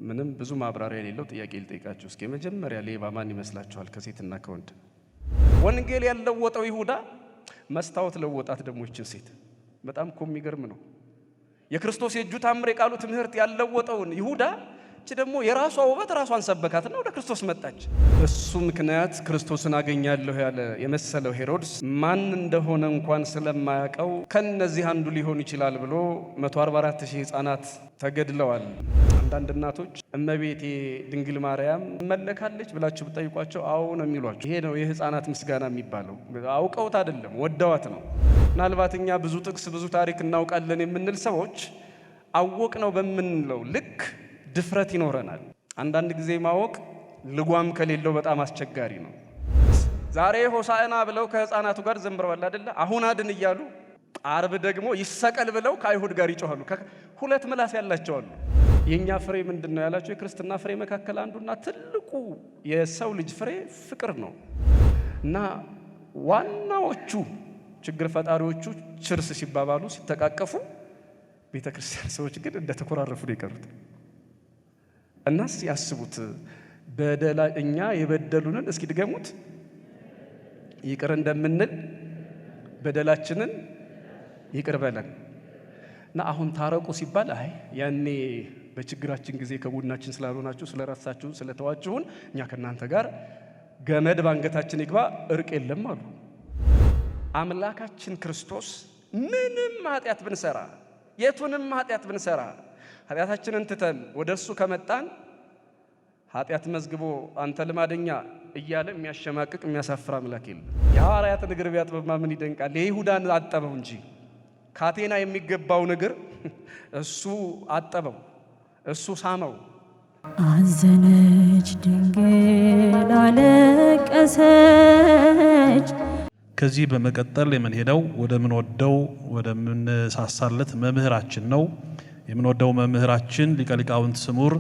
ምንም ብዙ ማብራሪያ የሌለው ጥያቄ ልጠይቃችሁ እስኪ። መጀመሪያ ሌባ ማን ይመስላችኋል ከሴትና ከወንድ? ወንጌል ያለወጠው ይሁዳ መስታወት ለወጣት ደግሞ ይችን ሴት። በጣም እኮ የሚገርም ነው። የክርስቶስ የእጁ ታምር የቃሉ ትምህርት ያለወጠውን ይሁዳ እቺ ደግሞ የራሷ ውበት ራሷን ሰበካትና ወደ ክርስቶስ መጣች። እሱ ምክንያት ክርስቶስን አገኛለሁ ያለ የመሰለው ሄሮድስ ማን እንደሆነ እንኳን ስለማያውቀው ከነዚህ አንዱ ሊሆን ይችላል ብሎ 144,000 ሕፃናት ተገድለዋል። አንዳንድ እናቶች እመቤቴ ድንግል ማርያም መለካለች ብላችሁ ብትጠይቋቸው አዎ ነው የሚሏቸው። ይሄ ነው የሕፃናት ምስጋና የሚባለው። አውቀውት አይደለም ወደዋት ነው። ምናልባት እኛ ብዙ ጥቅስ ብዙ ታሪክ እናውቃለን የምንል ሰዎች አወቅ ነው በምንለው ልክ ድፍረት ይኖረናል። አንዳንድ ጊዜ ማወቅ ልጓም ከሌለው በጣም አስቸጋሪ ነው። ዛሬ ሆሳዕና ብለው ከሕፃናቱ ጋር ዘምረዋል አይደለ? አሁን አድን እያሉ አርብ ደግሞ ይሰቀል ብለው ከአይሁድ ጋር ይጮኻሉ። ሁለት ምላስ ያላቸው አሉ። የኛ ፍሬ ምንድነው ያላቸው? የክርስትና ፍሬ መካከል አንዱና ትልቁ የሰው ልጅ ፍሬ ፍቅር ነው። እና ዋናዎቹ ችግር ፈጣሪዎቹ ችርስ ሲባባሉ ሲተቃቀፉ፣ ቤተክርስቲያን ሰዎች ግን እንደተኮራረፉ ነው የቀሩት። እናስ ያስቡት እኛ የበደሉንን እስኪ ድገሙት ይቅር እንደምንል በደላችንን ይቅር በለን። እና አሁን ታረቁ ሲባል አይ ያኔ በችግራችን ጊዜ ከቡድናችን ስላልሆናችሁ ስለራሳችሁ ስለተዋችሁን እኛ ከናንተ ጋር ገመድ ባንገታችን ይግባ እርቅ የለም አሉ። አምላካችን ክርስቶስ ምንም ኃጢአት ብንሰራ የቱንም ኃጢአት ብንሰራ ኃጢአታችንን ትተን ወደሱ ከመጣን ኃጢአት መዝግቦ አንተ ልማደኛ እያለ የሚያሸማቅቅ የሚያሳፍር አምላክ የለም። የሐዋርያትን እግር ቢያጥብማ ምን ይደንቃል? የይሁዳን አጠበው እንጂ ካቴና የሚገባውን እግር እሱ አጠበው፣ እሱ ሳመው። አዘነች ድንግል አለቀሰች። ከዚህ በመቀጠል የምንሄደው ወደምንወደው ወደምንሳሳለት መምህራችን ነው። የምንወደው መምህራችን ሊቀ ሊቃውንት ስሙር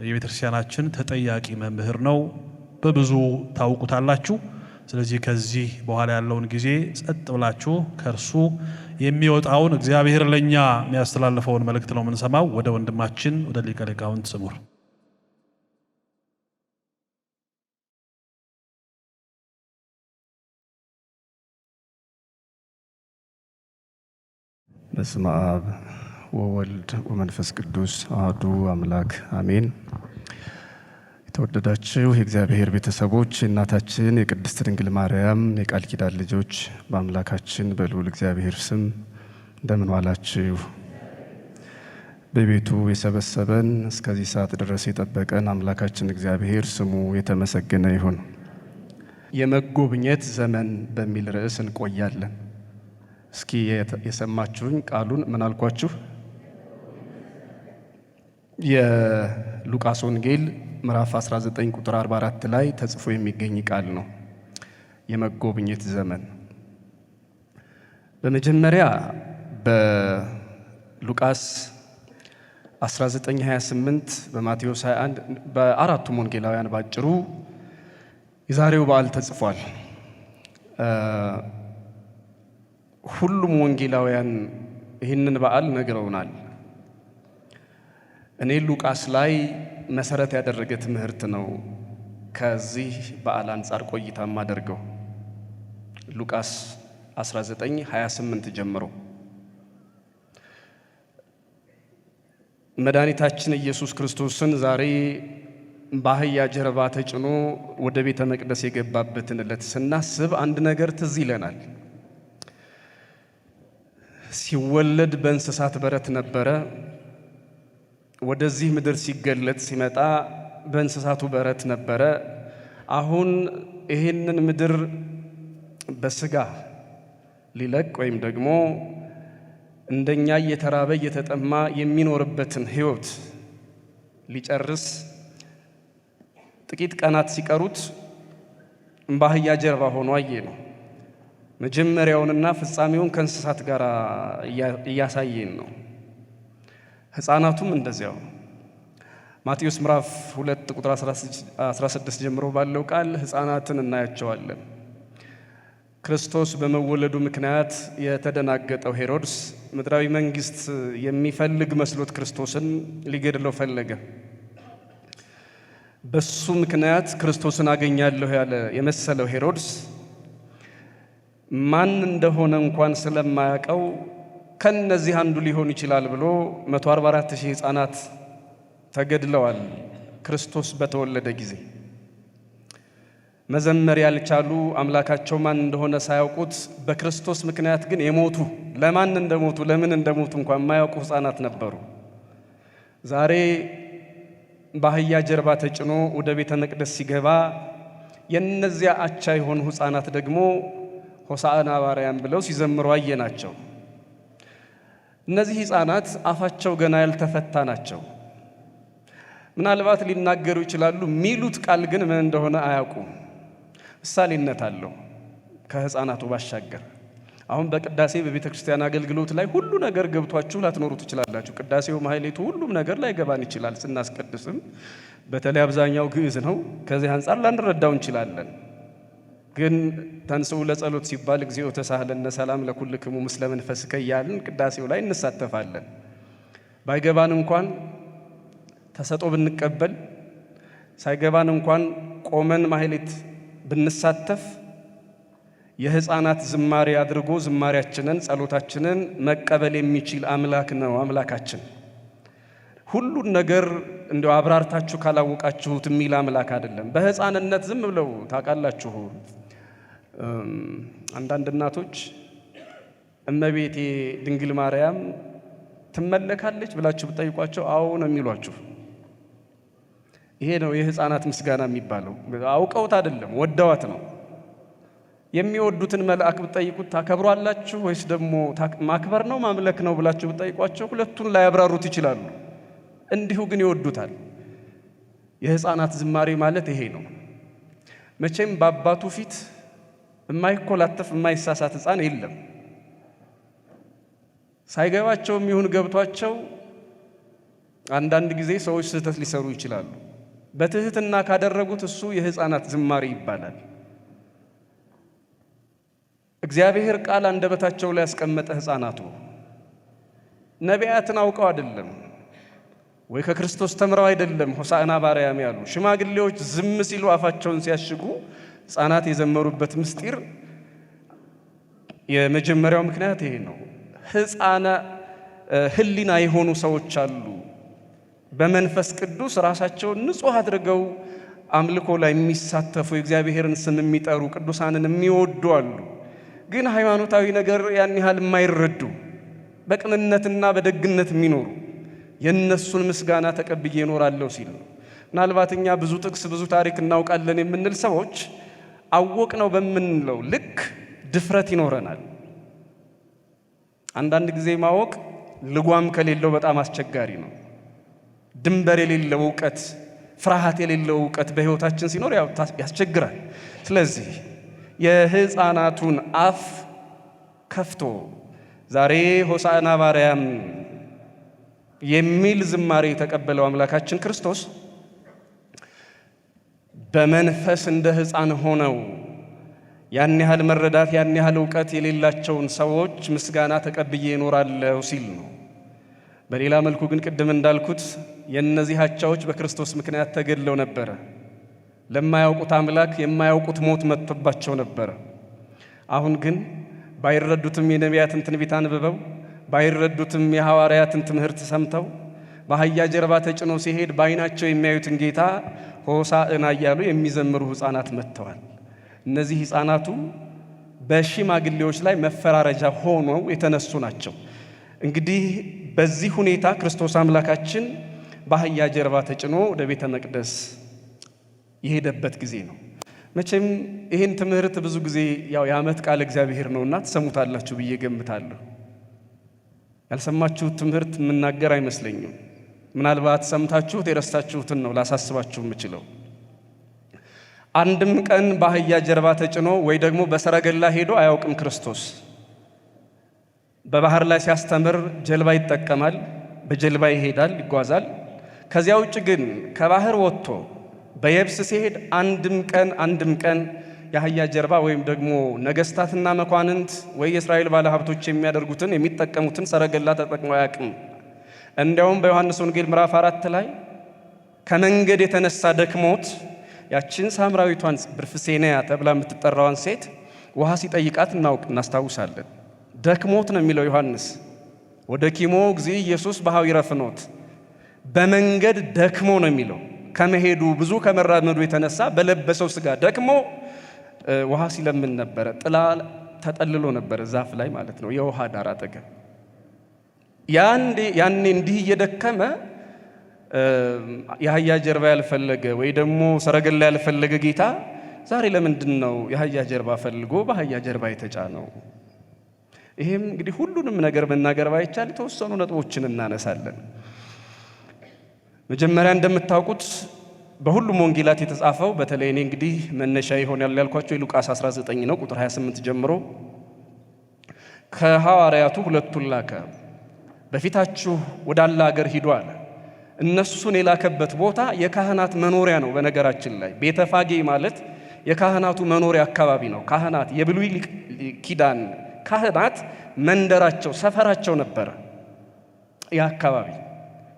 የቤተክርስቲያናችን ተጠያቂ መምህር ነው። በብዙ ታውቁታላችሁ። ስለዚህ ከዚህ በኋላ ያለውን ጊዜ ጸጥ ብላችሁ ከእርሱ የሚወጣውን እግዚአብሔር ለኛ የሚያስተላልፈውን መልእክት ነው የምንሰማው። ወደ ወንድማችን ወደ ሊቀ ሊቃውንት ስሙር። በስመ አብ ወወልድ ወመንፈስ ቅዱስ አሐዱ አምላክ አሜን። የተወደዳችሁ የእግዚአብሔር ቤተሰቦች፣ የእናታችን የቅድስት ድንግል ማርያም የቃል ኪዳን ልጆች በአምላካችን በልዑል እግዚአብሔር ስም እንደምን ዋላችሁ? በቤቱ የሰበሰበን እስከዚህ ሰዓት ድረስ የጠበቀን አምላካችን እግዚአብሔር ስሙ የተመሰገነ ይሁን። የመጎብኘት ዘመን በሚል ርዕስ እንቆያለን። እስኪ የሰማችሁኝ ቃሉን ምን አልኳችሁ? የሉቃስ ወንጌል ምዕራፍ 19 ቁጥር 44 ላይ ተጽፎ የሚገኝ ቃል ነው። የመጎብኘት ዘመን። በመጀመሪያ በሉቃስ 19:28 በማቴዎስ 21 በአራቱም ወንጌላውያን ባጭሩ የዛሬው በዓል ተጽፏል። ሁሉም ወንጌላውያን ይህንን በዓል ነግረውናል። እኔ ሉቃስ ላይ መሰረት ያደረገ ትምህርት ነው ከዚህ በዓል አንጻር ቆይታ ማደርገው። ሉቃስ 19:28 ጀምሮ መድኃኒታችን ኢየሱስ ክርስቶስን ዛሬ በአህያ ጀርባ ተጭኖ ወደ ቤተ መቅደስ የገባበትን ዕለት ስናስብ አንድ ነገር ትዝ ይለናል። ሲወለድ በእንስሳት በረት ነበረ። ወደዚህ ምድር ሲገለጥ ሲመጣ በእንስሳቱ በረት ነበረ። አሁን ይሄንን ምድር በስጋ ሊለቅ ወይም ደግሞ እንደኛ እየተራበ እየተጠማ የሚኖርበትን ሕይወት ሊጨርስ ጥቂት ቀናት ሲቀሩት በአህያ ጀርባ ሆኖ አየ ነው። መጀመሪያውንና ፍጻሜውን ከእንስሳት ጋር እያሳየን ነው። ሕፃናቱም እንደዚያው። ማቴዎስ ምዕራፍ 2 ቁጥር 16 ጀምሮ ባለው ቃል ሕፃናትን እናያቸዋለን። ክርስቶስ በመወለዱ ምክንያት የተደናገጠው ሄሮድስ ምድራዊ መንግስት የሚፈልግ መስሎት ክርስቶስን ሊገድለው ፈለገ። በሱ ምክንያት ክርስቶስን አገኛለሁ ያለ የመሰለው ሄሮድስ ማን እንደሆነ እንኳን ስለማያውቀው ከነዚህ አንዱ ሊሆን ይችላል ብሎ 144,000 ሕፃናት ተገድለዋል። ክርስቶስ በተወለደ ጊዜ መዘመር ያልቻሉ አምላካቸው ማን እንደሆነ ሳያውቁት በክርስቶስ ምክንያት ግን የሞቱ ለማን እንደሞቱ ለምን እንደሞቱ እንኳን የማያውቁ ሕፃናት ነበሩ። ዛሬ በአህያ ጀርባ ተጭኖ ወደ ቤተ መቅደስ ሲገባ የነዚያ አቻ የሆኑ ሕፃናት ደግሞ ሆሳዕና በአርያም ብለው ሲዘምሩ አየናቸው። እነዚህ ሕፃናት አፋቸው ገና ያልተፈታ ናቸው። ምናልባት ሊናገሩ ይችላሉ፣ ሚሉት ቃል ግን ምን እንደሆነ አያውቁም። ምሳሌነት አለው ከሕፃናቱ ባሻገር። አሁን በቅዳሴ በቤተ ክርስቲያን አገልግሎት ላይ ሁሉ ነገር ገብቷችሁ ላትኖሩ ትችላላችሁ። ቅዳሴው፣ ማህሌቱ፣ ሁሉም ነገር ላይ ገባን ይችላል። ስናስቀድስም በተለይ አብዛኛው ግዕዝ ነው። ከዚህ አንጻር ላንረዳው እንችላለን። ግን ተንሥኡ ለጸሎት ሲባል እግዚኦ ተሳህለነ ሰላም ለኩልክሙ ምስለ መንፈስከ እያልን ቅዳሴው ላይ እንሳተፋለን። ባይገባን እንኳን ተሰጦ ብንቀበል ሳይገባን እንኳን ቆመን ማህሌት ብንሳተፍ የሕፃናት ዝማሬ አድርጎ ዝማሬያችንን ጸሎታችንን መቀበል የሚችል አምላክ ነው አምላካችን። ሁሉን ነገር እንደው አብራርታችሁ ካላወቃችሁት የሚል አምላክ አይደለም። በሕፃንነት ዝም ብለው ታውቃላችሁ። አንዳንድ እናቶች እመቤቴ ድንግል ማርያም ትመለካለች ብላችሁ ብትጠይቋቸው አዎ ነው የሚሏችሁ። ይሄ ነው የሕፃናት ምስጋና የሚባለው። አውቀውት አይደለም ወደዋት ነው። የሚወዱትን መልአክ ብትጠይቁት ታከብሯላችሁ ወይስ ደግሞ ማክበር ነው ማምለክ ነው ብላችሁ ብትጠይቋቸው ሁለቱን ላይ ያብራሩት ይችላሉ። እንዲሁ ግን ይወዱታል። የሕፃናት ዝማሬ ማለት ይሄ ነው። መቼም በአባቱ ፊት የማይኮላተፍ የማይሳሳት ሕፃን የለም። ሳይገባቸውም ይሁን ገብቷቸው አንዳንድ ጊዜ ሰዎች ስህተት ሊሰሩ ይችላሉ። በትህትና ካደረጉት እሱ የሕፃናት ዝማሬ ይባላል። እግዚአብሔር ቃል አንደበታቸው ላይ ያስቀመጠ ሕፃናቱ ነቢያትን አውቀው አይደለም ወይ ከክርስቶስ ተምረው አይደለም ሆሳዕና በአርያም ያሉ። ሽማግሌዎች ዝም ሲሉ አፋቸውን ሲያሽጉ ሕፃናት የዘመሩበት ምስጢር የመጀመሪያው ምክንያት ይሄ ነው። ሕፃና ህሊና የሆኑ ሰዎች አሉ። በመንፈስ ቅዱስ ራሳቸውን ንጹሕ አድርገው አምልኮ ላይ የሚሳተፉ የእግዚአብሔርን ስም የሚጠሩ ቅዱሳንን የሚወዱ አሉ። ግን ሃይማኖታዊ ነገር ያን ያህል የማይረዱ በቅንነትና በደግነት የሚኖሩ የነሱን ምስጋና ተቀብዬ እኖራለሁ ሲል ነው። ምናልባት እኛ ብዙ ጥቅስ ብዙ ታሪክ እናውቃለን የምንል ሰዎች አወቅ ነው በምንለው ልክ ድፍረት ይኖረናል። አንዳንድ ጊዜ ማወቅ ልጓም ከሌለው በጣም አስቸጋሪ ነው። ድንበር የሌለው እውቀት፣ ፍርሃት የሌለው እውቀት በሕይወታችን ሲኖር ያስቸግራል። ስለዚህ የሕፃናቱን አፍ ከፍቶ ዛሬ ሆሳዕና በአርያም የሚል ዝማሬ የተቀበለው አምላካችን ክርስቶስ በመንፈስ እንደ ሕፃን ሆነው ያን ያህል መረዳት ያን ያህል እውቀት የሌላቸውን ሰዎች ምስጋና ተቀብዬ እኖራለሁ ሲል ነው። በሌላ መልኩ ግን ቅድም እንዳልኩት የእነዚህ አቻዎች በክርስቶስ ምክንያት ተገድለው ነበረ። ለማያውቁት አምላክ የማያውቁት ሞት መጥቶባቸው ነበረ። አሁን ግን ባይረዱትም የነቢያትን ትንቢት አንብበው ባይረዱትም የሐዋርያትን ትምህርት ሰምተው በአህያ ጀርባ ተጭኖ ሲሄድ በዓይናቸው የሚያዩትን ጌታ ሆሳዕና እያሉ የሚዘምሩ ሕፃናት መጥተዋል። እነዚህ ሕፃናቱ በሽማግሌዎች ላይ መፈራረጃ ሆነው የተነሱ ናቸው። እንግዲህ በዚህ ሁኔታ ክርስቶስ አምላካችን በአህያ ጀርባ ተጭኖ ወደ ቤተ መቅደስ የሄደበት ጊዜ ነው። መቼም ይህን ትምህርት ብዙ ጊዜ የዓመት ቃል እግዚአብሔር ነውና ትሰሙታላችሁ ብዬ ገምታለሁ። ያልሰማችሁት ትምህርት የምናገር አይመስለኝም። ምናልባት ሰምታችሁት የረሳችሁትን ነው ላሳስባችሁ የምችለው። አንድም ቀን በአህያ ጀርባ ተጭኖ ወይ ደግሞ በሰረገላ ሄዶ አያውቅም ክርስቶስ። በባህር ላይ ሲያስተምር ጀልባ ይጠቀማል፣ በጀልባ ይሄዳል፣ ይጓዛል። ከዚያ ውጭ ግን ከባህር ወጥቶ በየብስ ሲሄድ አንድም ቀን የአህያ ጀርባ ወይም ደግሞ ነገስታትና መኳንንት ወይ የእስራኤል ባለሀብቶች የሚያደርጉትን የሚጠቀሙትን ሰረገላ ተጠቅሞ አያውቅም። እንዲያውም በዮሐንስ ወንጌል ምዕራፍ 4 ላይ ከመንገድ የተነሳ ደክሞት ያችን ሳምራዊቷን ብርፍሴንያ ተብላ የምትጠራዋን ሴት ውሃ ሲጠይቃት እናስታውሳለን። ደክሞት ነው የሚለው ዮሐንስ። ወደ ኪሞ ጊዜ ኢየሱስ በሐዊረ ፍኖት በመንገድ ደክሞ ነው የሚለው። ከመሄዱ ብዙ ከመራመዱ የተነሳ በለበሰው ስጋ ደክሞ ውሃ ሲለምን ነበረ። ጥላ ተጠልሎ ነበረ ዛፍ ላይ ማለት ነው፣ የውሃ ዳር አጠገብ። ያኔ እንዲህ እየደከመ የአህያ ጀርባ ያልፈለገ ወይ ደግሞ ሰረገላ ያልፈለገ ጌታ ዛሬ ለምንድን ነው የአህያ ጀርባ ፈልጎ በአህያ ጀርባ የተጫነው? ይሄም እንግዲህ ሁሉንም ነገር መናገር ባይቻል የተወሰኑ ነጥቦችን እናነሳለን። መጀመሪያ እንደምታውቁት በሁሉም ወንጌላት የተጻፈው በተለይ እኔ እንግዲህ መነሻ ይሆናል ያልኳቸው የሉቃስ 19 ነው፣ ቁጥር 28 ጀምሮ ከሐዋርያቱ ሁለቱን ላከ፣ በፊታችሁ ወዳለ አገር ሂዱ አለ። እነሱን የላከበት ቦታ የካህናት መኖሪያ ነው። በነገራችን ላይ ቤተፋጌ ማለት የካህናቱ መኖሪያ አካባቢ ነው። ካህናት የብሉይ ኪዳን ካህናት መንደራቸው፣ ሰፈራቸው ነበረ ያ አካባቢ።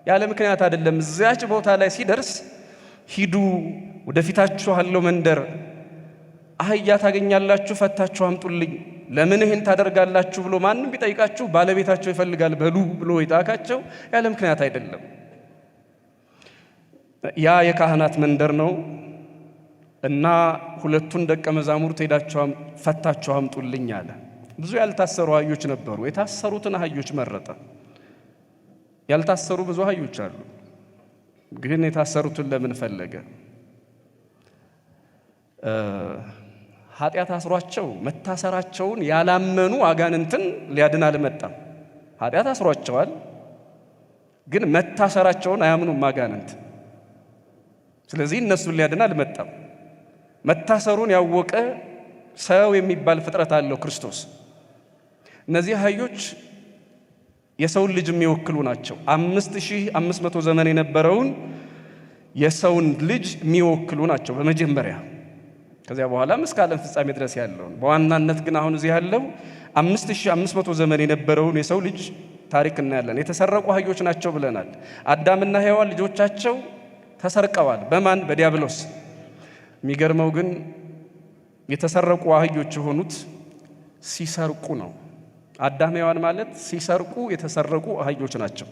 ያለ ምክንያት አይደለም። እዚያች ቦታ ላይ ሲደርስ ሂዱ ወደፊታችሁ ያለው መንደር አህያ ታገኛላችሁ፣ ፈታችሁ አምጡልኝ፣ ለምን ይህን ታደርጋላችሁ ብሎ ማንም ቢጠይቃችሁ ባለቤታቸው ይፈልጋል በሉ ብሎ ይጣካቸው ያለ ምክንያት አይደለም። ያ የካህናት መንደር ነው እና ሁለቱን ደቀ መዛሙርት ሄዳችሁ ፈታችሁ አምጡልኝ አለ። ብዙ ያልታሰሩ አህዮች ነበሩ። የታሰሩትን አህዮች መረጠ። ያልታሰሩ ብዙ አህዮች አሉ፣ ግን የታሰሩትን ለምን ፈለገ? ኃጢአት አስሯቸው መታሰራቸውን ያላመኑ አጋንንትን ሊያድን አልመጣም። ኃጢአት አስሯቸዋል፣ ግን መታሰራቸውን አያምኑም አጋንንት። ስለዚህ እነሱን ሊያድን አልመጣም። መታሰሩን ያወቀ ሰው የሚባል ፍጥረት አለው ክርስቶስ። እነዚህ አህዮች የሰውን ልጅ የሚወክሉ ናቸው። 5500 ዘመን የነበረውን የሰውን ልጅ የሚወክሉ ናቸው በመጀመሪያ። ከዚያ በኋላም እስከ ዓለም ፍጻሜ ድረስ ያለውን፣ በዋናነት ግን አሁን እዚህ ያለው 5500 ዘመን የነበረውን የሰው ልጅ ታሪክ እናያለን። የተሰረቁ አህዮች ናቸው ብለናል። አዳምና ሔዋን ልጆቻቸው ተሰርቀዋል። በማን? በዲያብሎስ። የሚገርመው ግን የተሰረቁ አህዮች የሆኑት ሲሰርቁ ነው። አዳም ሔዋን ማለት ሲሰርቁ የተሰረቁ አህዮች ናቸው።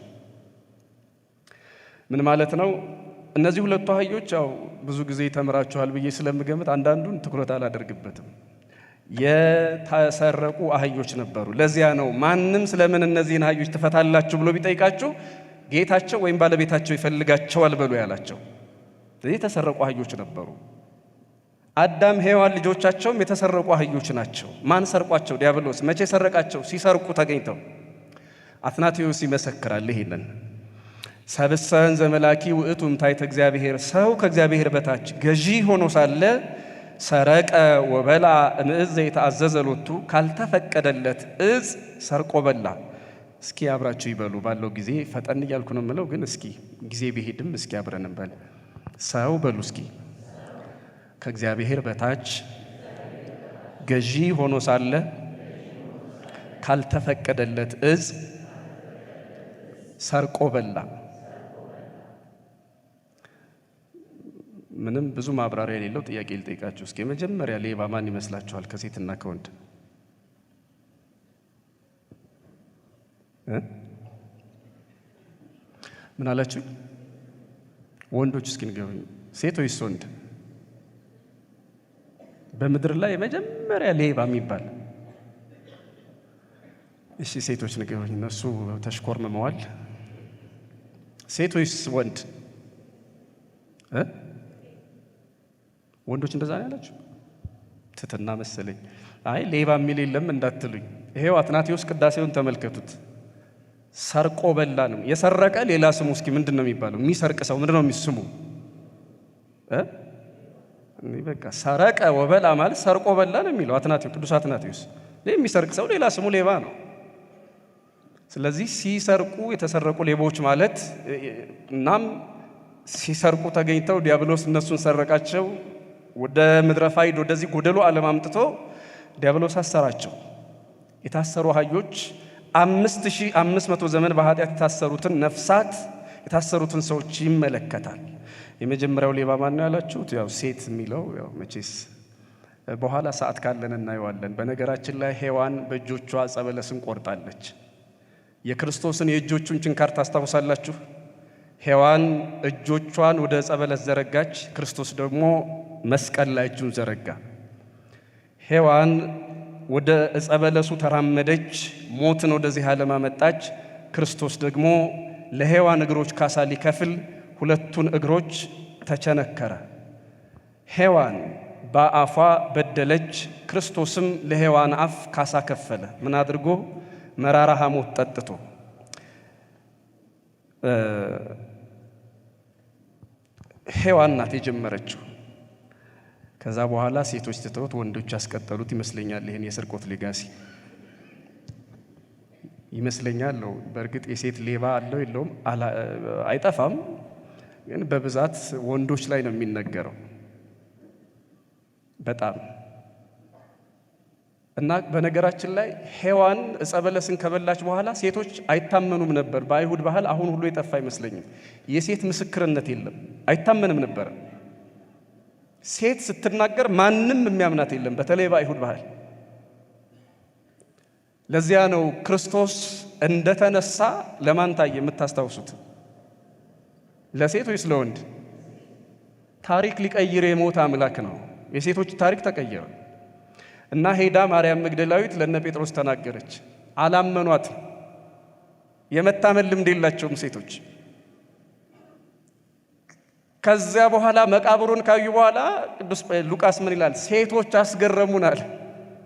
ምን ማለት ነው? እነዚህ ሁለቱ አህዮች ያው ብዙ ጊዜ ተምራችኋል ብዬ ስለምገምት አንዳንዱን ትኩረት አላደርግበትም። የተሰረቁ አህዮች ነበሩ። ለዚያ ነው ማንም ስለምን እነዚህን አህዮች ትፈታላችሁ ብሎ ቢጠይቃችሁ ጌታቸው ወይም ባለቤታቸው ይፈልጋቸዋል በሉ ያላቸው። ስለዚህ የተሰረቁ አህዮች ነበሩ። አዳም ሔዋን ልጆቻቸውም የተሰረቁ አህዮች ናቸው። ማን ሰርቋቸው? ዲያብሎስ። መቼ ሰረቃቸው? ሲሰርቁ ተገኝተው። አትናቴዎስ ይመሰክራል ይሄንን። ሰብእሰን ዘመላኪ ውእቱም ታሕተ እግዚአብሔር፣ ሰው ከእግዚአብሔር በታች ገዢ ሆኖ ሳለ ሰረቀ ወበላ እምዕፅ ዘይተአዘዘ ሎቱ፣ ካልተፈቀደለት እጽ ሰርቆ በላ። እስኪ አብራችሁ ይበሉ። ባለው ጊዜ ፈጠን እያልኩ ነው የምለው፣ ግን እስኪ ጊዜ ቢሄድም እስኪ አብረን እንበል። ሰው በሉ እስኪ ከእግዚአብሔር በታች ገዢ ሆኖ ሳለ ካልተፈቀደለት እጽ ሰርቆ በላ። ምንም ብዙ ማብራሪያ የሌለው ጥያቄ ልጠይቃችሁ እስኪ። መጀመሪያ ሌባ ማን ይመስላችኋል? ከሴትና ከወንድ ምን አላችሁ? ወንዶች እስኪ ንገሩኝ። ሴት ወይስ ወንድ? በምድር ላይ የመጀመሪያ ሌባ የሚባል እሺ፣ ሴቶች ንገሩኝ። እነሱ ተሽኮርመመዋል። ሴት ወይስ ወንድ? ወንዶች እንደዛ ነው ያላችሁ? ትትና መሰለኝ። አይ ሌባ የሚል የለም እንዳትሉኝ። ይሄው አትናቴዎስ ቅዳሴውን ተመልከቱት። ሰርቆ በላ ነው። የሰረቀ ሌላ ስሙ እስኪ ምንድን ነው የሚባለው? የሚሰርቅ ሰው ምንድን ነው ስሙ? በቃ ሰረቀ ወበላ ማለት ሰርቆ በላ ነው የሚለው አትናቴዎስ፣ ቅዱስ አትናቴዎስ። የሚሰርቅ ሰው ሌላ ስሙ ሌባ ነው። ስለዚህ ሲሰርቁ የተሰረቁ ሌቦች ማለት እናም ሲሰርቁ ተገኝተው ዲያብሎስ እነሱን ሰረቃቸው። ወደ ምድረ ፋይድ ወደዚህ ጎደሎ ዓለም አምጥቶ ዲያብሎስ አሰራቸው። የታሰሩ አህዮች 5500 ዘመን በኃጢአት የታሰሩትን ነፍሳት የታሰሩትን ሰዎች ይመለከታል። የመጀመሪያው ሌባ ማን ነው ያላችሁት? ያው ሴት የሚለው ያው መቼስ በኋላ ሰዓት ካለን እናየዋለን። በነገራችን ላይ ሔዋን በእጆቿ ዕፀ በለስን ቆርጣለች። የክርስቶስን የእጆቹን ችንካር ታስታውሳላችሁ? ሔዋን እጆቿን ወደ ዕፀ በለስ ዘረጋች፣ ክርስቶስ ደግሞ መስቀል ላይ እጁን ዘረጋ። ሔዋን ወደ ዕፀ በለሱ ተራመደች፣ ሞትን ወደዚህ ዓለም አመጣች። ክርስቶስ ደግሞ ለሔዋን እግሮች ካሳ ሊከፍል ሁለቱን እግሮች ተቸነከረ። ሔዋን በአፏ በደለች፣ ክርስቶስም ለሔዋን አፍ ካሳ ከፈለ። ምን አድርጎ? መራራ ሐሞት ጠጥቶ። ሔዋን ናት የጀመረችው። ከዛ በኋላ ሴቶች ትተውት ወንዶች ያስቀጠሉት ይመስለኛል። ይሄን የስርቆት ሌጋሲ ይመስለኛል ነው። በእርግጥ የሴት ሌባ አለው የለውም አይጠፋም፣ ግን በብዛት ወንዶች ላይ ነው የሚነገረው በጣም። እና በነገራችን ላይ ሔዋን ዕፀ በለስን ከበላች በኋላ ሴቶች አይታመኑም ነበር። በአይሁድ ባህል አሁን ሁሉ የጠፋ አይመስለኝም። የሴት ምስክርነት የለም፣ አይታመንም ነበር። ሴት ስትናገር ማንም የሚያምናት የለም፣ በተለይ በአይሁድ ባህል። ለዚያ ነው ክርስቶስ እንደተነሳ ለማን ታየ የምታስታውሱት? ለሴት ወይስ ለወንድ? ታሪክ ሊቀይር የሞተ አምላክ ነው። የሴቶች ታሪክ ተቀየረ እና ሄዳ ማርያም መግደላዊት ለነ ጴጥሮስ ተናገረች። አላመኗትም። የመታመን ልምድ የላቸውም ሴቶች። ከዚያ በኋላ መቃብሩን ካዩ በኋላ ቅዱስ ሉቃስ ምን ይላል? ሴቶች አስገረሙናል።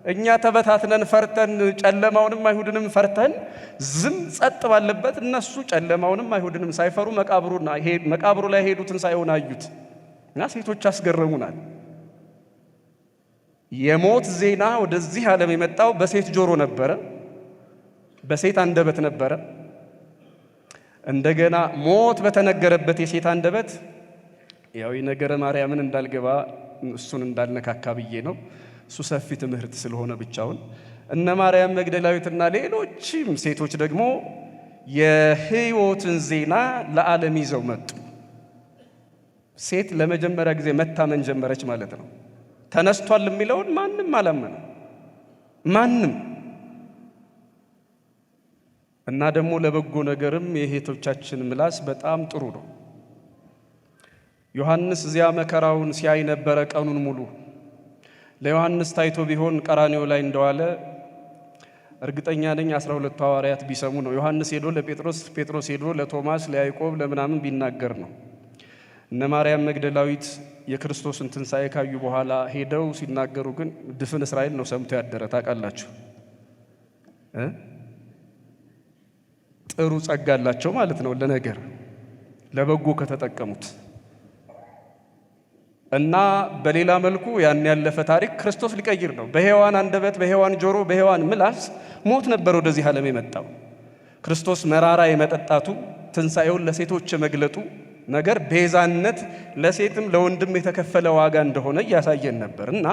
እኛ ተበታትነን ፈርተን ጨለማውንም አይሁድንም ፈርተን ዝም ጸጥ ባለበት እነሱ ጨለማውንም አይሁድንም ሳይፈሩ መቃብሩ ላይ ሄዱትን ሳይሆን አዩት እና ሴቶች አስገረሙናል። የሞት ዜና ወደዚህ ዓለም የመጣው በሴት ጆሮ ነበረ፣ በሴት አንደበት ነበረ። እንደገና ሞት በተነገረበት የሴት አንደበት ያው የነገረ ማርያምን እንዳልገባ እሱን እንዳልነካካ ብዬ ነው። እሱ ሰፊ ትምህርት ስለሆነ ብቻውን እነ ማርያም መግደላዊትና ሌሎችም ሴቶች ደግሞ የሕይወትን ዜና ለዓለም ይዘው መጡ። ሴት ለመጀመሪያ ጊዜ መታመን ጀመረች ማለት ነው። ተነስቷል የሚለውን ማንም አላመነ፣ ማንም። እና ደግሞ ለበጎ ነገርም የእህቶቻችን ምላስ በጣም ጥሩ ነው። ዮሐንስ እዚያ መከራውን ሲያይ ነበረ ቀኑን ሙሉ። ለዮሐንስ ታይቶ ቢሆን ቀራንዮ ላይ እንደዋለ እርግጠኛ ነኝ 12 ሐዋርያት ቢሰሙ ነው። ዮሐንስ ሄዶ ለጴጥሮስ፣ ጴጥሮስ ሄዶ ለቶማስ፣ ለያዕቆብ፣ ለምናምን ቢናገር ነው። እነ ማርያም መግደላዊት የክርስቶስን ትንሣኤ ካዩ በኋላ ሄደው ሲናገሩ ግን ድፍን እስራኤል ነው ሰምቶ ያደረ። ታውቃላችሁ፣ ጥሩ ጸጋ አላቸው ማለት ነው ለነገር ለበጎ ከተጠቀሙት። እና በሌላ መልኩ ያን ያለፈ ታሪክ ክርስቶስ ሊቀይር ነው። በሔዋን አንደበት፣ በሔዋን ጆሮ፣ በሔዋን ምላስ ሞት ነበር ወደዚህ ዓለም የመጣው። ክርስቶስ መራራ የመጠጣቱ ትንሣኤውን ለሴቶች የመግለጡ ነገር ቤዛነት ለሴትም ለወንድም የተከፈለ ዋጋ እንደሆነ እያሳየን ነበር። እና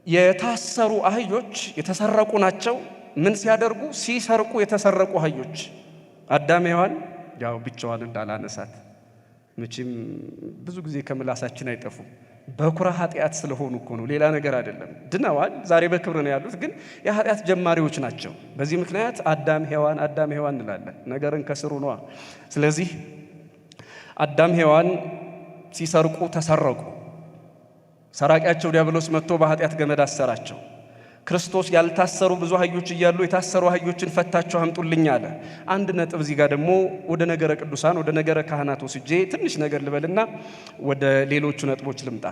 የታሰሩ አህዮች የተሰረቁ ናቸው። ምን ሲያደርጉ? ሲሰርቁ የተሰረቁ አህዮች። አዳም ሔዋን ያው ብቻዋን እንዳላነሳት መቼም ብዙ ጊዜ ከምላሳችን አይጠፉም። በኩራ ኃጢአት ስለሆኑ እኮ ነው፣ ሌላ ነገር አይደለም። ድነዋል፣ ዛሬ በክብር ነው ያሉት፣ ግን የኃጢአት ጀማሪዎች ናቸው። በዚህ ምክንያት አዳም ሔዋን እንላለን፣ ነገርን ከስሩ ነዋ። ስለዚህ አዳም ሔዋን ሲሰርቁ ተሰረቁ። ሰራቂያቸው ዲያብሎስ መጥቶ በኃጢአት ገመድ አሰራቸው። ክርስቶስ ያልታሰሩ ብዙ አህዮች እያሉ የታሰሩ አህዮችን ፈታችሁ አምጡልኝ አለ። አንድ ነጥብ እዚህ ጋር ደግሞ ወደ ነገረ ቅዱሳን ወደ ነገረ ካህናት ወስጄ ትንሽ ነገር ልበልና ወደ ሌሎቹ ነጥቦች ልምጣ።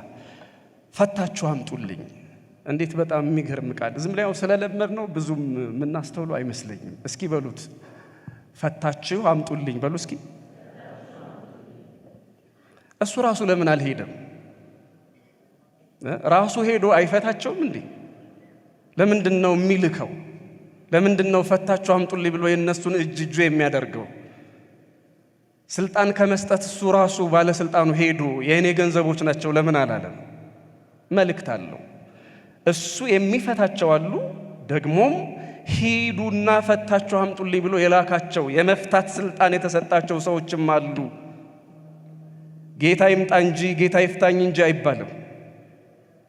ፈታችሁ አምጡልኝ፣ እንዴት በጣም የሚገርም ቃል። ዝም ላይ ስለለመድ ነው ብዙም የምናስተውሉ አይመስለኝም። እስኪ በሉት፣ ፈታችሁ አምጡልኝ በሉ እስኪ። እሱ ራሱ ለምን አልሄደም? ራሱ ሄዶ አይፈታቸውም እንዴ? ለምንድን ነው የሚልከው? ለምንድን ነው ፈታችሁ አምጡልኝ ብሎ የነሱን እጁ የሚያደርገው? ስልጣን ከመስጠት እሱ ራሱ ባለስልጣኑ ሄዶ የእኔ ገንዘቦች ናቸው ለምን አላለም? መልእክት አለው። እሱ የሚፈታቸው አሉ፣ ደግሞም ሂዱና ፈታችሁ አምጡልኝ ብሎ የላካቸው የመፍታት ስልጣን የተሰጣቸው ሰዎችም አሉ። ጌታ ይምጣ እንጂ ጌታ ይፍታኝ እንጂ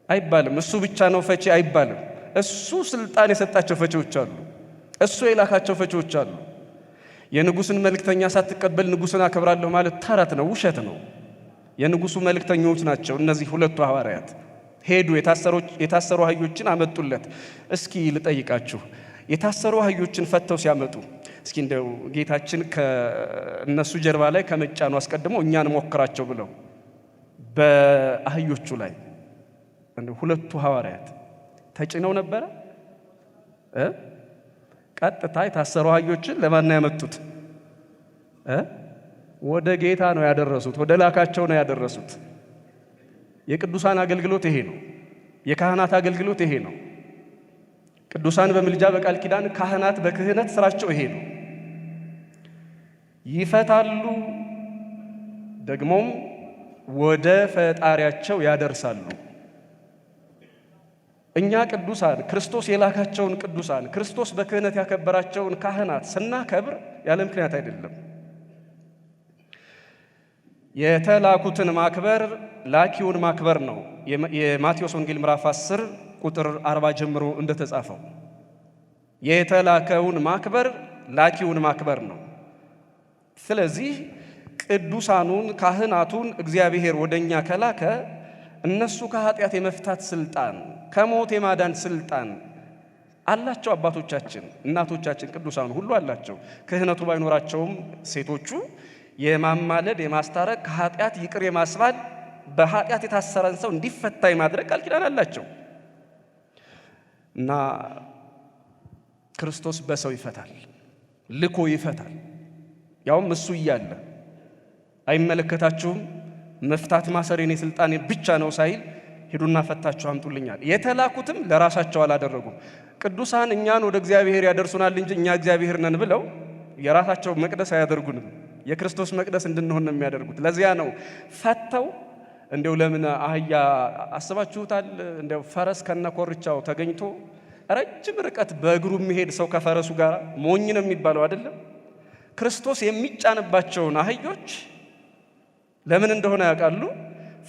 አይባልም። እሱ ብቻ ነው ፈቺ አይባልም። እሱ ስልጣን የሰጣቸው ፈቺዎች አሉ። እሱ የላካቸው ፈቺዎች አሉ። የንጉስን መልእክተኛ ሳትቀበል ንጉስን አከብራለሁ ማለት ተረት ነው፣ ውሸት ነው። የንጉሱ መልእክተኞች ናቸው እነዚህ ሁለቱ ሐዋርያት። ሄዱ፣ የታሰሩ አህዮችን አመጡለት። እስኪ ልጠይቃችሁ፣ የታሰሩ አህዮችን ፈተው ሲያመጡ እስኪ እንደው ጌታችን ከእነሱ ጀርባ ላይ ከመጫኑ አስቀድሞ እኛን ሞክራቸው ብለው በአህዮቹ ላይ ሁለቱ ሐዋርያት ተጭነው ነበረ? ቀጥታ የታሰሩ አህዮችን ለማን ያመጡት? ወደ ጌታ ነው ያደረሱት፣ ወደ ላካቸው ነው ያደረሱት። የቅዱሳን አገልግሎት ይሄ ነው። የካህናት አገልግሎት ይሄ ነው። ቅዱሳን በምልጃ በቃል ኪዳን፣ ካህናት በክህነት ስራቸው ይሄ ነው። ይፈታሉ፣ ደግሞም ወደ ፈጣሪያቸው ያደርሳሉ። እኛ ቅዱሳን ክርስቶስ የላካቸውን ቅዱሳን ክርስቶስ በክህነት ያከበራቸውን ካህናት ስናከብር ያለ ምክንያት አይደለም። የተላኩትን ማክበር ላኪውን ማክበር ነው። የማቴዎስ ወንጌል ምዕራፍ 10 ቁጥር 40 ጀምሮ እንደተጻፈው የተላከውን ማክበር ላኪውን ማክበር ነው። ስለዚህ ቅዱሳኑን ካህናቱን እግዚአብሔር ወደኛ ከላከ እነሱ ከኃጢአት የመፍታት ስልጣን ከሞት የማዳን ስልጣን አላቸው። አባቶቻችን እናቶቻችን ቅዱሳኑ ሁሉ አላቸው። ክህነቱ ባይኖራቸውም ሴቶቹ የማማለድ የማስታረቅ ከኃጢአት ይቅር የማስባል በኃጢአት የታሰረን ሰው እንዲፈታ የማድረግ ቃል ኪዳን አላቸው እና ክርስቶስ በሰው ይፈታል፣ ልኮ ይፈታል። ያውም እሱ እያለ አይመለከታችሁም መፍታት ማሰር የኔ ስልጣኔ ብቻ ነው ሳይል ሂዱና ፈታችሁ አምጡልኛል። የተላኩትም ለራሳቸው አላደረጉም። ቅዱሳን እኛን ወደ እግዚአብሔር ያደርሱናል እንጂ እኛ እግዚአብሔር ነን ብለው የራሳቸው መቅደስ አያደርጉንም። የክርስቶስ መቅደስ እንድንሆን ነው የሚያደርጉት። ለዚያ ነው ፈተው እንደው ለምን አህያ አስባችሁታል? እንደው ፈረስ ከነኮርቻው ተገኝቶ ረጅም ርቀት በእግሩ የሚሄድ ሰው ከፈረሱ ጋር ሞኝ ነው የሚባለው አይደለም? ክርስቶስ የሚጫንባቸውን አህዮች ለምን እንደሆነ ያውቃሉ።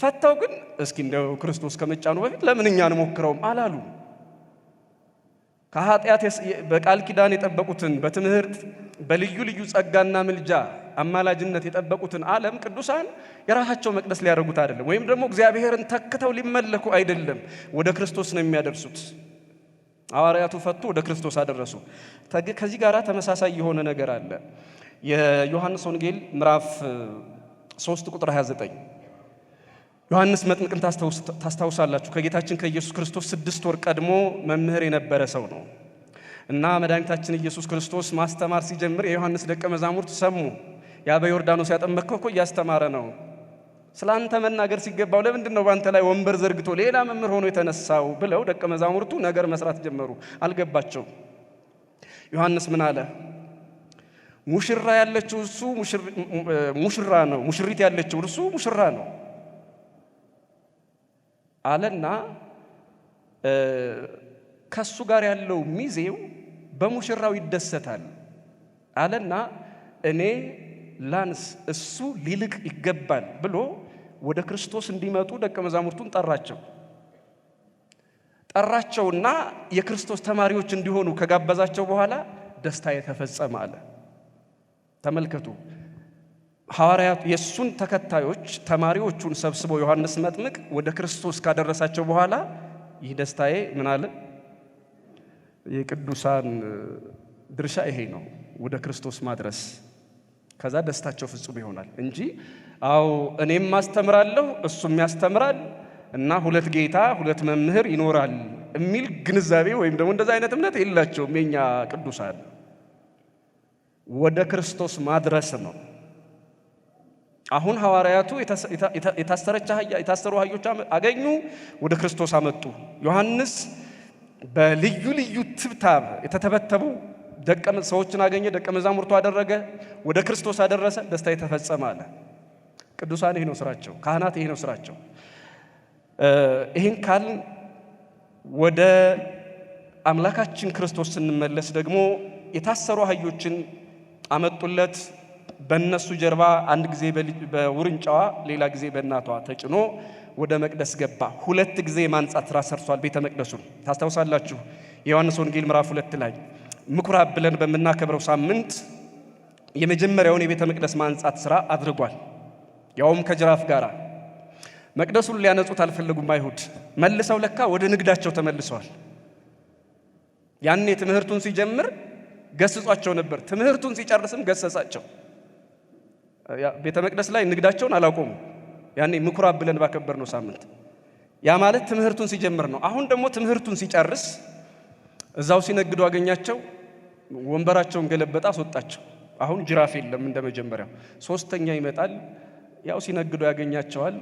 ፈተው ግን እስኪ እንደው ክርስቶስ ከመጫኑ በፊት ለምን እኛ እንሞክረውም አላሉ። ከኃጢአት በቃል ኪዳን የጠበቁትን በትምህርት በልዩ ልዩ ጸጋና ምልጃ አማላጅነት የጠበቁትን ዓለም ቅዱሳን የራሳቸው መቅደስ ሊያደርጉት አይደለም፣ ወይም ደግሞ እግዚአብሔርን ተክተው ሊመለኩ አይደለም፣ ወደ ክርስቶስ ነው የሚያደርሱት። ሐዋርያቱ ፈቱ፣ ወደ ክርስቶስ አደረሱ። ከዚህ ጋር ተመሳሳይ የሆነ ነገር አለ። የዮሐንስ ወንጌል ምዕራፍ 3 ቁጥር 29 ዮሐንስ መጥምቅን ታስታውሳላችሁ። ከጌታችን ከኢየሱስ ክርስቶስ 6 ወር ቀድሞ መምህር የነበረ ሰው ነው እና መድኃኒታችን ኢየሱስ ክርስቶስ ማስተማር ሲጀምር የዮሐንስ ደቀ መዛሙርት ሰሙ። ያ በዮርዳኖስ ያጠመቅከው እኮ እያስተማረ ነው፣ ስለ አንተ መናገር ሲገባው ለምንድን ነው በአንተ ላይ ወንበር ዘርግቶ ሌላ መምህር ሆኖ የተነሳው ብለው ደቀ መዛሙርቱ ነገር መስራት ጀመሩ። አልገባቸው። ዮሐንስ ምን አለ? ሙሽራ ያለችው እሱ ሙሽራ ነው፣ ሙሽሪት ያለችው እርሱ ሙሽራ ነው አለና ከሱ ጋር ያለው ሚዜው በሙሽራው ይደሰታል አለና እኔ ላንስ እሱ ሊልቅ ይገባል ብሎ ወደ ክርስቶስ እንዲመጡ ደቀ መዛሙርቱን ጠራቸውና የክርስቶስ ተማሪዎች እንዲሆኑ ከጋበዛቸው በኋላ ደስታ የተፈጸመ አለ። ተመልከቱ፣ ሐዋርያት የሱን ተከታዮች ተማሪዎቹን ሰብስበው ዮሐንስ መጥምቅ ወደ ክርስቶስ ካደረሳቸው በኋላ ይህ ደስታዬ ምን አለ? የቅዱሳን ድርሻ ይሄ ነው፣ ወደ ክርስቶስ ማድረስ። ከዛ ደስታቸው ፍጹም ይሆናል እንጂ አው እኔም ማስተምራለሁ እሱም ያስተምራል እና ሁለት ጌታ ሁለት መምህር ይኖራል የሚል ግንዛቤ ወይም ደግሞ እንደዛ አይነት እምነት የላቸውም። የኛ ቅዱሳን ወደ ክርስቶስ ማድረስ ነው። አሁን ሐዋርያቱ የታሰሩ አህዮች አገኙ፣ ወደ ክርስቶስ አመጡ። ዮሐንስ በልዩ ልዩ ትብታብ የተተበተቡ ሰዎችን አገኘ፣ ደቀ መዛሙርቱ አደረገ፣ ወደ ክርስቶስ አደረሰ፣ ደስታ የተፈጸመ አለ። ቅዱሳን ይሄ ነው ስራቸው፣ ካህናት ይሄ ነው ስራቸው። ይህን ካልን ወደ አምላካችን ክርስቶስ ስንመለስ ደግሞ የታሰሩ አህዮችን አመጡለት። በእነሱ ጀርባ አንድ ጊዜ በውርንጫዋ ሌላ ጊዜ በእናቷ ተጭኖ ወደ መቅደስ ገባ። 2 ጊዜ ማንጻት ሥራ ሰርቷል ቤተ መቅደሱን። ታስታውሳላችሁ የዮሐንስ ወንጌል ምዕራፍ 2 ላይ ምኩራብ ብለን በምናከብረው ሳምንት የመጀመሪያውን የቤተ መቅደስ ማንጻት ሥራ አድርጓል። ያውም ከጅራፍ ጋር። መቅደሱን ሊያነጹት አልፈለጉም አይሁድ። መልሰው ለካ ወደ ንግዳቸው ተመልሰዋል። ያኔ ትምህርቱን ሲጀምር ገስጿቸው ነበር። ትምህርቱን ሲጨርስም ገሰጻቸው። ቤተ መቅደስ ላይ ንግዳቸውን አላቆሙ። ያኔ ምኩራብ ብለን ባከበርነው ሳምንት ያ ማለት ትምህርቱን ሲጀምር ነው። አሁን ደግሞ ትምህርቱን ሲጨርስ እዛው ሲነግዱ አገኛቸው። ወንበራቸውን ገለበጣ አስወጣቸው። አሁን ጅራፍ የለም እንደመጀመሪያው። 3ኛ ይመጣል። ያው ሲነግዱ ያገኛቸዋል።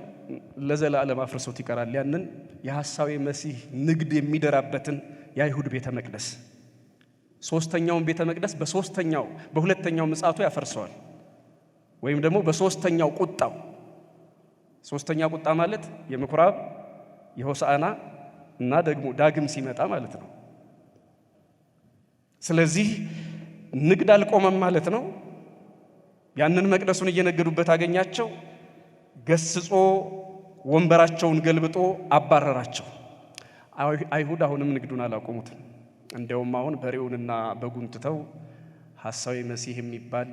ለዘላለም አፍርሶት ይቀራል። ያንን የሐሳዌ መሲህ ንግድ የሚደራበትን የአይሁድ ቤተ መቅደስ 3ኛውን ቤተ መቅደስ በሁለተኛው ምጽአቱ ያፈርሰዋል። ወይም ደግሞ በ3ኛው ቁጣው። 3ኛ ቁጣ ማለት የምኩራብ የሆሳዕና እና ደግሞ ዳግም ሲመጣ ማለት ነው። ስለዚህ ንግድ አልቆመም ማለት ነው። ያንን መቅደሱን እየነገዱበት አገኛቸው። ገስጾ ወንበራቸውን ገልብጦ አባረራቸው። አይሁድ አሁንም ንግዱን አላቆሙትም። እንደውም አሁን በሬውንና በጉን ትተው ሐሳዌ መሲህ የሚባል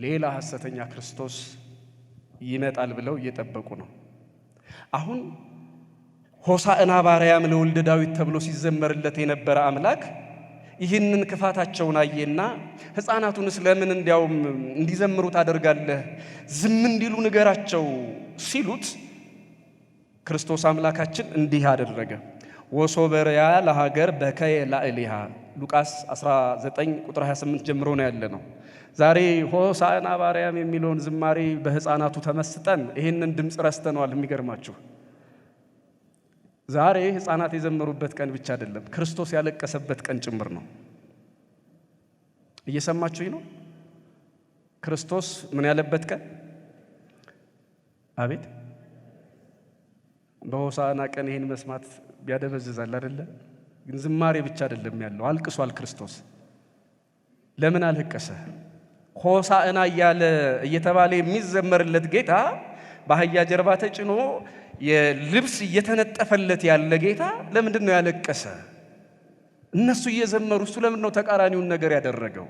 ሌላ ሐሰተኛ ክርስቶስ ይመጣል ብለው እየጠበቁ ነው። አሁን ሆሳዕና በአርያም ለወልደ ዳዊት ተብሎ ሲዘመርለት የነበረ አምላክ ይህንን ክፋታቸውን አየና ሕፃናቱንስ ለምን እንዲያውም እንዲዘምሩ ታደርጋለህ? ዝም እንዲሉ ንገራቸው ሲሉት ክርስቶስ አምላካችን እንዲህ አደረገ። ወሶበርያ ለሀገር በከየ ላዕሊሃ ሉቃስ 19 ቁጥር 28 ጀምሮ ነው ያለ ነው። ዛሬ ሆሳዕና በአርያም የሚለውን ዝማሬ በሕፃናቱ ተመስጠን ይህንን ድምፅ ረስተነዋል። የሚገርማችሁ ዛሬ ሕፃናት የዘመሩበት ቀን ብቻ አይደለም፣ ክርስቶስ ያለቀሰበት ቀን ጭምር ነው። እየሰማችሁኝ ነው? ክርስቶስ ምን ያለበት ቀን? አቤት! በሆሳዕና ቀን ይህን መስማት ቢያደበዝዛል አይደለ? ግን ዝማሬ ብቻ አይደለም ያለው፣ አልቅሷል ክርስቶስ። ለምን አለቀሰ? ሆሳዕና እየተባለ የሚዘመርለት ጌታ በአህያ ጀርባ ተጭኖ የልብስ እየተነጠፈለት ያለ ጌታ ለምንድን ነው ያለቀሰ? እነሱ እየዘመሩ እሱ ለምን ነው ተቃራኒውን ነገር ያደረገው?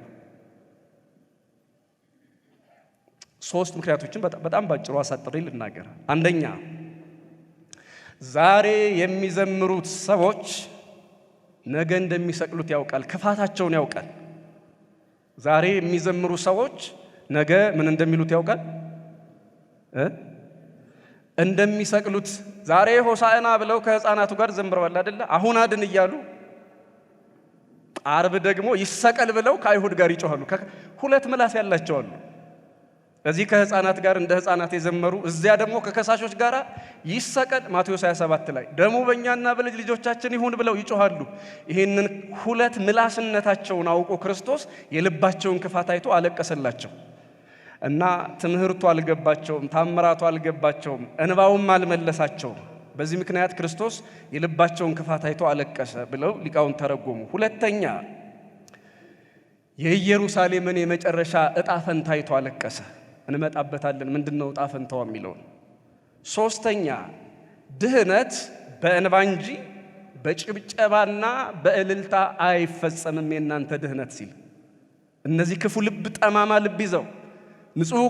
3 ምክንያቶችን በጣም ባጭሩ አሳጥሬ ልናገር። አንደኛ፣ ዛሬ የሚዘምሩት ሰዎች ነገ እንደሚሰቅሉት ያውቃል፣ ክፋታቸውን ያውቃል። ዛሬ የሚዘምሩ ሰዎች ነገ ምን እንደሚሉት ያውቃል፣ እንደሚሰቅሉት። ዛሬ ሆሳዕና ብለው ከሕፃናቱ ጋር ዘምረዋል አይደለ? አሁን አድን እያሉ ዓርብ ደግሞ ይሰቀል ብለው ከአይሁድ ጋር ይጮኻሉ። 2 ምላስ ያላቸው አሉ። እዚህ ከሕፃናት ጋር እንደ ሕፃናት የዘመሩ፣ እዚያ ደግሞ ከከሳሾች ጋር ይሰቀል ማቴዎስ 27 ላይ ደሙ በእኛና በልጅ ልጆቻችን ይሁን ብለው ይጮኻሉ። ይህንን 2 ምላስነታቸውን አውቆ ክርስቶስ የልባቸውን ክፋት አይቶ አለቀሰላቸው እና ትምህርቱ አልገባቸውም፣ ታምራቱ አልገባቸውም፣ እንባውም አልመለሳቸውም። በዚህ ምክንያት ክርስቶስ የልባቸውን ክፋት አይቶ አለቀሰ ብለው ሊቃውንት ተረጎሙ። 2ኛ፣ የኢየሩሳሌምን የመጨረሻ ዕጣ ፈንታ አይቶ አለቀሰ። እንመጣበታለን ምንድነው ዕጣ ፈንታው የሚለውን። 3ኛ፣ ድህነት በእንባ እንጂ በጭብጨባና በእልልታ አይፈጸምም የእናንተ ድህነት ሲል፣ እነዚህ ክፉ ልብ፣ ጠማማ ልብ ይዘው ንጹህ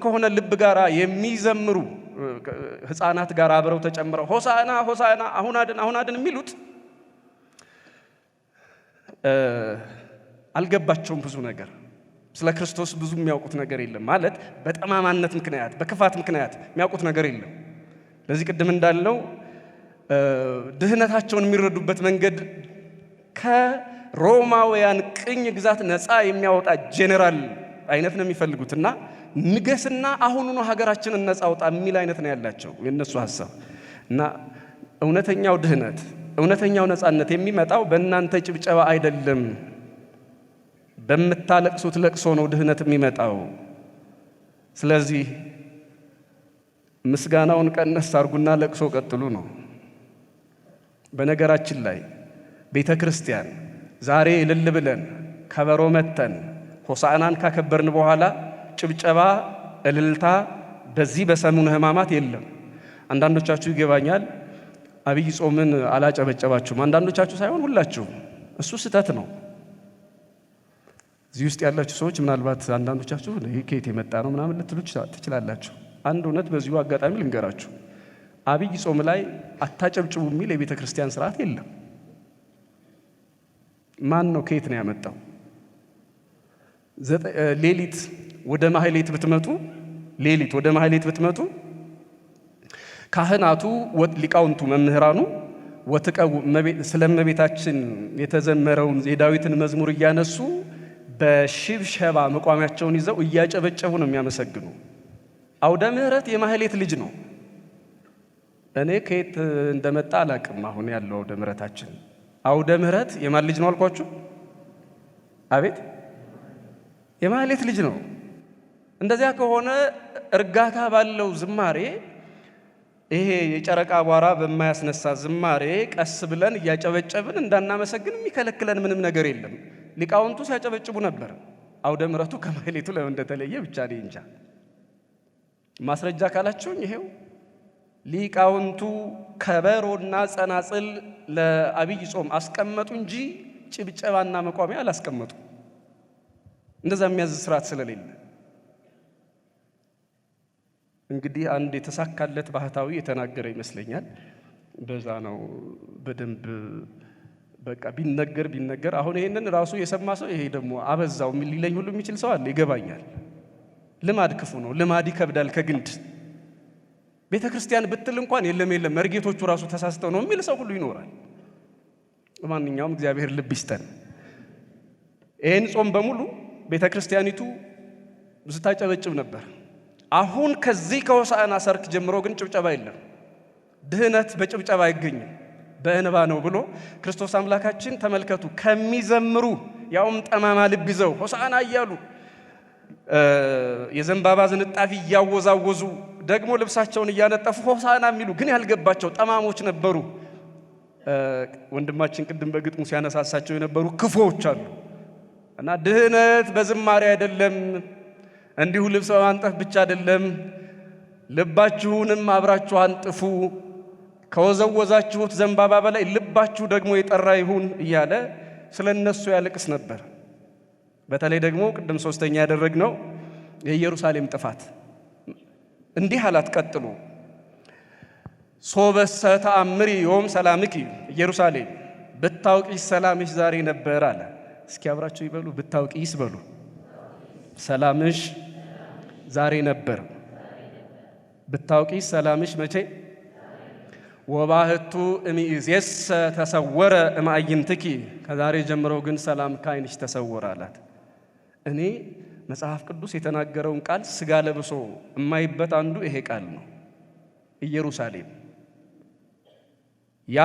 ከሆነ ልብ ጋር የሚዘምሩ ሕፃናት ጋር አብረው ተጨምረው ሆሳዕና ሆሳዕና አሁን አድን የሚሉት አልገባቸውም። ብዙ ነገር ስለ ክርስቶስ ብዙ የሚያውቁት ነገር የለም። ማለት በጠማማነት ምክንያት፣ በክፋት ምክንያት የሚያውቁት ነገር የለም። ለዚህ ቅድም እንዳለው ድህነታቸውን የሚረዱበት መንገድ ከሮማውያን ቅኝ ግዛት ነፃ የሚያወጣ ጄኔራል አይነት ነው የሚፈልጉትና ንገስና አሁኑኑ ሀገራችንን ነፃ አውጣ የሚል አይነት ነው ያላቸው የነሱ ሐሳብ። እና እውነተኛው ድህነት፣ እውነተኛው ነፃነት የሚመጣው በእናንተ ጭብጨባ አይደለም፣ በምታለቅሱት ለቅሶ ነው ድህነት የሚመጣው። ስለዚህ ምስጋናውን ቀነስ አርጉና ለቅሶ ቀጥሉ ነው። በነገራችን ላይ ቤተ ክርስቲያን ዛሬ እልል ብለን ከበሮ መተን ሆሳዕናን ካከበርን በኋላ ጭብጨባ እልልታ በዚህ በሰሙነ ሕማማት የለም። አንዳንዶቻችሁ ይገባኛል አብይ ጾምን አላጨበጨባችሁም። አንዳንዶቻችሁ ሳይሆን ሁላችሁም። እሱ ስህተት ነው። እዚህ ውስጥ ያላችሁ ሰዎች ምናልባት አንዳንዶቻችሁ ይሄ ከየት የመጣ ነው ምናምን ልትሉ ትችላላችሁ። አንድ እውነት በዚሁ አጋጣሚ ልንገራችሁ። አብይ ጾም ላይ አታጨብጭቡ የሚል የቤተ ክርስቲያን ስርዓት የለም። ማን ነው ከየት ነው ያመጣው? ሌሊት ወደ ማህሌት ብትመጡ ካህናቱ ሊቃውንቱ መምህራኑ ወትቀው ስለ እመቤታችን የተዘመረውን የዳዊትን መዝሙር እያነሱ በሽብሸባ መቋሚያቸውን ይዘው እያጨበጨቡ ነው የሚያመሰግኑ። አውደ ምሕረት የማህሌት ልጅ ነው። እኔ ከየት እንደመጣ አላቅም። አሁን ያለው አውደ ምሕረታችን አውደ ምሕረት የማን ልጅ ነው አልኳችሁ? አቤት የማህሌት ልጅ ነው። እንደዚያ ከሆነ እርጋታ ባለው ዝማሬ ይሄ የጨረቃ አቧራ በማያስነሳ ዝማሬ ቀስ ብለን እያጨበጨብን እንዳናመሰግን የሚከለክለን ምንም ነገር የለም። ሊቃውንቱ ሲያጨበጭቡ ነበር። አውደ ምሕረቱ ከማህሌቱ ለምን እንደተለየ ብቻ እኔ እንጃ። ማስረጃ ካላችሁኝ ይሄው ሊቃውንቱ ከበሮና ጸናጽል ለአብይ ጾም አስቀመጡ እንጂ ጭብጨባና መቋሚያ አላስቀመጡ። እንደዛ የሚያዝ ስርዓት ስለሌለ እንግዲህ አንድ የተሳካለት ባህታዊ የተናገረ ይመስለኛል። በዛ ነው በደንብ በቃ ቢነገር አሁን ይሄንን ራሱ የሰማ ሰው ይሄ ደግሞ አበዛው ሊለኝ ሁሉ የሚችል ሰው አለ። ይገባኛል። ልማድ ክፉ ነው። ልማድ ይከብዳል ከግንድ። ቤተ ክርስቲያን ብትል እንኳን የለም መርጌቶቹ ራሱ ተሳስተው ነው የሚል ሰው ሁሉ ይኖራል። ለማንኛውም እግዚአብሔር ልብ ይስጠን። ይሄን ጾም በሙሉ ቤተ ክርስቲያኒቱ ስታጨበጭብ ነበር። አሁን ከዚህ ከሆሳዕና ሰርክ ጀምሮ ግን ጭብጨባ የለም። ድህነት በጭብጨባ አይገኝም በእንባ ነው ብሎ ክርስቶስ አምላካችን ተመልከቱ፣ ከሚዘምሩ ያውም ጠማማ ልብ ይዘው ሆሳዕና እያሉ የዘንባባ ዝንጣፊ እያወዛወዙ ደግሞ ልብሳቸውን እያነጠፉ ሆሳዕና የሚሉ ግን ያልገባቸው ጠማሞች ነበሩ። ወንድማችን ቅድም በግጥሙ ሲያነሳሳቸው የነበሩ ክፉዎች አሉ። እና ድህነት በዝማሬ አይደለም፣ እንዲሁ ልብስ በማንጠፍ ብቻ አይደለም። ልባችሁንም አብራችሁ አንጥፉ፣ ከወዘወዛችሁት ዘንባባ በላይ ልባችሁ ደግሞ የጠራ ይሁን እያለ ስለ እነሱ ያለቅስ ነበር። በተለይ ደግሞ ቅድም ሶስተኛ ያደረግነው የኢየሩሳሌም ጥፋት እንዲህ አላት። ቀጥሎ ሶበሰ ተአምሪ ዮም ሰላምኪ ኢየሩሳሌም፣ ብታውቂስ ሰላምሽ ዛሬ ነበር አለ። እስኪ አብራችሁ ይበሉ፣ ብታውቂስ በሉ። ሰላምሽ ዛሬ ነበር። ብታውቂስ ሰላምሽ መቼ? ወባህቱ እምይእዜሰ ተሰወረ እምአይንትኪ፣ ከዛሬ ጀምሮ ግን ሰላም ከዓይንሽ ተሰወረ አላት። እኔ መጽሐፍ ቅዱስ የተናገረውን ቃል ስጋ ለብሶ የማይበት አንዱ ይሄ ቃል ነው። ኢየሩሳሌም ያ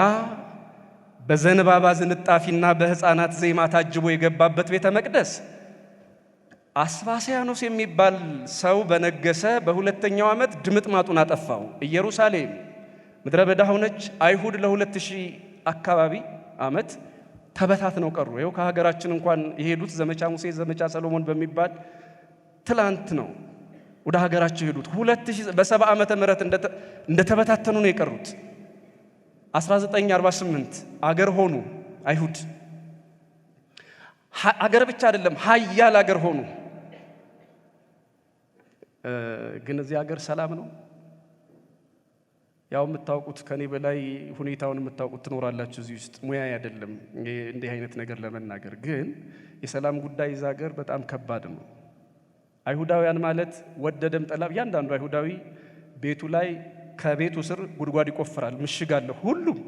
በዘንባባ ዝንጣፊና በሕፃናት ዜማ ታጅቦ የገባበት ቤተ መቅደስ አስባስያኖስ የሚባል ሰው በነገሰ በሁለተኛው ዓመት ድምጥማጡን አጠፋው። ኢየሩሳሌም ምድረ በዳ ሆነች። አይሁድ ለ2000 አካባቢ ዓመት ተበታትነው ቀሩ። ይኸው ከሀገራችን እንኳን የሄዱት ዘመቻ ሙሴ፣ ዘመቻ ሰሎሞን በሚባል ትላንት ነው ወደ ሀገራቸው የሄዱት። 2000 በ70 ዓመተ ምህረት እንደተበታተኑ ነው የቀሩት። 1948 አገር ሆኑ አይሁድ። አገር ብቻ አይደለም ሀያል አገር ሆኑ። ግን እዚህ ሀገር ሰላም ነው? ያው የምታውቁት ከኔ በላይ ሁኔታውን የምታውቁት ትኖራላችሁ እዚህ ውስጥ። ሙያ አይደለም እንዲህ አይነት ነገር ለመናገር፣ ግን የሰላም ጉዳይ እዛ ሀገር በጣም ከባድ ነው። አይሁዳውያን ማለት ወደደም ጠላም እያንዳንዱ አይሁዳዊ ቤቱ ላይ ከቤቱ ስር ጉድጓድ ይቆፍራል። ምሽግ አለ። ሁሉም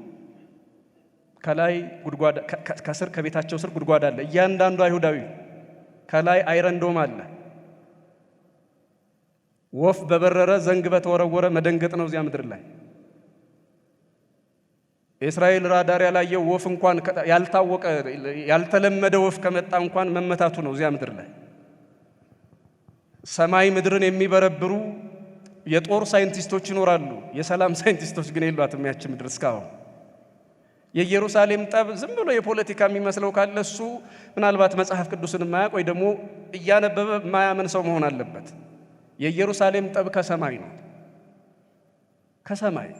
ከላይ ጉድጓድ ከስር ከቤታቸው ስር ጉድጓድ አለ። እያንዳንዱ አይሁዳዊ ከላይ አይረንዶም አለ። ወፍ በበረረ ዘንግ በተወረወረ መደንገጥ ነው እዚያ ምድር ላይ። የእስራኤል ራዳር ያላየው ወፍ እንኳን ያልታወቀ ያልተለመደ ወፍ ከመጣ እንኳን መመታቱ ነው እዚያ ምድር ላይ። ሰማይ ምድርን የሚበረብሩ የጦር ሳይንቲስቶች ይኖራሉ። የሰላም ሳይንቲስቶች ግን የሏትም ያች ምድር እስካሁን። የኢየሩሳሌም ጠብ ዝም ብሎ የፖለቲካ የሚመስለው ካለ እሱ ምናልባት መጽሐፍ ቅዱስን የማያውቅ ወይ ደግሞ እያነበበ የማያምን ሰው መሆን አለበት። የኢየሩሳሌም ጠብ ከሰማይ ነው፣ ከሰማይ።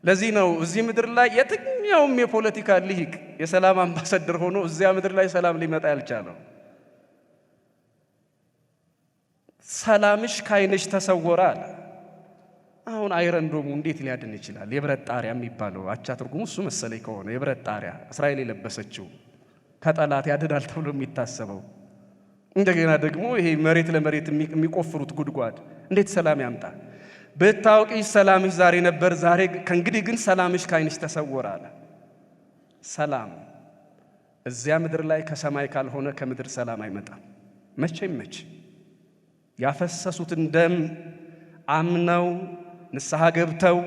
ለዚህ ነው እዚህ ምድር ላይ የትኛውም የፖለቲካ ልሂቅ የሰላም አምባሳደር ሆኖ እዚያ ምድር ላይ ሰላም ሊመጣ ያልቻለው። ሰላምሽ ከዓይንሽ ተሰወረ አለ። አሁን አይረንዶሙ እንዴት ሊያድን ይችላል? የብረት ጣሪያ የሚባለው አቻ ትርጉሙ እሱ መሰለኝ ከሆነ የብረት ጣሪያ እስራኤል የለበሰችው ከጠላት ያድናል ተብሎ የሚታሰበው። እንደገና ደግሞ ይሄ መሬት ለመሬት የሚቆፍሩት ጉድጓድ እንዴት ሰላም ያምጣ? ብታውቂሽ ሰላምሽ ዛሬ ነበር፣ ዛሬ ከእንግዲህ ግን ሰላምሽ ከዓይንሽ ተሰወረ አለ። ሰላም እዚያ ምድር ላይ ከሰማይ ካልሆነ ከምድር ሰላም አይመጣም መቼም መቼ። ያፈሰሱትን ደም አምነው ንስሐ ገብተው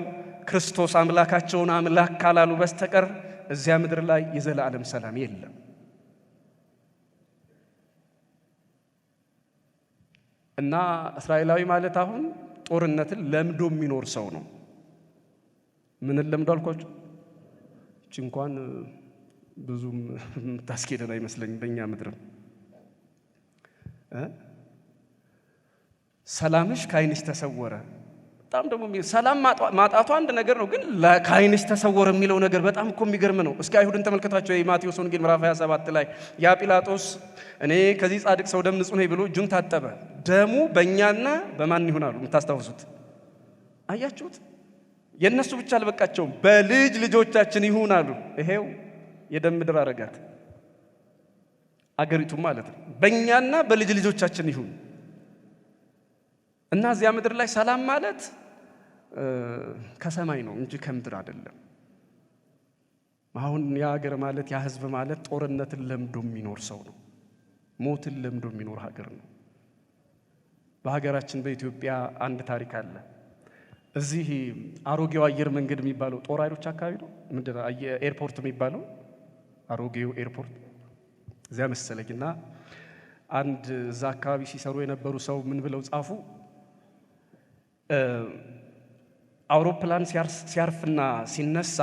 ክርስቶስ አምላካቸውን አምላክ ካላሉ በስተቀር እዚያ ምድር ላይ የዘላለም ሰላም የለም። እና እስራኤላዊ ማለት አሁን ጦርነትን ለምዶ የሚኖር ሰው ነው። ምንን ለምዶ አልኳችሁ? እቺ እንኳን ብዙም ታስኬደን አይመስለኝም በእኛ ምድርም ሰላምሽ ከዓይንሽ ተሰወረ። በጣም ደግሞ ሰላም ማጣቱ አንድ ነገር ነው፣ ግን ከዓይንሽ ተሰወረ የሚለው ነገር በጣም እኮ የሚገርም ነው። እስኪ አይሁድን ተመልከቷቸው። የማቴዎስ ወንጌል ምዕራፍ 27 ላይ ያ ጲላጦስ እኔ ከዚህ ጻድቅ ሰው ደም ንጹሕ ነኝ ብሎ እጁን ታጠበ። ደሙ በእኛና በማን ይሆናሉ? የምታስታውሱት አያችሁት? የእነሱ ብቻ አልበቃቸውም፣ በልጅ ልጆቻችን ይሁን አሉ። ይሄው የደም ምድር አረጋት አገሪቱ ማለት ነው። በእኛና በልጅ ልጆቻችን ይሁን እና እዚያ ምድር ላይ ሰላም ማለት ከሰማይ ነው እንጂ ከምድር አይደለም። አሁን ያ ሀገር ማለት ያ ሕዝብ ማለት ጦርነትን ለምዶ የሚኖር ሰው ነው። ሞትን ለምዶ የሚኖር ሀገር ነው። በሀገራችን በኢትዮጵያ አንድ ታሪክ አለ። እዚህ አሮጌው አየር መንገድ የሚባለው ጦር ኃይሎች አካባቢ ነው ምንድነው ኤርፖርት የሚባለው አሮጌው ኤርፖርት እዚያ መሰለኝና አንድ እዛ አካባቢ ሲሰሩ የነበሩ ሰው ምን ብለው ጻፉ? አውሮፕላን ሲያርፍና ሲነሳ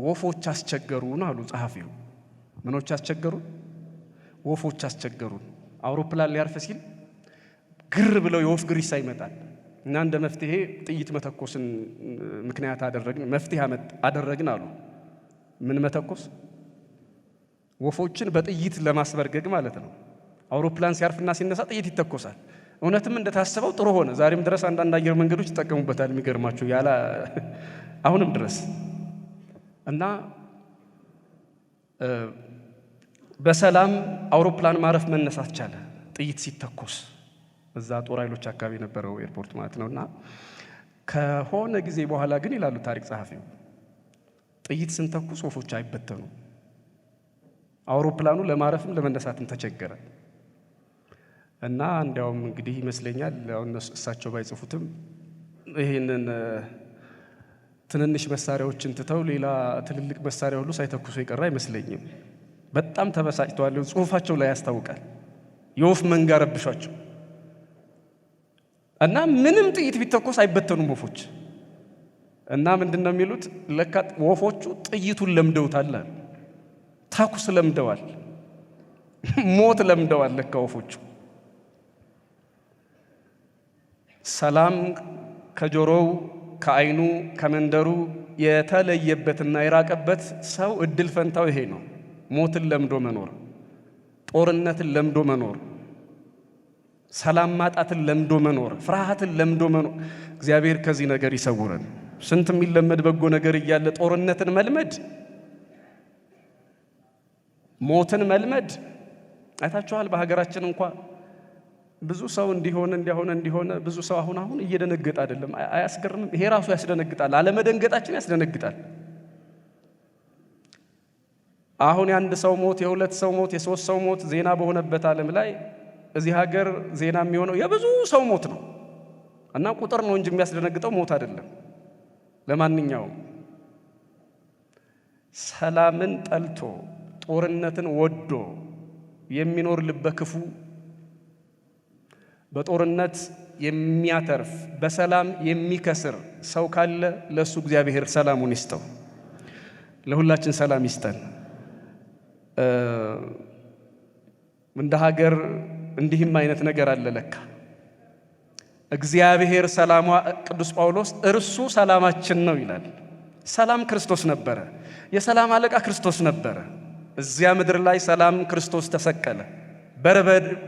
ወፎች አስቸገሩን አሉ ጸሐፊው። ምኖች አስቸገሩን? ወፎች አስቸገሩን። አውሮፕላን ሊያርፍ ሲል ግር ብለው የወፍ ግሪሳ ይመጣል እና እንደ መፍትሄ ጥይት መተኮስን ምክንያት መፍትሄ አደረግን አሉ። ምን መተኮስ? ወፎችን በጥይት ለማስበርገግ ማለት ነው። አውሮፕላን ሲያርፍና ሲነሳ ጥይት ይተኮሳል። እውነትም እንደታሰበው ጥሩ ሆነ። ዛሬም ድረስ አንዳንድ አየር መንገዶች ይጠቀሙበታል። የሚገርማችሁ ያላ አሁንም ድረስ እና በሰላም አውሮፕላን ማረፍ መነሳት ቻለ ጥይት ሲተኮስ እዛ ጦር ኃይሎች አካባቢ የነበረው ኤርፖርት ማለት ነውና ከሆነ ጊዜ በኋላ ግን ይላሉ ታሪክ ጸሐፊው ጥይት ስንተኩስ ወፎች አይበተኑ፣ አውሮፕላኑ ለማረፍም ለመነሳትም ተቸገረ እና እንዲያውም እንግዲህ ይመስለኛል አሁን እሳቸው ባይጽፉትም ይሄንን ትንንሽ መሳሪያዎችን ትተው ሌላ ትልልቅ መሳሪያ ሁሉ ሳይተኩሱ የቀረ አይመስለኝም። በጣም ተበሳጭተዋል። ጽሁፋቸው ላይ ያስታውቃል። የወፍ መንጋ ረብሿቸው እና ምንም ጥይት ቢተኮስ አይበተኑም ወፎች። እና ምንድነው የሚሉት? ለካ ወፎቹ ጥይቱን ለምደውታል፣ ተኩስ ለምደዋል፣ ሞት ለምደዋል ለካ ወፎቹ። ሰላም ከጆሮው ከዓይኑ ከመንደሩ የተለየበትና የራቀበት ሰው እድል ፈንታው ይሄ ነው። ሞትን ለምዶ መኖር፣ ጦርነትን ለምዶ መኖር፣ ሰላም ማጣትን ለምዶ መኖር፣ ፍርሃትን ለምዶ መኖር። እግዚአብሔር ከዚህ ነገር ይሰውረን። ስንት የሚለመድ በጎ ነገር እያለ ጦርነትን መልመድ፣ ሞትን መልመድ አይታችኋል። በሀገራችን እንኳን ብዙ ሰው እንዲሆነ ብዙ ሰው አሁን እየደነገጠ አይደለም? አያስገርምም? ይሄ ራሱ ያስደነግጣል። አለመደንገጣችን ያስደነግጣል። አሁን የአንድ ሰው ሞት፣ የሁለት ሰው ሞት፣ የሶስት ሰው ሞት ዜና በሆነበት ዓለም ላይ እዚህ ሀገር ዜና የሚሆነው የብዙ ሰው ሞት ነው እና ቁጥር ነው እንጂ የሚያስደነግጠው ሞት አይደለም። ለማንኛውም ሰላምን ጠልቶ ጦርነትን ወዶ የሚኖር ልበ ክፉ በጦርነት የሚያተርፍ በሰላም የሚከስር ሰው ካለ ለሱ እግዚአብሔር ሰላሙን ይስጠው። ለሁላችን ሰላም ይስጠን። እንደ ሀገር እንዲህም አይነት ነገር አለ ለካ። እግዚአብሔር ሰላሟ ቅዱስ ጳውሎስ እርሱ ሰላማችን ነው ይላል። ሰላም ክርስቶስ ነበረ። የሰላም አለቃ ክርስቶስ ነበረ። እዚያ ምድር ላይ ሰላም ክርስቶስ ተሰቀለ።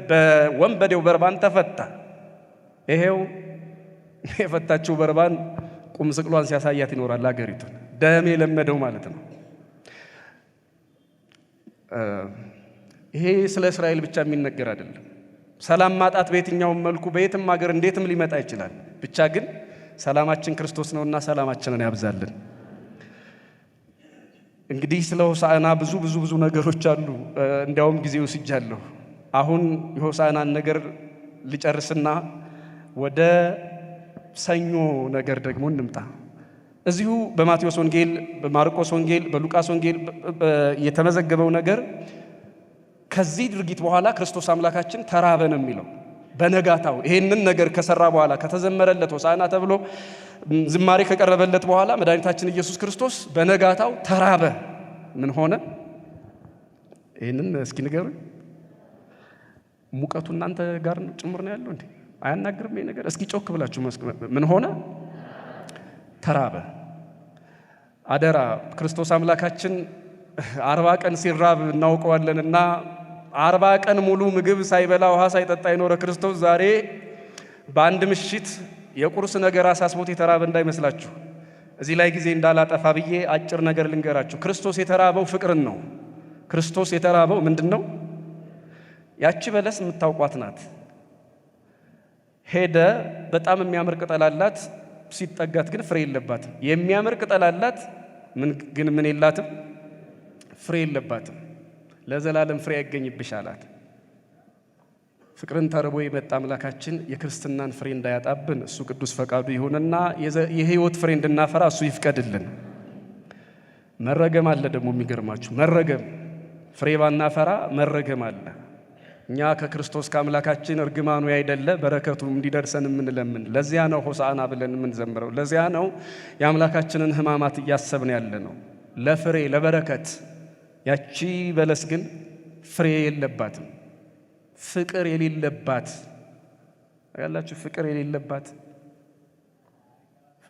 በወንበዴው በርባን ተፈታ። ይሄው የፈታችው በርባን ቁም ስቅሏን ሲያሳያት ይኖራል አገሪቱን። ደም የለመደው ማለት ነው። ይሄ ስለ እስራኤል ብቻ የሚነገር አይደለም። ሰላም ማጣት በየትኛውም መልኩ በየትም ሀገር እንዴትም ሊመጣ ይችላል። ብቻ ግን ሰላማችን ክርስቶስ ነውና ሰላማችንን ያብዛልን። እንግዲህ ስለ ሆሳዕና ብዙ ነገሮች አሉ። እንዲያውም ጊዜ ወስጃለሁ። አሁን የሆሳዕናን ነገር ልጨርስና ወደ ሰኞ ነገር ደግሞ እንምጣ። እዚሁ በማቴዎስ ወንጌል፣ በማርቆስ ወንጌል፣ በሉቃስ ወንጌል የተመዘገበው ነገር ከዚህ ድርጊት በኋላ ክርስቶስ አምላካችን ተራበ ነው የሚለው። በነጋታው ይሄንን ነገር ከሰራ በኋላ ከተዘመረለት ሆሳዕና ተብሎ ዝማሬ ከቀረበለት በኋላ መድኃኒታችን ኢየሱስ ክርስቶስ በነጋታው ተራበ። ምን ሆነ? ይሄንን እስኪ ንገሩኝ። ሙቀቱ እናንተ ጋር ጭምር ነው ያለው እንዴ? አያናግርም ይሄ ነገር? እስኪ ጮክ ብላችሁ ምን ሆነ? ተራበ። አደራ ክርስቶስ አምላካችን 40 ቀን ሲራብ እናውቀዋለንና 40 ቀን ሙሉ ምግብ ሳይበላ ውሃ ሳይጠጣ የኖረ ክርስቶስ ዛሬ በአንድ ምሽት የቁርስ ነገር አሳስቦት የተራበ እንዳይመስላችሁ። እዚህ ላይ ጊዜ እንዳላጠፋ ብዬ አጭር ነገር ልንገራችሁ። ክርስቶስ የተራበው ፍቅርን ነው። ክርስቶስ የተራበው ምንድን ነው? ያቺ በለስ የምታውቋት ናት። ሄደ። በጣም የሚያምር ቅጠል አላት። ሲጠጋት ግን ፍሬ የለባትም። የሚያምር ቅጠል አላት፣ ግን ምን የላትም? ፍሬ የለባትም። ለዘላለም ፍሬ ያገኝብሽ አላት። ፍቅርን ተርቦ የመጣ አምላካችን የክርስትናን ፍሬ እንዳያጣብን እሱ ቅዱስ ፈቃዱ ይሁንና የሕይወት ፍሬ እንድናፈራ እሱ ይፍቀድልን። መረገም አለ ደግሞ የሚገርማችሁ መረገም፣ ፍሬ ባናፈራ መረገም አለ። እኛ ከክርስቶስ ከአምላካችን እርግማኑ ያይደለ በረከቱ እንዲደርሰን የምንለምን። ለዚያ ነው ሆሳዕና ብለን የምንዘምረው። ለዚያ ነው የአምላካችንን ሕማማት እያሰብን ያለ ነው። ለፍሬ ለበረከት። ያቺ በለስ ግን ፍሬ የለባትም። ፍቅር የሌለባት ያላችሁ፣ ፍቅር የሌለባት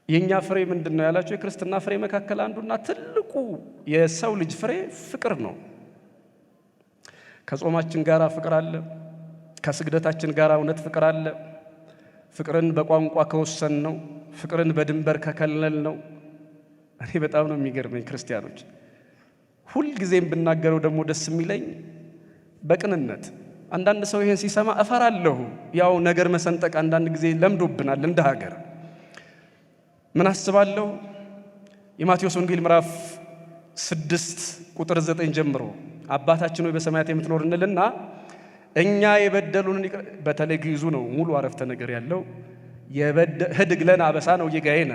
የኛ ፍሬ ምንድን ነው ያላችሁ? የክርስትና ፍሬ መካከል አንዱና ትልቁ የሰው ልጅ ፍሬ ፍቅር ነው። ከጾማችን ጋር ፍቅር አለ። ከስግደታችን ጋር እውነት ፍቅር አለ። ፍቅርን በቋንቋ ከወሰን ነው። ፍቅርን በድንበር ከከለል ነው። እኔ በጣም ነው የሚገርመኝ ክርስቲያኖች፣ ሁልጊዜም ብናገረው ደግሞ ደስ የሚለኝ በቅንነት። አንዳንድ ሰው ይሄን ሲሰማ እፈራለሁ። ያው ነገር መሰንጠቅ አንዳንድ ጊዜ ለምዶብናል እንደ ሀገር። ምን አስባለሁ? የማቴዎስ ወንጌል ምዕራፍ 6 ቁጥር 9 ጀምሮ አባታችን ሆይ በሰማያት የምትኖር እንልና እኛ የበደሉንን በተለይ ግዕዙ ነው ሙሉ አረፍተ ነገር ያለው ህድግ ለነ አበሳነ ወጌጋየነ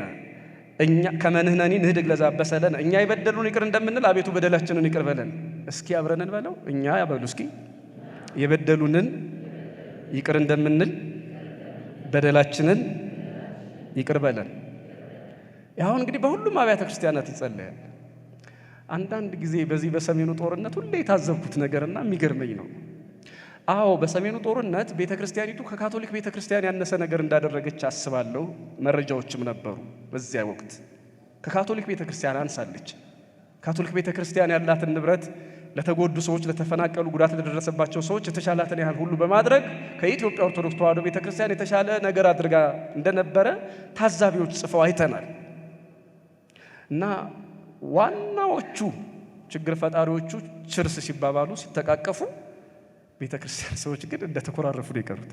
እኛ ከመንህነኒ ንህድግ ለዛበሰለነ እኛ የበደሉን ይቅር እንደምንል አቤቱ በደላችንን ይቅር በለን። እስኪ አብረን እንበለው። እኛ ያበሉ እስኪ የበደሉንን ይቅር እንደምንል በደላችንን ይቅር በለን። ያው እንግዲህ በሁሉም አብያተ ክርስቲያናት ይጸለያል። አንዳንድ ጊዜ በዚህ በሰሜኑ ጦርነት ሁሌ የታዘብኩት ነገርና የሚገርመኝ ነው። አዎ በሰሜኑ ጦርነት ቤተክርስቲያኒቱ ከካቶሊክ ቤተክርስቲያን ያነሰ ነገር እንዳደረገች አስባለሁ። መረጃዎችም ነበሩ በዚያ ወቅት። ከካቶሊክ ቤተክርስቲያን አንሳለች። ካቶሊክ ቤተክርስቲያን ያላትን ንብረት ለተጎዱ ሰዎች፣ ለተፈናቀሉ፣ ጉዳት ለደረሰባቸው ሰዎች የተሻላትን ያህል ሁሉ በማድረግ ከኢትዮጵያ ኦርቶዶክስ ተዋሕዶ ቤተክርስቲያን የተሻለ ነገር አድርጋ እንደነበረ ታዛቢዎች ጽፈው አይተናል። እና ዋናዎቹ ችግር ፈጣሪዎቹ ችርስ ሲባባሉ ሲተቃቀፉ፣ ቤተ ክርስቲያን ሰዎች ግን እንደተኮራረፉ ነው የቀሩት።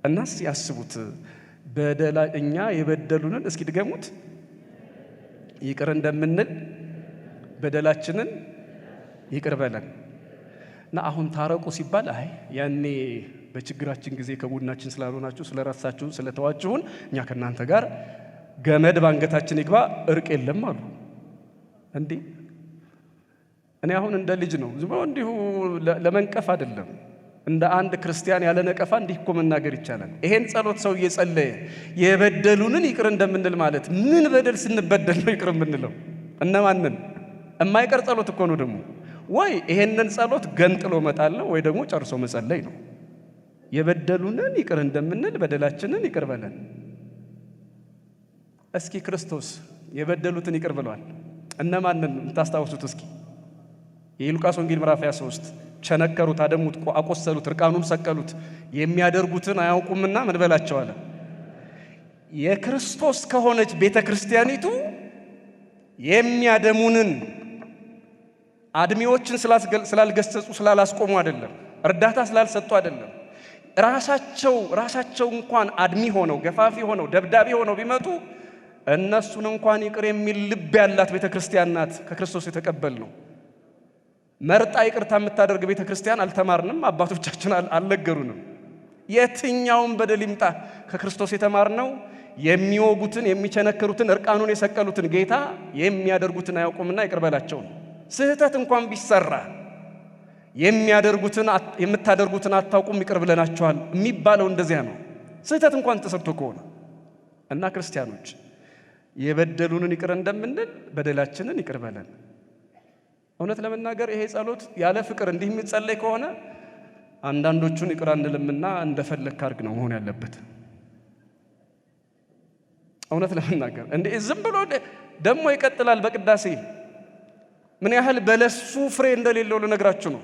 እናስ ያስቡት፣ እኛ የበደሉንን እስኪ ድገሙት፣ ይቅር እንደምንል በደላችንን ይቅር በለን። እና አሁን ታረቁ ሲባል አይ ያኔ በችግራችን ጊዜ ከቡድናችን ስላልሆናችሁ ስለራሳችሁ ስለተዋችሁን እኛ ከእናንተ ጋር ገመድ ባንገታችን ይግባ እርቅ የለም አሉ። እንዴ እኔ አሁን እንደ ልጅ ነው ዝም ብሎ እንዲሁ ለመንቀፍ አይደለም፣ እንደ አንድ ክርስቲያን ያለ ነቀፋ እንዲህ እኮ መናገር ይቻላል። ይሄን ጸሎት ሰው እየጸለየ የበደሉንን ይቅር እንደምንል ማለት ምን በደል ስንበደል ነው ይቅር የምንለው? እነማንን? የማይቀር ጸሎት እኮ ነው ደግሞ። ወይ ይሄንን ጸሎት ገንጥሎ መጣለው ወይ ደግሞ ጨርሶ መጸለይ ነው። የበደሉንን ይቅር እንደምንል በደላችንን ይቅር በለን። እስኪ ክርስቶስ የበደሉትን ይቅር ብሏል። እነማንን የምታስታውሱት? እስኪ የሉቃስ ወንጌል ምዕራፍ 23 ቸነከሩት፣ አደሙት፣ አቆሰሉት፣ እርቃኑን ሰቀሉት፣ የሚያደርጉትን አያውቁምና ምን በላቸው አለ። የክርስቶስ ከሆነች ቤተ ክርስቲያኒቱ የሚያደሙንን አድሚዎችን ስላልገሰጹ ስላላስቆሙ አይደለም፣ እርዳታ ስላልሰጡ አይደለም። ራሳቸው እንኳን አድሚ ሆነው ገፋፊ ሆነው ደብዳቤ ሆነው ቢመጡ እነሱን እንኳን ይቅር የሚል ልብ ያላት ቤተ ክርስቲያን ናት። ከክርስቶስ የተቀበል ነው። መርጣ ይቅርታ የምታደርግ ቤተ ክርስቲያን አልተማርንም፣ አባቶቻችን አልነገሩንም። የትኛውም በደል ይምጣ ከክርስቶስ የተማርነው የሚወጉትን የሚቸነክሩትን እርቃኑን የሰቀሉትን ጌታ የሚያደርጉትን አያውቁምና ይቅር በላቸው ነው። ስህተት እንኳን ቢሰራ የምታደርጉትን አታውቁም ይቅር ብለናቸዋል የሚባለው እንደዚያ ነው። ስህተት እንኳን ተሰርቶ ከሆነ እና ክርስቲያኖች የበደሉንን ይቅር እንደምንል በደላችንን ይቅር በለን። እውነት ለመናገር ይሄ ጸሎት ያለ ፍቅር እንዲህ የሚጸለይ ከሆነ አንዳንዶቹን ይቅር አንልምና እንደፈለክ አድርግ ነው መሆን ያለበት። እውነት ለመናገር እንዴ ዝም ብሎ ደግሞ ይቀጥላል። በቅዳሴ ምን ያህል በለሱ ፍሬ እንደሌለው ልነግራችሁ ነው።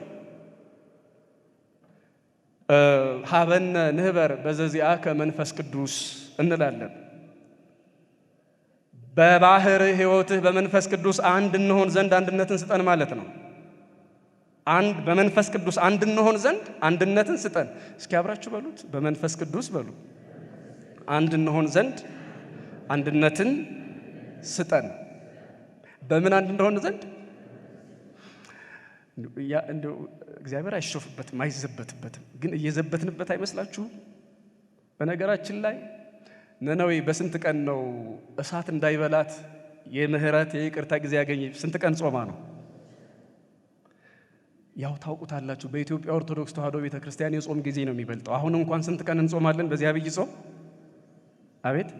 ሀበነ ንህበር በዘዚአከ መንፈስ ቅዱስ እንላለን። በባህር ሕይወትህ በመንፈስ ቅዱስ አንድ እንሆን ዘንድ አንድነትን ስጠን ማለት ነው። በመንፈስ ቅዱስ አንድ እንሆን ዘንድ አንድነትን ስጠን። እስኪ አብራችሁ በሉት፣ በመንፈስ ቅዱስ በሉ። አንድ እንሆን ዘንድ አንድነትን ስጠን። በምን አንድ እንሆን ዘንድ? እንደው እግዚአብሔር አይሾፍበትም አይዘበትበትም፣ ግን እየዘበትንበት አይመስላችሁም? በነገራችን ላይ ነነዌ በስንት ቀን ነው እሳት እንዳይበላት የምህረት የይቅርታ ጊዜ ያገኘ? ስንት ቀን ጾማ ነው? ያው ታውቁታላችሁ፣ በኢትዮጵያ ኦርቶዶክስ ተዋሕዶ ቤተክርስቲያን የጾም ጊዜ ነው የሚበልጠው። አሁን እንኳን ስንት ቀን እንጾማለን በዚህ አብይ ጾም? አቤት!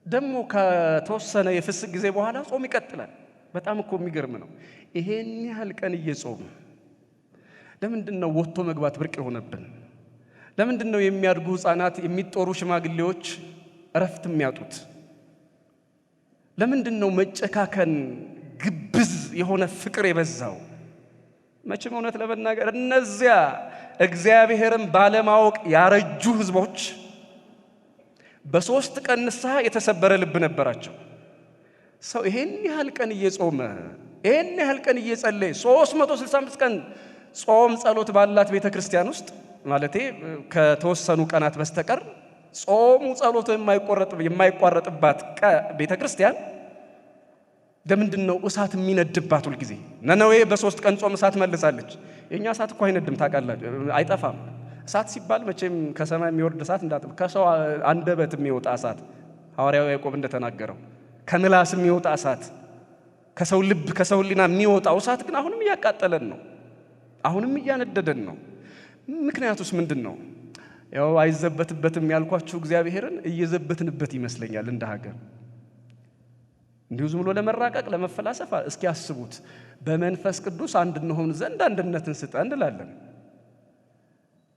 ደግሞ ከተወሰነ የፍስክ ጊዜ በኋላ ጾም ይቀጥላል። በጣም እኮ የሚገርም ነው። ይሄን ያህል ቀን እየጾሙ ለምንድን ነው ወጥቶ መግባት ብርቅ የሆነብን? ለምንድን ነው የሚያድጉ ሕፃናት የሚጦሩ ሽማግሌዎች እረፍት የሚያጡት? ለምንድን ነው መጨካከን ግብዝ የሆነ ፍቅር የበዛው? መቼም እውነት ለመናገር እነዚያ እግዚአብሔርን ባለማወቅ ያረጁ ሕዝቦች በሶስት ቀን ንስሐ የተሰበረ ልብ ነበራቸው። ሰው ይሄን ያህል ቀን እየጾመ ይሄን ያህል ቀን እየጸለየ 365 ቀን ጾም ጸሎት ባላት ቤተ ክርስቲያን ውስጥ ማለቴ ከተወሰኑ ቀናት በስተቀር ጾሙ ጸሎቱ የማይቋረጥባት ቤተ ክርስቲያን ለምንድን ነው እሳት የሚነድባት ሁል ጊዜ? ነነዌ በሶስት ቀን ጾም እሳት መልሳለች። የኛ እሳት እኮ አይነድም፣ ታውቃላችሁ፣ አይጠፋም። እሳት ሲባል መቼም ከሰማይ የሚወርድ እሳት እንዳጥብ ከሰው አንደበት የሚወጣ እሳት ሐዋርያው ያዕቆብ እንደተናገረው ከምላስ የሚወጣ እሳት ከሰው ልብ ከሰው ሕሊና የሚወጣው እሳት ግን አሁንም እያቃጠለን ነው፣ አሁንም እያነደደን ነው። ምክንያቱስ ምንድን ነው? ያው አይዘበትበትም ያልኳችሁ እግዚአብሔርን እየዘበትንበት ይመስለኛል እንደ ሀገር። እንዲሁ ዝም ብሎ ለመራቀቅ ለመፈላሰፍ እስኪ አስቡት። በመንፈስ ቅዱስ አንድ እንሆን ዘንድ አንድነትን ስጠን እንላለን።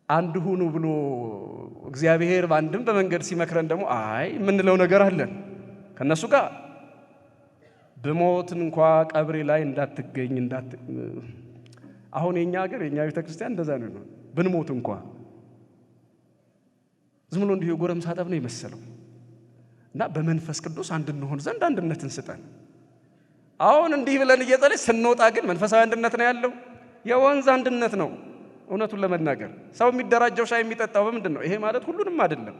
አንድ ሁኑ ብሎ እግዚአብሔር በአንድም በመንገድ ሲመክረን ደግሞ አይ የምንለው ነገር አለን። ከነሱ ጋር ብሞትን እንኳ ቀብሬ ላይ እንዳትገኝ አሁን የኛ ሀገር የኛ ቤተክርስቲያን እንደዛ ነው። ብንሞት እንኳ ዝም ብሎ እንዲሁ የጎረምሳ ጠብ ነው የመሰለው። እና በመንፈስ ቅዱስ አንድ እንሆን ዘንድ አንድነትን ስጠን። አሁን እንዲህ ብለን እየጸለይ ስንወጣ ግን መንፈሳዊ አንድነት ነው ያለው፣ የወንዝ አንድነት ነው። እውነቱን ለመናገር ሰው የሚደራጀው ሻይ የሚጠጣው በምንድን ነው? ይሄ ማለት ሁሉንም አይደለም።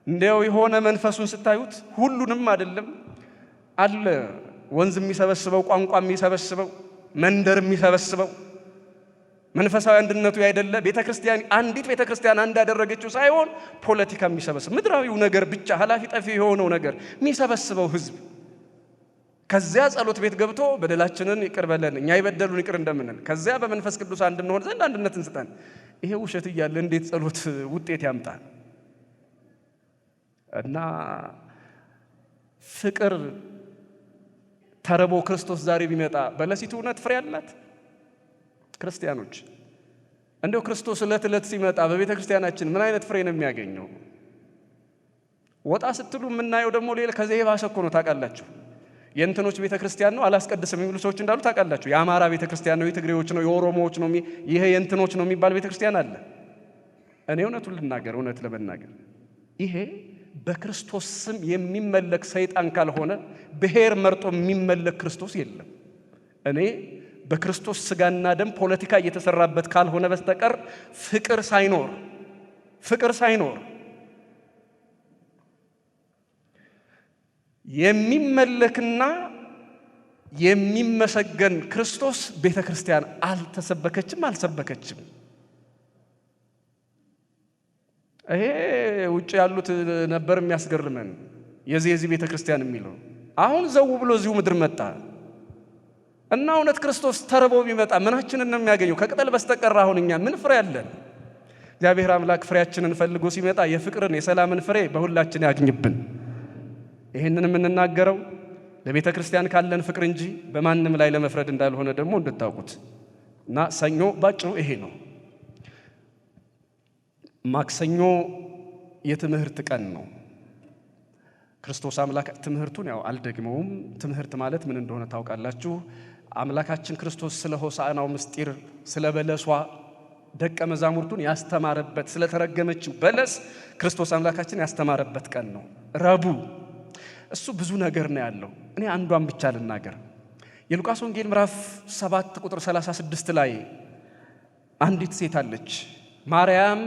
እንዲያው የሆነ መንፈሱን ስታዩት ሁሉንም አይደለም አለ። ወንዝ የሚሰበስበው፣ ቋንቋ የሚሰበስበው፣ መንደር የሚሰበስበው መንፈሳዊ አንድነቱ ያይደለ ቤተክርስቲያን አንዲት ቤተክርስቲያን አንድ ያደረገችው ሳይሆን ፖለቲካ የሚሰበስብ ምድራዊው ነገር ብቻ ኃላፊ ጠፊ የሆነው ነገር የሚሰበስበው ህዝብ ከዚያ ጸሎት ቤት ገብቶ በደላችንን ይቅር በለን እኛ ይበደሉን ይቅር እንደምንል ከዚያ በመንፈስ ቅዱስ አንድ እንሆን ዘንድ አንድነትን ስጠን። ይሄ ውሸት እያለ እንዴት ጸሎት ውጤት ያምጣል? እና ፍቅር ተርቦ ክርስቶስ ዛሬ ቢመጣ በለሲቱ እውነት ፍሬ አላት? ክርስቲያኖች እንደው ክርስቶስ ዕለት ዕለት ሲመጣ በቤተ ክርስቲያናችን ምን አይነት ፍሬ ነው የሚያገኘው? ወጣ ስትሉ የምናየው ደግሞ ሌላ ከዚህ የባሰ እኮ ነው። ታውቃላችሁ፣ የእንትኖች ቤተ ክርስቲያን ነው አላስቀድስም የሚሉ ሰዎች እንዳሉ ታውቃላችሁ። የአማራ ቤተ ክርስቲያን ነው፣ የትግሬዎች ነው፣ የኦሮሞዎች ነው፣ ይሄ የእንትኖች ነው የሚባል ቤተ ክርስቲያን አለ። እኔ እውነቱን ልናገር፣ እውነት ለመናገር ይሄ በክርስቶስ ስም የሚመለክ ሰይጣን ካልሆነ ብሔር መርጦ የሚመለክ ክርስቶስ የለም። እኔ በክርስቶስ ስጋና ደም ፖለቲካ እየተሰራበት ካልሆነ በስተቀር ፍቅር ሳይኖር የሚመለክና የሚመሰገን ክርስቶስ ቤተ ክርስቲያን አልሰበከችም። ይሄ ውጭ ያሉት ነበር የሚያስገርመን የዚህ ቤተ ክርስቲያን የሚለው አሁን ዘው ብሎ እዚሁ ምድር መጣ እና እውነት ክርስቶስ ተርቦ ቢመጣ ምናችንን ነው የሚያገኘው? ከቅጠል በስተቀር አሁን እኛ ምን ፍሬ አለን? እግዚአብሔር አምላክ ፍሬያችንን ፈልጎ ሲመጣ የፍቅርን የሰላምን ፍሬ በሁላችን ያግኝብን። ይህንን የምንናገረው ለቤተ ክርስቲያን ካለን ፍቅር እንጂ በማንም ላይ ለመፍረድ እንዳልሆነ ደግሞ እንድታውቁት እና ሰኞ ባጭሩ ይሄ ነው። ማክሰኞ የትምህርት ቀን ነው። ክርስቶስ አምላክ ትምህርቱን ያው አልደግመውም። ትምህርት ማለት ምን እንደሆነ ታውቃላችሁ። አምላካችን ክርስቶስ ስለ ሆሳዕናው ምስጢር፣ ስለ በለሷ ደቀ መዛሙርቱን ያስተማረበት፣ ስለ ተረገመችው በለስ ክርስቶስ አምላካችን ያስተማረበት ቀን ነው ረቡዕ። እሱ ብዙ ነገር ነው ያለው። እኔ አንዷን ብቻ ልናገር። የሉቃስ ወንጌል ምዕራፍ 7 ቁጥር 36 ላይ አንዲት ሴት አለች፣ ማርያም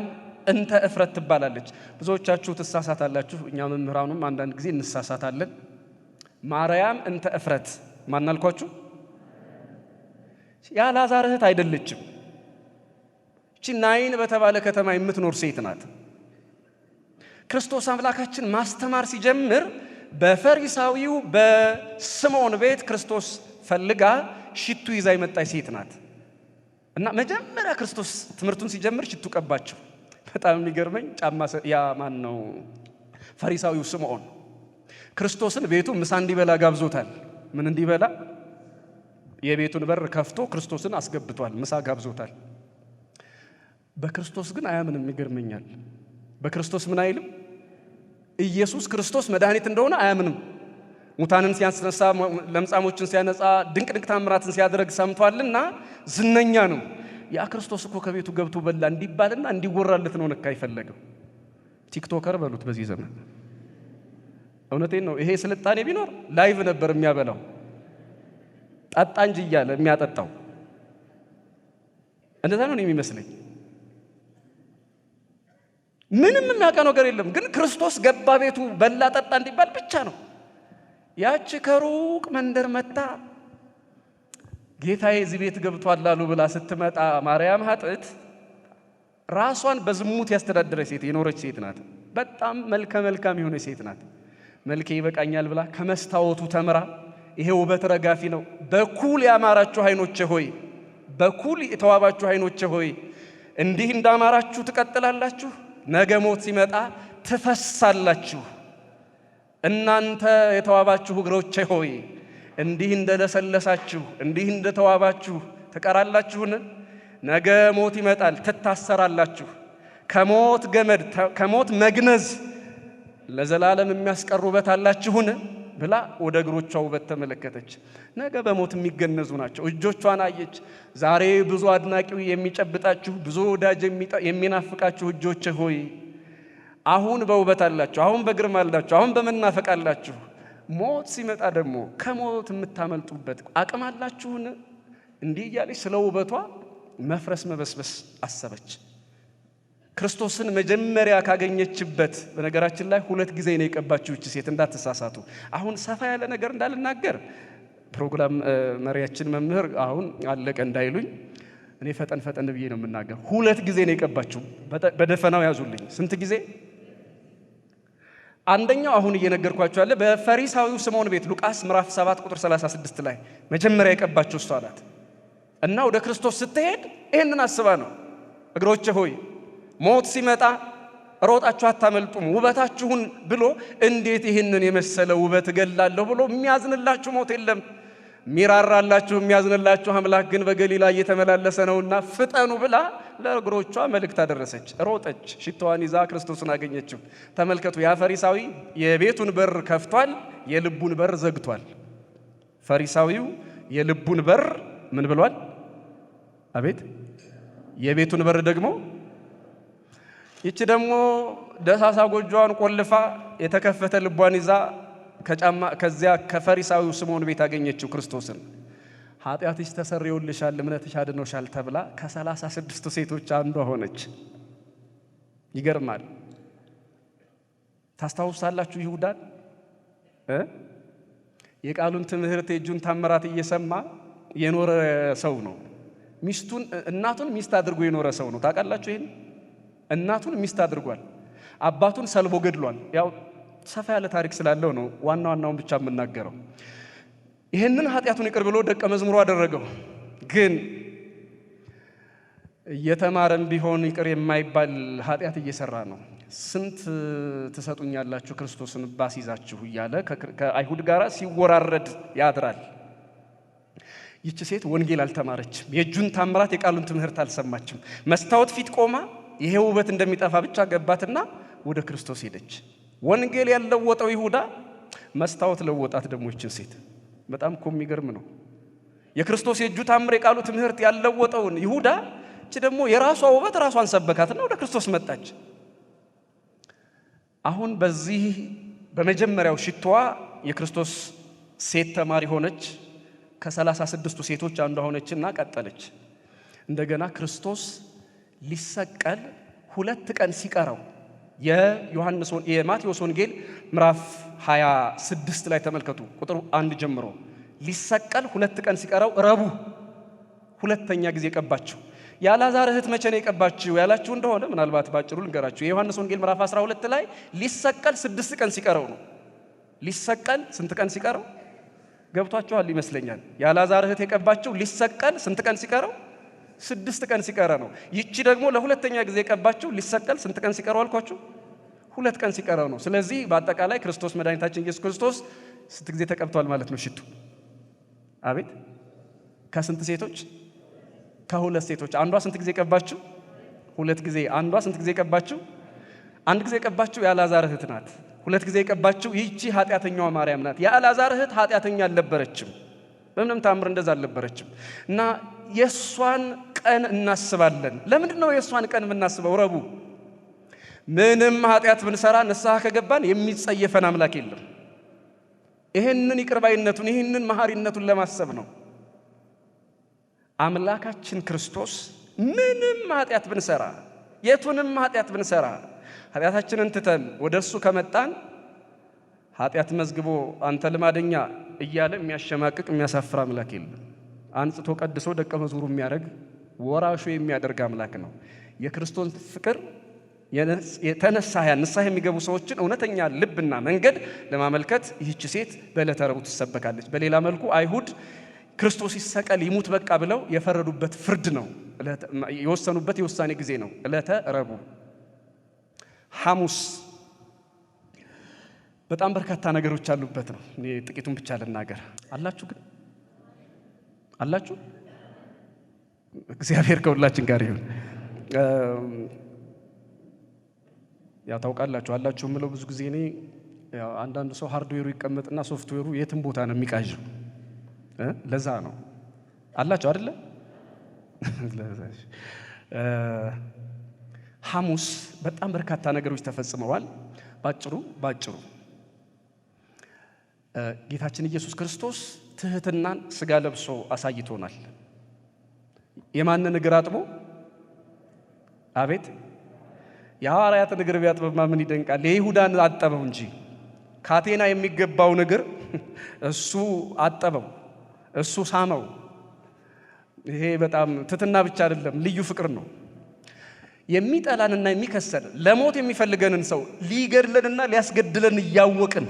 እንተ እፍረት ትባላለች። ብዙዎቻችሁ ትሳሳታላችሁ፣ እኛ መምህራኑም አንዳንድ ጊዜ እንሳሳታለን። ማርያም እንተ እፍረት ማን አልኳችሁ? የአልዓዛር እህት አይደለችም። እቺ ናይን በተባለ ከተማ የምትኖር ሴት ናት። ክርስቶስ አምላካችን ማስተማር ሲጀምር በፈሪሳዊው በስምዖን ቤት ክርስቶስ ፈልጋ ሽቱ ይዛ የመጣች ሴት ናት እና መጀመሪያ ክርስቶስ ትምህርቱን ሲጀምር ሽቱ ቀባቸው። በጣም የሚገርመኝ ያ ማን ነው? ፈሪሳዊው ስምዖን ክርስቶስን ቤቱ ምሳ እንዲበላ ጋብዞታል። ምን እንዲበላ? የቤቱን በር ከፍቶ ክርስቶስን አስገብቷል፣ ምሳ ጋብዞታል። በክርስቶስ ግን አያምንም። ይገርመኛል። በክርስቶስ ምን አይልም? ኢየሱስ ክርስቶስ መድኃኒት እንደሆነ አያምንም። ሙታንን ሲያስነሳ፣ ለምጻሞችን ሲያነጻ፣ ድንቅ ታምራትን ሲያደርግ ሰምቷልና ዝነኛ ነው። ያ ክርስቶስ እኮ ከቤቱ ገብቶ በላ እንዲባልና እንዲወራለት ነው ነካ ይፈለገው። ቲክቶከር በሉት በዚህ ዘመን። እውነቴን ነው። ይሄ ስልጣኔ ቢኖር ላይቭ ነበር የሚያበላው፣ ጠጣ እንጂ እያለ የሚያጠጣው። እንደዛ ነው የሚመስለኝ። ምንም የሚያውቀው ነገር የለም። ግን ክርስቶስ ገባ ቤቱ በላ ጠጣ እንዲባል ብቻ ነው። ያቺ ከሩቅ መንደር መጣ ጌታዬ እዚህ ቤት ገብቷል አሉ ብላ ስትመጣ ማርያም ኃጥእት ራሷን በዝሙት ያስተዳደረች ሴት የኖረች ሴት ናት። በጣም መልካም የሆነች ሴት ናት። መልኬ ይበቃኛል ብላ ከመስታወቱ ተምራ ይሄ ውበት ረጋፊ ነው። በኩል ያማራችሁ አይኖቼ ሆይ፣ በኩል የተዋባችሁ አይኖቼ ሆይ እንዲህ እንዳማራችሁ ትቀጥላላችሁ፣ ነገ ሞት ሲመጣ ትፈሳላችሁ። እናንተ የተዋባችሁ እግሮቼ ሆይ እንዲህ እንደለሰለሳችሁ እንዲህ እንደተዋባችሁ ትቀራላችሁን? ነገ ሞት ይመጣል፣ ትታሰራላችሁ። ከሞት ገመድ ከሞት መግነዝ ለዘላለም የሚያስቀር ውበት አላችሁን ብላ ወደ እግሮቿ ውበት ተመለከተች። ነገ በሞት የሚገነዙ ናቸው። እጆቿን አየች። ዛሬ ብዙ አድናቂው የሚጨብጣችሁ፣ ብዙ ወዳጅ የሚናፍቃችሁ እጆቼ ሆይ አሁን በውበት አላችሁ፣ አሁን በግርማ አላችሁ፣ አሁን በመናፈቅ አላችሁ። ሞት ሲመጣ ደግሞ ከሞት የምታመልጡበት አቅም አላችሁን? እንዲህ እያለች ስለ ውበቷ መፍረስ መበስበስ አሰበች። ክርስቶስን መጀመሪያ ካገኘችበት፣ በነገራችን ላይ 2 ጊዜ ነው የቀባችው እቺ ሴት እንዳትሳሳቱ። አሁን ሰፋ ያለ ነገር እንዳልናገር ፕሮግራም መሪያችን መምህር አሁን አለቀ እንዳይሉኝ እኔ ፈጠን ብዬ ነው የምናገር። 2 ጊዜ ነው የቀባችው። በደፈናው ያዙልኝ። ስንት ጊዜ? አንደኛው አሁን እየነገርኳችሁ ያለ በፈሪሳዊው ስምዖን ቤት ሉቃስ ምዕራፍ 7 ቁጥር 36 ላይ መጀመሪያ የቀባችው እሷ ናት እና ወደ ክርስቶስ ስትሄድ ይህንን አስባ ነው። እግሮቼ ሆይ ሞት ሲመጣ ሮጣችሁ አታመልጡም፣ ውበታችሁን ብሎ እንዴት ይህንን የመሰለ ውበት እገላለሁ ብሎ የሚያዝንላችሁ ሞት የለም። ሚራራላችሁ የሚያዝንላችሁ አምላክ ግን በገሊላ እየተመላለሰ ነውና ፍጠኑ ብላ ለእግሮቿ መልእክት አደረሰች። ሮጠች፣ ሽቶዋን ይዛ ክርስቶስን አገኘችው። ተመልከቱ፣ ያ ፈሪሳዊ የቤቱን በር ከፍቷል፣ የልቡን በር ዘግቷል። ፈሪሳዊው የልቡን በር ምን ብሏል? አቤት! የቤቱን በር ደግሞ ይቺ ደግሞ ደሳሳ ጎጆዋን ቆልፋ የተከፈተ ልቧን ይዛ ከዚያ ከፈሪሳዊው ስምዖን ቤት አገኘችው ክርስቶስን። ኃጢአትሽ ተሰርዮልሻል፣ እምነትሽ አድኖሻል ተብላ ከ36 ሴቶች አንዷ ሆነች። ይገርማል። ታስታውሳላችሁ ይሁዳን? የቃሉን ትምህርት የእጁን ታምራት እየሰማ የኖረ ሰው ነው። እናቱን ሚስት አድርጎ የኖረ ሰው ነው። ታውቃላችሁ ይሄን? እናቱን ሚስት አድርጓል። አባቱን ሰልቦ ገድሏል። ያው ሰፋ ያለ ታሪክ ስላለው ነው ዋና ዋናውን ብቻ የምናገረው። ይህንን ኃጢአቱን ይቅር ብሎ ደቀ መዝሙሩ አደረገው። ግን እየተማረም ቢሆን ይቅር የማይባል ኃጢአት እየሰራ ነው። ስንት ትሰጡኛላችሁ ክርስቶስን ባስይዛችሁ እያለ ከአይሁድ ጋር ሲወራረድ ያድራል። ይቺ ሴት ወንጌል አልተማረችም። የእጁን ታምራት የቃሉን ትምህርት አልሰማችም። መስታወት ፊት ቆማ ይሄ ውበት እንደሚጠፋ ብቻ ገባትና ወደ ክርስቶስ ሄደች። ወንጌል ያለወጠው ይሁዳ መስታወት ለወጣት ደግሞ ይችን ሴት። በጣም እኮ የሚገርም ነው። የክርስቶስ የእጁ ታምር የቃሉ ትምህርት ያለወጠውን ይሁዳ እቺ ደግሞ የራሷ ውበት ራሷን ሰበካትና ወደ ክርስቶስ መጣች። አሁን በዚህ በመጀመሪያው ሽቶዋ የክርስቶስ ሴት ተማሪ ሆነች። ከ36ቱ ሴቶች አንዷ ሆነችና ቀጠለች። እንደገና ክርስቶስ ሊሰቀል 2 ቀን ሲቀረው የማቴዎስ ወንጌል ምዕራፍ 26 ላይ ተመልከቱ፣ ቁጥር 1 ጀምሮ ሊሰቀል 2 ቀን ሲቀረው ረቡዕ ሁለተኛ ጊዜ ቀባችው። የአልዓዛር እህት መቼ ነው የቀባችው ያላችሁ እንደሆነ ምናልባት ባጭሩ ልንገራችሁ። የዮሐንስ ወንጌል ምዕራፍ 12 ላይ ሊሰቀል 6 ቀን ሲቀረው ነው። ሊሰቀል ስንት ቀን ሲቀረው ገብቷችኋል ይመስለኛል። የአልዓዛር እህት የቀባችው ሊሰቀል ስንት ቀን ሲቀረው? 6 ቀን ሲቀረ ነው። ይቺ ደግሞ ለሁለተኛ ጊዜ የቀባችው ሊሰቀል ስንት ቀን ሲቀረው አልኳችሁ? 2 ቀን ሲቀረው ነው። ስለዚህ በአጠቃላይ ክርስቶስ መድኃኒታችን ኢየሱስ ክርስቶስ ስንት ጊዜ ተቀብቷል ማለት ነው? ሽቱ አቤት! ከስንት ሴቶች? ከ2 ሴቶች። አንዷ ስንት ጊዜ ቀባችው? 2 ጊዜ። አንዷ ስንት ጊዜ ቀባችው? 1 ጊዜ ቀባችው። የአልዓዛር እህት ናት። 2 ጊዜ የቀባችው ይቺ ኃጢአተኛዋ ማርያም ናት። የአልዓዛር እህት ኃጢአተኛ አልነበረችም፣ በምንም ታምር እንደዛ አልነበረችም። እና የሷን ቀን እናስባለን። ለምንድን ነው የሷን ቀን የምናስበው? ረቡዕ ምንም ኃጢአት ብንሰራ ንስሐ ከገባን የሚጸየፈን አምላክ የለም። ይህንን ይቅርባይነቱን ይህንን መሐሪነቱን ለማሰብ ነው። አምላካችን ክርስቶስ ምንም ኃጢአት ብንሰራ የቱንም ኃጢአት ብንሰራ ኃጢአታችንን ትተን ወደ እሱ ከመጣን ኃጢአት መዝግቦ አንተ ልማደኛ እያለ የሚያሸማቅቅ የሚያሳፍር አምላክ የለም። አንጽቶ ቀድሶ ደቀ መዝሙሩ የሚያደርግ ወራሹ የሚያደርግ አምላክ ነው። የክርስቶስ ፍቅር ንስሐ የሚገቡ ሰዎችን እውነተኛ ልብና መንገድ ለማመልከት ይህች ሴት በዕለተ ረቡዕ ትሰበካለች። በሌላ መልኩ አይሁድ ክርስቶስ ይሰቀል ይሙት በቃ ብለው የፈረዱበት ፍርድ ነው። የወሰኑበት የውሳኔ ጊዜ ነው ዕለተ ረቡዕ። ሐሙስ በጣም በርካታ ነገሮች አሉበት ነው። እኔ ጥቂቱን ብቻ ልናገር። አላችሁ ግን አላችሁ? እግዚአብሔር ከሁላችን ጋር ይሁን። ያው ታውቃላችሁ አላችሁ የምለው ብዙ ጊዜ እኔ ያው አንዳንድ ሰው ሃርድዌሩ ይቀመጥና ሶፍትዌሩ የትም ቦታ ነው የሚቃዥው። ለዛ ነው አላችሁ አይደለ? ሐሙስ በጣም በርካታ ነገሮች ተፈጽመዋል። ባጭሩ ጌታችን ኢየሱስ ክርስቶስ ትህትናን ስጋ ለብሶ አሳይቶናል። የማንን እግር አጥቦ? አቤት! የሐዋርያትን እግር ቢያጥብማ ምን ይደንቃል? የይሁዳን አጠበው እንጂ ካቴና የሚገባውን እግር እሱ አጠበው፣ እሱ ሳመው። ይሄ በጣም ትህትና ብቻ አይደለም፣ ልዩ ፍቅር ነው። የሚጠላንና የሚከሰን ለሞት የሚፈልገንን ሰው ሊገድለንና ሊያስገድለን እያወቅን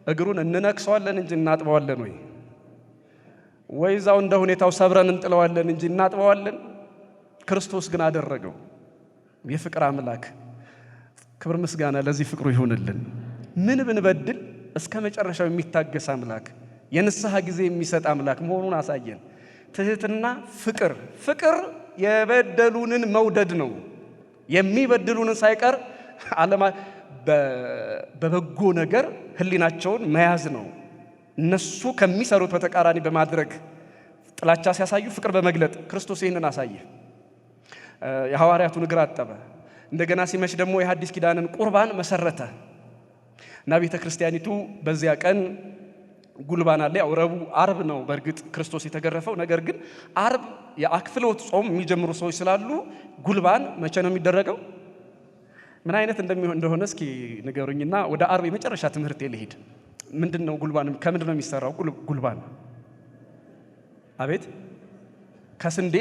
እግሩን እንነክሰዋለን እንጂ እናጥበዋለን ወይ? ወይዛው እንደ ሁኔታው ሰብረን እንጥለዋለን እንጂ እናጥበዋለን? ክርስቶስ ግን አደረገው። የፍቅር አምላክ ክብር ምስጋና ለዚህ ፍቅሩ ይሁንልን። ምን ብንበድል እስከ መጨረሻው የሚታገስ አምላክ የንስሐ ጊዜ የሚሰጥ አምላክ መሆኑን አሳየን። ትህትና፣ ፍቅር የበደሉንን መውደድ ነው። የሚበድሉንን ሳይቀር በበጎ ነገር ህሊናቸውን መያዝ ነው። እነሱ ከሚሰሩት በተቃራኒ በማድረግ ጥላቻ ሲያሳዩ ፍቅር በመግለጥ ክርስቶስ ይህንን አሳየ። የሐዋርያቱን እግር አጠበ። እንደገና ሲመሽ ደግሞ የሐዲስ ኪዳንን ቁርባን መሰረተ እና ቤተ ክርስቲያኒቱ በዚያ ቀን ጉልባን አለ። ያው ረቡዕ ዓርብ ነው በእርግጥ ክርስቶስ የተገረፈው። ነገር ግን ዓርብ የአክፍሎት ጾም የሚጀምሩ ሰዎች ስላሉ ጉልባን መቼ ነው የሚደረገው? ምን አይነት እንደሆነ እስኪ ንገሩኝና ወደ ዓርብ የመጨረሻ ትምህርት ልሂድ። ምንድነው ጉልባን? ከምንድነው የሚሰራው ጉልባን? አቤት ከስንዴ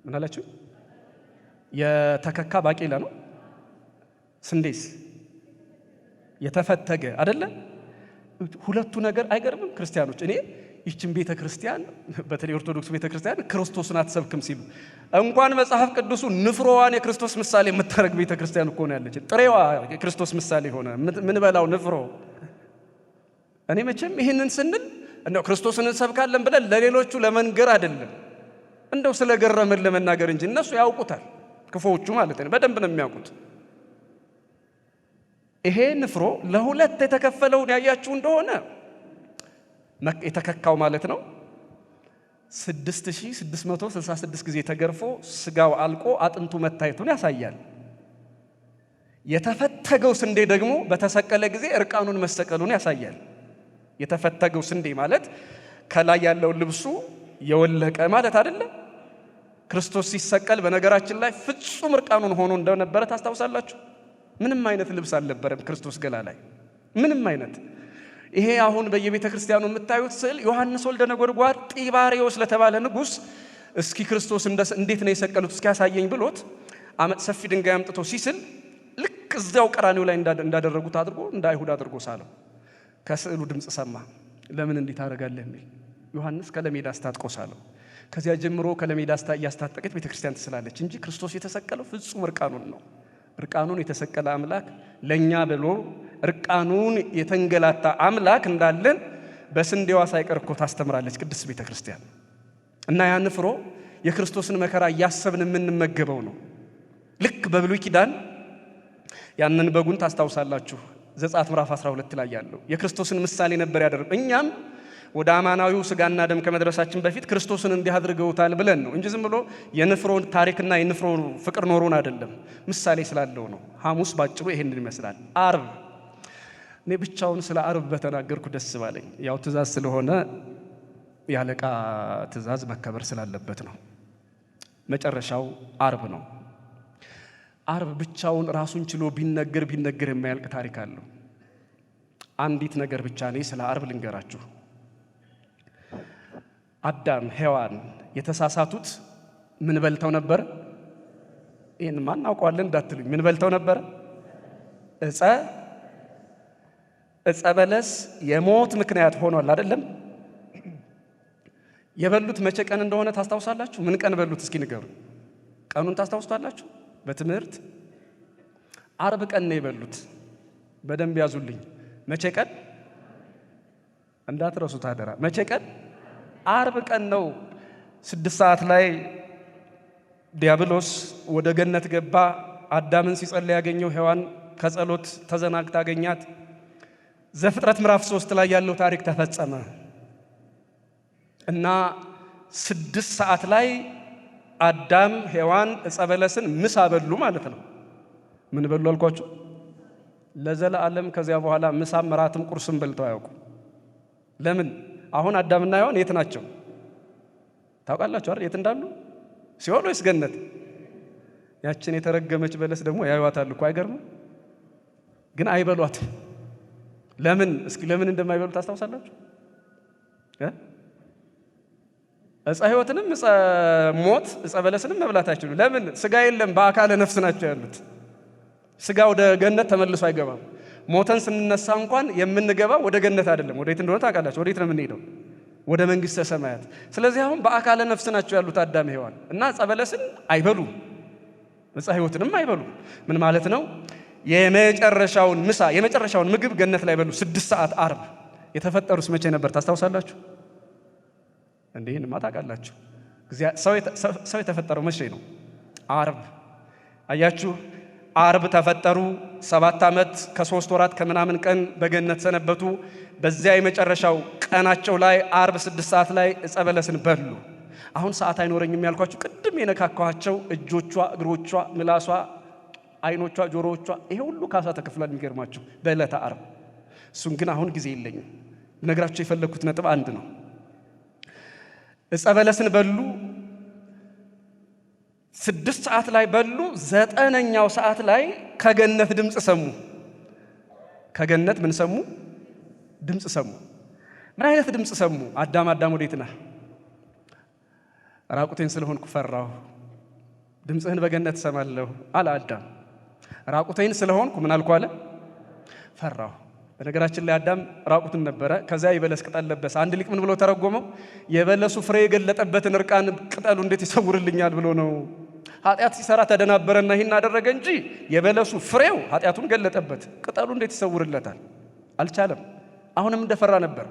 ምን አላችሁ? የተከካ ባቄላ ነው። ስንዴስ የተፈተገ አይደለ? ሁለቱ ነገር አይገርምም? ክርስቲያኖች እኔ ይህችን ቤተ ክርስቲያን በተለይ ኦርቶዶክስ ቤተ ክርስቲያን ክርስቶስን አትሰብክም ሲሉ እንኳን መጽሐፍ ቅዱሱ ንፍሮዋን የክርስቶስ ምሳሌ የምታደርግ ቤተ ክርስቲያን እኮ ነው ያለች። ጥሬዋ የክርስቶስ ምሳሌ ሆነ ምን በላው ንፍሮ። እኔ መቼም ይህንን ስንል እንደው ክርስቶስን እንሰብካለን ብለን ለሌሎቹ ለመንገር አይደለም፣ እንደው ስለገረመን ለመናገር እንጂ እነሱ ያውቁታል። ክፉዎቹ ማለት ነው፣ በደንብ ነው የሚያውቁት። ይሄ ንፍሮ ለሁለት የተከፈለውን ያያችሁ እንደሆነ የተከካው ማለት ነው 6666 ጊዜ ተገርፎ ስጋው አልቆ አጥንቱ መታየቱን ያሳያል። የተፈተገው ስንዴ ደግሞ በተሰቀለ ጊዜ እርቃኑን መሰቀሉን ያሳያል። የተፈተገው ስንዴ ማለት ከላይ ያለው ልብሱ የወለቀ ማለት አይደለም። ክርስቶስ ሲሰቀል በነገራችን ላይ ፍጹም እርቃኑን ሆኖ እንደነበረ ታስታውሳላችሁ። ምንም አይነት ልብስ አልነበረም ክርስቶስ ገላ ላይ ምንም አይነት። ይሄ አሁን በየቤተ ክርስቲያኑ የምታዩት ስዕል ዮሐንስ ወልደ ነጎድጓድ ጢባሪዎስ ለተባለ ንጉሥ እስኪ ክርስቶስ እንዴት ነው የሰቀሉት እስኪ ያሳየኝ ብሎት ሰፊ ድንጋይ አምጥቶ ሲስል ልክ እዚያው ቀራኒው ላይ እንዳደረጉት አድርጎ እንደ አይሁድ አድርጎ ሳለው። ከስዕሉ ድምፅ ሰማ። ለምን እንዲህ ታደርጋለህ የሚል ዮሐንስ ከለሜዳ አስታጥቆ ሳለው። ከዚያ ጀምሮ ከለሜዳ እያስታጠቀች ቤተ ክርስቲያን ትስላለች እንጂ ክርስቶስ የተሰቀለው ፍጹም እርቃኑን ነው። እርቃኑን የተሰቀለ አምላክ ለኛ ብሎ እርቃኑን የተንገላታ አምላክ እንዳለን በስንዴዋ ሳይቀር እኮ ታስተምራለች ቅድስት ቤተ ክርስቲያን። እና ያ ንፍሮ የክርስቶስን መከራ እያሰብን የምንመገበው ነው። ልክ በብሉይ ኪዳን ያንን በጉን ታስታውሳላችሁ። ዘጸአት ምዕራፍ 12 ላይ ያለው የክርስቶስን ምሳሌ ነበር ያደረገው። እኛም ወደ አማናዊው ስጋና ደም ከመድረሳችን በፊት ክርስቶስን እንዲህ አድርገውታል ብለን ነው እንጂ ዝም ብሎ የንፍሮን ታሪክና የንፍሮ ፍቅር ኖሮን አይደለም፣ ምሳሌ ስላለው ነው። ሐሙስ ባጭሩ ይሄንን ይመስላል። ዓርብ እኔ ብቻውን ስለ ዓርብ በተናገርኩ ደስ ባለኝ። ያው ትእዛዝ ስለሆነ ያለቃ ትእዛዝ መከበር ስላለበት ነው። መጨረሻው ዓርብ ነው። ዓርብ ብቻውን ራሱን ችሎ ቢነገር የማያልቅ ታሪክ አለው። አንዲት ነገር ብቻ እኔ ስለ ዓርብ ልንገራችሁ። አዳም ሔዋን የተሳሳቱት ምን በልተው ነበር? ይህን ማን እናውቀዋለን እንዳትሉኝ፣ ምን በልተው ነበር? ዕፀ በለስ የሞት ምክንያት ሆኗል አይደለም? የበሉት መቼ ቀን እንደሆነ ታስታውሳላችሁ? ምን ቀን በሉት እስኪ ንገሩ። ቀኑን ታስታውሳላችሁ? በትምህርት ዓርብ ቀን ነው የበሉት። በደንብ ያዙልኝ። መቼ ቀን እንዳትረሱት አደራ። መቼ ቀን? ዓርብ ቀን ነው። 6 ሰዓት ላይ ዲያብሎስ ወደ ገነት ገባ። አዳምን ሲጸልይ ያገኘው ሔዋን ከጸሎት ተዘናግታ አገኛት። ዘፍጥረት ምዕራፍ 3 ላይ ያለው ታሪክ ተፈጸመ እና 6 ሰዓት ላይ አዳም ሔዋን ዕፀ በለስን ምሳ በሉ ማለት ነው። ምን በሉ አልኳችሁ? ለዘላለም ከዚያ በኋላ ምሳም እራትም ቁርስም በልተው አያውቁ። ለምን? አሁን አዳምና ሔዋን የት ናቸው ታውቃላችሁ አይደል? የት እንዳሉ? ሲኦል ወይስ ገነት? ያችን የተረገመች በለስ ደግሞ ያዩዋታል እኮ አይገርምም? ግን አይበሏት። ለምን? እስኪ ለምን እንደማይበሉ ታስታውሳላችሁ? ዕፀ ሕይወትንም ዕፀ ሞት ዕፀ በለስንም መብላት አይችሉም። ለምን? ስጋ የለም፣ በአካለ ነፍስ ናቸው ያሉት። ስጋ ወደ ገነት ተመልሶ አይገባም። ሞተን ስንነሳ እንኳን የምንገባው ወደ ገነት አይደለም። ወዴት እንደሆነ ታውቃላችሁ? ወዴት ነው የምንሄደው? ወደ መንግሥተ ሰማያት። ስለዚህ አሁን በአካለ ነፍስ ናቸው ያሉት አዳም ሔዋን እና ዕፀ በለስን አይበሉም፣ ዕፀ ሕይወትንም አይበሉም። ምን ማለት ነው? የመጨረሻውን ምሳ የመጨረሻውን ምግብ ገነት ላይ በሉ። 6 ሰዓት ዓርብ። የተፈጠሩስ መቼ ነበር ታስታውሳላችሁ? እንዴንማ ታውቃላችሁ። ሰው የተፈጠረው መቼ ነው? ዓርብ። አያችሁ፣ ዓርብ ተፈጠሩ። 7 ዓመት ከ3 ወራት ከምናምን ቀን በገነት ሰነበቱ። በዚያ የመጨረሻው ቀናቸው ላይ ዓርብ 6 ሰዓት ላይ ዕፀ በለስን በሉ። አሁን ሰዓት አይኖረኝም ያልኳችሁ ቅድም የነካካኋቸው እጆቿ፣ እግሮቿ፣ ምላሷ፣ አይኖቿ፣ ጆሮዎቿ ይሄ ሁሉ ካሳ ተከፍሏል። የሚገርማችሁ በዕለተ ዓርብ። እሱን ግን አሁን ጊዜ የለኝም። ነግራችሁ የፈለግኩት ነጥብ አንድ ነው። ዕፀ በለስን በሉ። 6 ሰዓት ላይ በሉ። 9ኛው ሰዓት ላይ ከገነት ድምፅ ሰሙ። ከገነት ምን ሰሙ? ድምፅ ሰሙ። ምን አይነት ድምፅ ሰሙ? አዳም አዳም ወዴት ነህ? ራቁቴን ስለሆንኩ ፈራሁ፣ ድምፅህን በገነት ሰማለሁ አለ አዳም። ራቁቴን ስለሆንኩ ምን አልኩ አለ? ፈራሁ። በነገራችን ላይ አዳም ራቁትን ነበረ። ከዚያ የበለስ ቅጠል ለበሰ። አንድ ሊቅ ምን ብሎ ተረጎመው? የበለሱ ፍሬ የገለጠበትን እርቃን ቅጠሉ እንዴት ይሰውርልኛል ብሎ ነው። ኃጢአት ሲሰራ ተደናበረና ይህን አደረገ እንጂ የበለሱ ፍሬው ኃጢአቱን ገለጠበት፣ ቅጠሉ እንዴት ይሰውርለታል? አልቻለም። አሁንም እንደፈራ ነበር።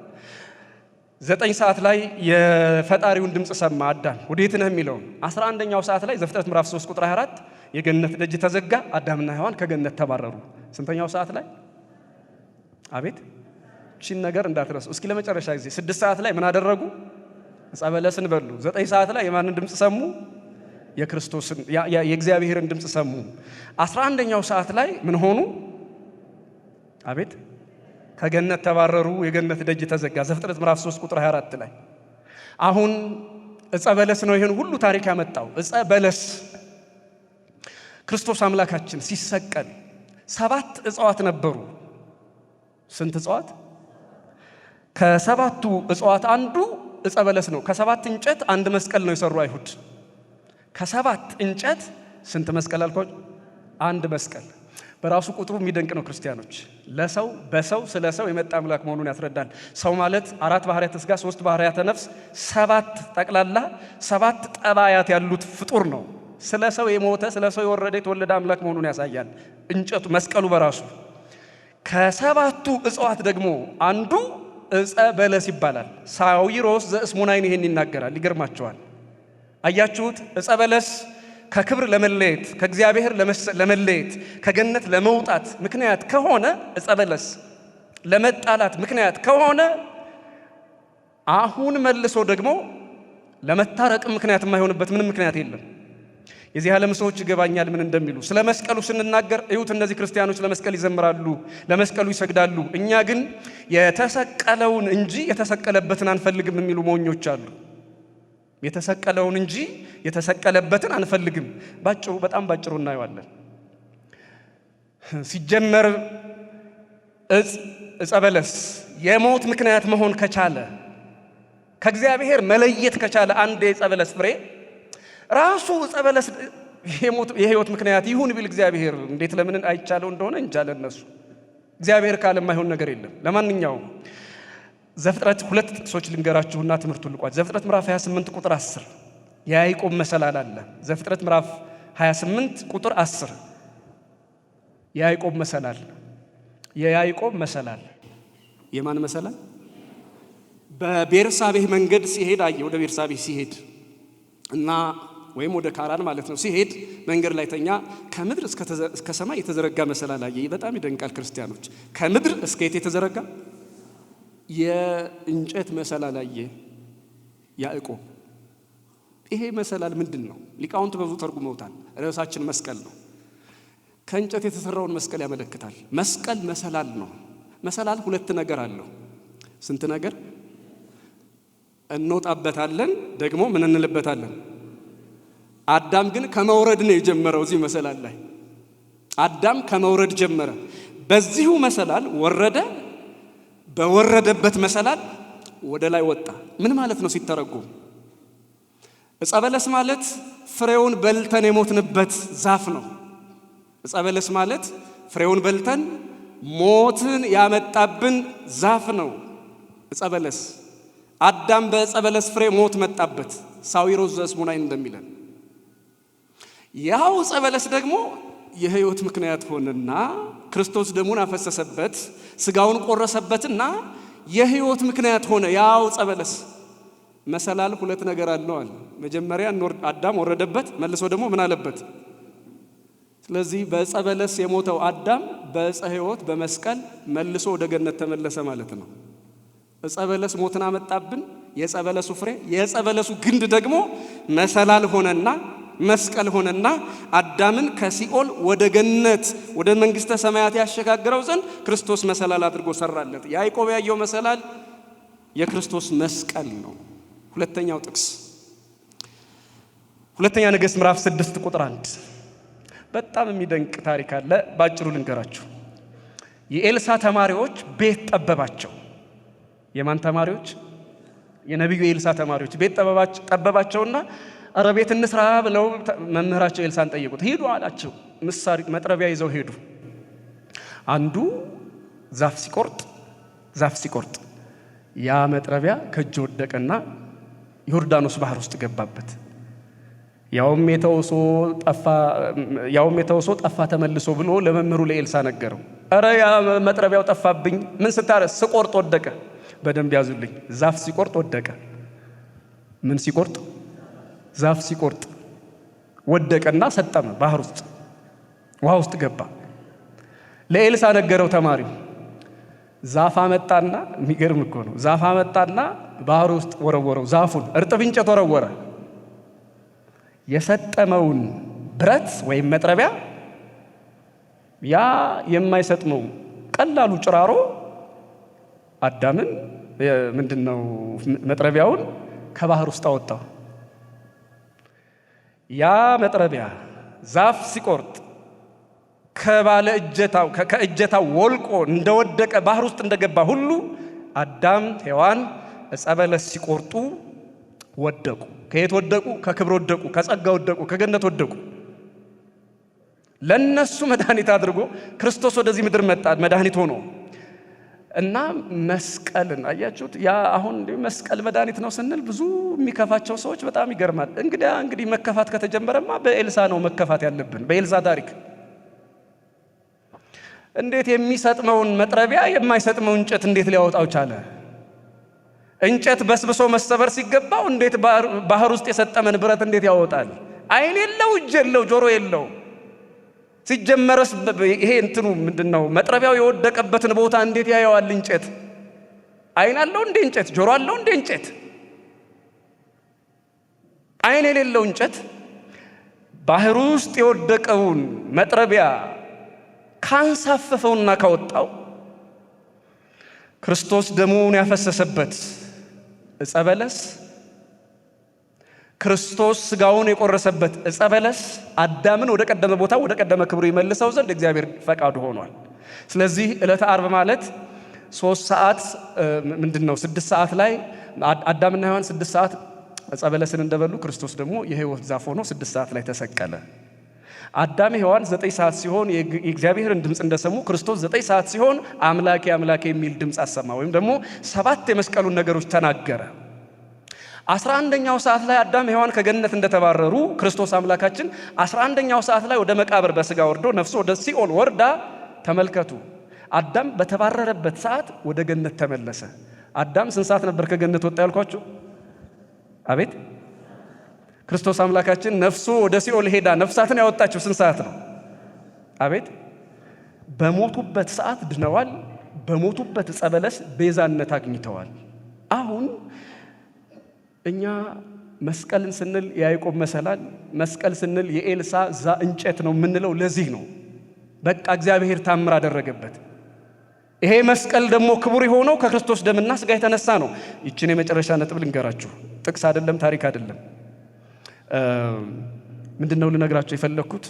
9 ሰዓት ላይ የፈጣሪውን ድምፅ ሰማ አዳም። ወዴት ነህ የሚለውን 11ኛው ሰዓት ላይ ዘፍጥረት ምዕራፍ 3 ቁጥር 24 የገነት ደጅ ተዘጋ፣ አዳምና ሔዋን ከገነት ተባረሩ። ስንተኛው ሰዓት ላይ? አቤት እቺን ነገር እንዳትረሱ እስኪ ለመጨረሻ ጊዜ። 6 ሰዓት ላይ ምን አደረጉ? ዕፀ በለስን በሉ። 9 ሰዓት ላይ የማንን ድምፅ ሰሙ? የክርስቶስን የእግዚአብሔርን ድምፅ ሰሙ። 11ኛው ሰዓት ላይ ምን ሆኑ? አቤት ከገነት ተባረሩ፣ የገነት ደጅ ተዘጋ። ዘፍጥረት ምዕራፍ 3 ቁጥር 24 ላይ አሁን ዕፀ በለስ ነው ይሄን ሁሉ ታሪክ ያመጣው። ዕፀ በለስ ክርስቶስ አምላካችን ሲሰቀል 7 እጽዋት ነበሩ። ስንት እጽዋት? ከ7ቱ እጽዋት አንዱ ዕፀ በለስ ነው። ከ7 እንጨት አንድ መስቀል ነው የሰሩ አይሁድ። ከ7 እንጨት ስንት መስቀል አልኳችሁ? አንድ መስቀል። በራሱ ቁጥሩ የሚደንቅ ነው። ክርስቲያኖች ለሰው በሰው ስለ ሰው የመጣ አምላክ መሆኑን ያስረዳል። ሰው ማለት 4 ባህርያተ ሥጋ 3 ባህርያተ ነፍስ 7 ጠቅላላ 7 ጠባያት ያሉት ፍጡር ነው። ስለ ሰው የሞተ ስለ ሰው የወረደ የተወለደ አምላክ መሆኑን ያሳያል እንጨቱ መስቀሉ በራሱ። ከ7ቱ እጽዋት ደግሞ አንዱ ዕፀ በለስ ይባላል። ሳዊሮስ ዘእስሙናይን ይሄን ይናገራል። ይገርማቸዋል። አያችሁት? ዕፀ በለስ ከክብር ለመለየት ከእግዚአብሔር ለመለየት ከገነት ለመውጣት ምክንያት ከሆነ ዕፀ በለስ ለመጣላት ምክንያት ከሆነ አሁን መልሶ ደግሞ ለመታረቅ ምክንያት የማይሆንበት ምንም ምክንያት የለም። የዚህ ዓለም ሰዎች ይገባኛል ምን እንደሚሉ። ስለ መስቀሉ ስንናገር እዩት፣ እነዚህ ክርስቲያኖች ለመስቀል ይዘምራሉ፣ ለመስቀሉ ይሰግዳሉ። እኛ ግን የተሰቀለውን እንጂ የተሰቀለበትን አንፈልግም የሚሉ ሞኞች አሉ። የተሰቀለውን እንጂ የተሰቀለበትን አንፈልግም። ባጭሩ በጣም ባጭሩ እናየዋለን። ሲጀመር ዕፀ በለስ የሞት ምክንያት መሆን ከቻለ ከእግዚአብሔር መለየት ከቻለ አንድ የዕፀ በለስ ፍሬ ራሱ ዕፀ በለስ የሕይወት ምክንያት ይሁን ቢል እግዚአብሔር እንዴት ለምን አይቻለው እንደሆነ እንጃለ። እነሱ እግዚአብሔር ካለ የማይሆን ነገር የለም። ለማንኛውም ዘፍጥረት 2 ጥቅሶች ልንገራችሁና ትምህርቱን ልቋጭ። ዘፍጥረት ምዕራፍ 28 ቁጥር 10 የያዕቆብ መሰላል አለ። ዘፍጥረት ምዕራፍ 28 ቁጥር 10 የያዕቆብ መሰላል። የያዕቆብ መሰላል የማን መሰላል? በቤርሳቤህ መንገድ ሲሄድ አየ። ወደ ቤርሳቤህ ሲሄድ እና ወይም ወደ ካራን ማለት ነው ሲሄድ መንገድ ላይ ተኛ። ከምድር እስከ ሰማይ የተዘረጋ መሰላል አየ። በጣም ይደንቃል ክርስቲያኖች። ከምድር እስከ የት የተዘረጋ የእንጨት መሰላል አየ ያዕቆብ። ይሄ መሰላል ምንድን ነው? ሊቃውንት በብዙ ተርጉመውታል። ርዕሳችን መስቀል ነው። ከእንጨት የተሰራውን መስቀል ያመለክታል። መስቀል መሰላል ነው። መሰላል 2 ነገር አለው። ስንት ነገር? እንወጣበታለን፣ ደግሞ ምን እንልበታለን? አዳም ግን ከመውረድ ነው የጀመረው። እዚህ መሰላል ላይ አዳም ከመውረድ ጀመረ። በዚሁ መሰላል ወረደ። በወረደበት መሰላል ወደ ላይ ወጣ። ምን ማለት ነው ሲተረጎም? ዕፀ በለስ ማለት ፍሬውን በልተን የሞትንበት ዛፍ ነው። ዕፀ በለስ ማለት ፍሬውን በልተን ሞትን ያመጣብን ዛፍ ነው ዕፀ በለስ። አዳም በዕፀ በለስ ፍሬ ሞት መጣበት። ሳዊሮስ ዘእስሙናይን እንደሚለን ያው ዕፀ በለስ ደግሞ የህይወት ምክንያት ሆነና ክርስቶስ ደሙን አፈሰሰበት፣ ስጋውን ቆረሰበትና የህይወት ምክንያት ሆነ። ያው ዕፀ በለስ መሰላል ሁለት ነገር አለው አለ። መጀመሪያ አዳም ወረደበት፣ መልሶ ደግሞ ምን አለበት? ስለዚህ በዕፀ በለስ የሞተው አዳም በዕፀ ሕይወት በመስቀል መልሶ ወደ ገነት ተመለሰ ማለት ነው። ዕፀ በለስ ሞትን አመጣብን፣ የዕፀ በለሱ ፍሬ የዕፀ በለሱ ግንድ ደግሞ መሰላል ሆነና መስቀል ሆነና አዳምን ከሲኦል ወደ ገነት ወደ መንግስተ ሰማያት ያሸጋግረው ዘንድ ክርስቶስ መሰላል አድርጎ ሰራለት። ያዕቆብ ያየው መሰላል የክርስቶስ መስቀል ነው። ሁለተኛው ጥቅስ ሁለተኛ ነገሥት ምዕራፍ 6 ቁጥር 1 በጣም የሚደንቅ ታሪክ አለ። ባጭሩ ልንገራችሁ። የኤልሳ ተማሪዎች ቤት ጠበባቸው። የማን ተማሪዎች? የነቢዩ ኤልሳ ተማሪዎች ቤት ጠበባቸውና አረ ቤት እንስራ ብለው መምህራቸው ኤልሳን ጠየቁት። ሄዱ አላቸው። ምሳር መጥረቢያ ይዘው ሄዱ። አንዱ ዛፍ ሲቆርጥ ያ መጥረቢያ ከእጅ ወደቀና ዮርዳኖስ ባህር ውስጥ ገባበት። ያውም የተወሶ ጠፋ ተመልሶ ብሎ ለመምህሩ ለኤልሳ ነገረው። አረ ያ መጥረቢያው ጠፋብኝ። ምን ስታረስ? ስቆርጥ ወደቀ። በደንብ ያዙልኝ። ዛፍ ሲቆርጥ ወደቀ። ምን ሲቆርጥ? ዛፍ ሲቆርጥ ወደቀና ሰጠመ። ባህር ውስጥ ውሃ ውስጥ ገባ። ለኤልሳ ነገረው ተማሪው። ዛፍ አመጣና፣ የሚገርም እኮ ነው። ዛፍ አመጣና ባህር ውስጥ ወረወረው። ዛፉን እርጥብ እንጨት ወረወረ። የሰጠመውን ብረት ወይም መጥረቢያ ያ የማይሰጥመው ቀላሉ ጭራሮ አዳምን ምንድነው መጥረቢያውን ከባህር ውስጥ አወጣው። ያ መጥረቢያ ዛፍ ሲቆርጥ ከባለ ከእጀታው ወልቆ እንደወደቀ ባህር ውስጥ እንደገባ ሁሉ አዳም ሔዋን ዕፀ በለስ ሲቆርጡ ወደቁ። ከየት ወደቁ? ከክብር ወደቁ፣ ከጸጋ ወደቁ፣ ከገነት ወደቁ። ለነሱ መድኃኒት አድርጎ ክርስቶስ ወደዚህ ምድር መጣ፣ መድኃኒት ሆኖ እና መስቀልን አያችሁት? ያ አሁን መስቀል መድኃኒት ነው ስንል ብዙ የሚከፋቸው ሰዎች በጣም ይገርማል። እንግዲህ መከፋት ከተጀመረማ በኤልሳ ነው መከፋት ያለብን። በኤልሳ ታሪክ እንዴት የሚሰጥመውን መጥረቢያ የማይሰጥመው እንጨት እንዴት ሊያወጣው ቻለ? እንጨት በስብሶ መሰበር ሲገባው እንዴት ባህር ውስጥ የሰጠመን ብረት እንዴት ያወጣል? አይን የለው፣ እጅ የለው፣ ጆሮ የለው። ሲጀመረስ ይሄ እንትኑ ምንድነው? መጥረቢያው የወደቀበትን ቦታ እንዴት ያየዋል? እንጨት አይን አለው እንዴ? እንጨት ጆሮ አለው እንዴ? እንጨት አይን የሌለው እንጨት ባህር ውስጥ የወደቀውን መጥረቢያ ካንሳፈፈውና ካወጣው ክርስቶስ ደሙን ያፈሰሰበት ዕፀ በለስ፣ ክርስቶስ ስጋውን የቆረሰበት ዕፀ በለስ አዳምን ወደ ቀደመ ቦታ ወደ ቀደመ ክብሩ ይመልሰው ዘንድ እግዚአብሔር ፈቃዱ ሆኗል። ስለዚህ ዕለተ ዓርብ ማለት 3 ሰዓት ምንድነው 6 ሰዓት ላይ አዳምና ሔዋን 6 ሰዓት ዕፀ በለስን እንደበሉ ክርስቶስ ደግሞ የሕይወት ዛፍ ሆኖ 6 ሰዓት ላይ ተሰቀለ። አዳም ሔዋን 9 ሰዓት ሲሆን የእግዚአብሔርን ድምፅ እንደሰሙ ክርስቶስ 9 ሰዓት ሲሆን አምላኬ አምላኬ የሚል ድምፅ አሰማ፣ ወይም ደግሞ 7 የመስቀሉን ነገሮች ተናገረ። 11ኛው ሰዓት ላይ አዳም ሔዋን ከገነት እንደተባረሩ ክርስቶስ አምላካችን 11ኛው ሰዓት ላይ ወደ መቃብር በስጋ ወርዶ ነፍሱ ወደ ሲኦል ወርዳ፣ ተመልከቱ፣ አዳም በተባረረበት ሰዓት ወደ ገነት ተመለሰ። አዳም ስንት ሰዓት ነበር ከገነት ወጣ ያልኳችሁ? አቤት ክርስቶስ አምላካችን ነፍሱ ወደ ሲኦል ሄዳ ነፍሳትን ያወጣቸው ስንት ሰዓት ነው? አቤት በሞቱበት ሰዓት ድነዋል። በሞቱበት ዕፀ በለስ ቤዛነት አግኝተዋል። አሁን እኛ መስቀልን ስንል የያዕቆብ መሰላል፣ መስቀል ስንል የኤልሳ እንጨት ነው የምንለው ለዚህ ነው። በቃ እግዚአብሔር ታምር አደረገበት። ይሄ መስቀል ደግሞ ክቡር የሆነው ከክርስቶስ ደምና ስጋ የተነሳ ነው። ይችን የመጨረሻ ነጥብ ልንገራችሁ። ጥቅስ አይደለም፣ ታሪክ አይደለም። ምንድነው ልነግራችሁ የፈለኩት?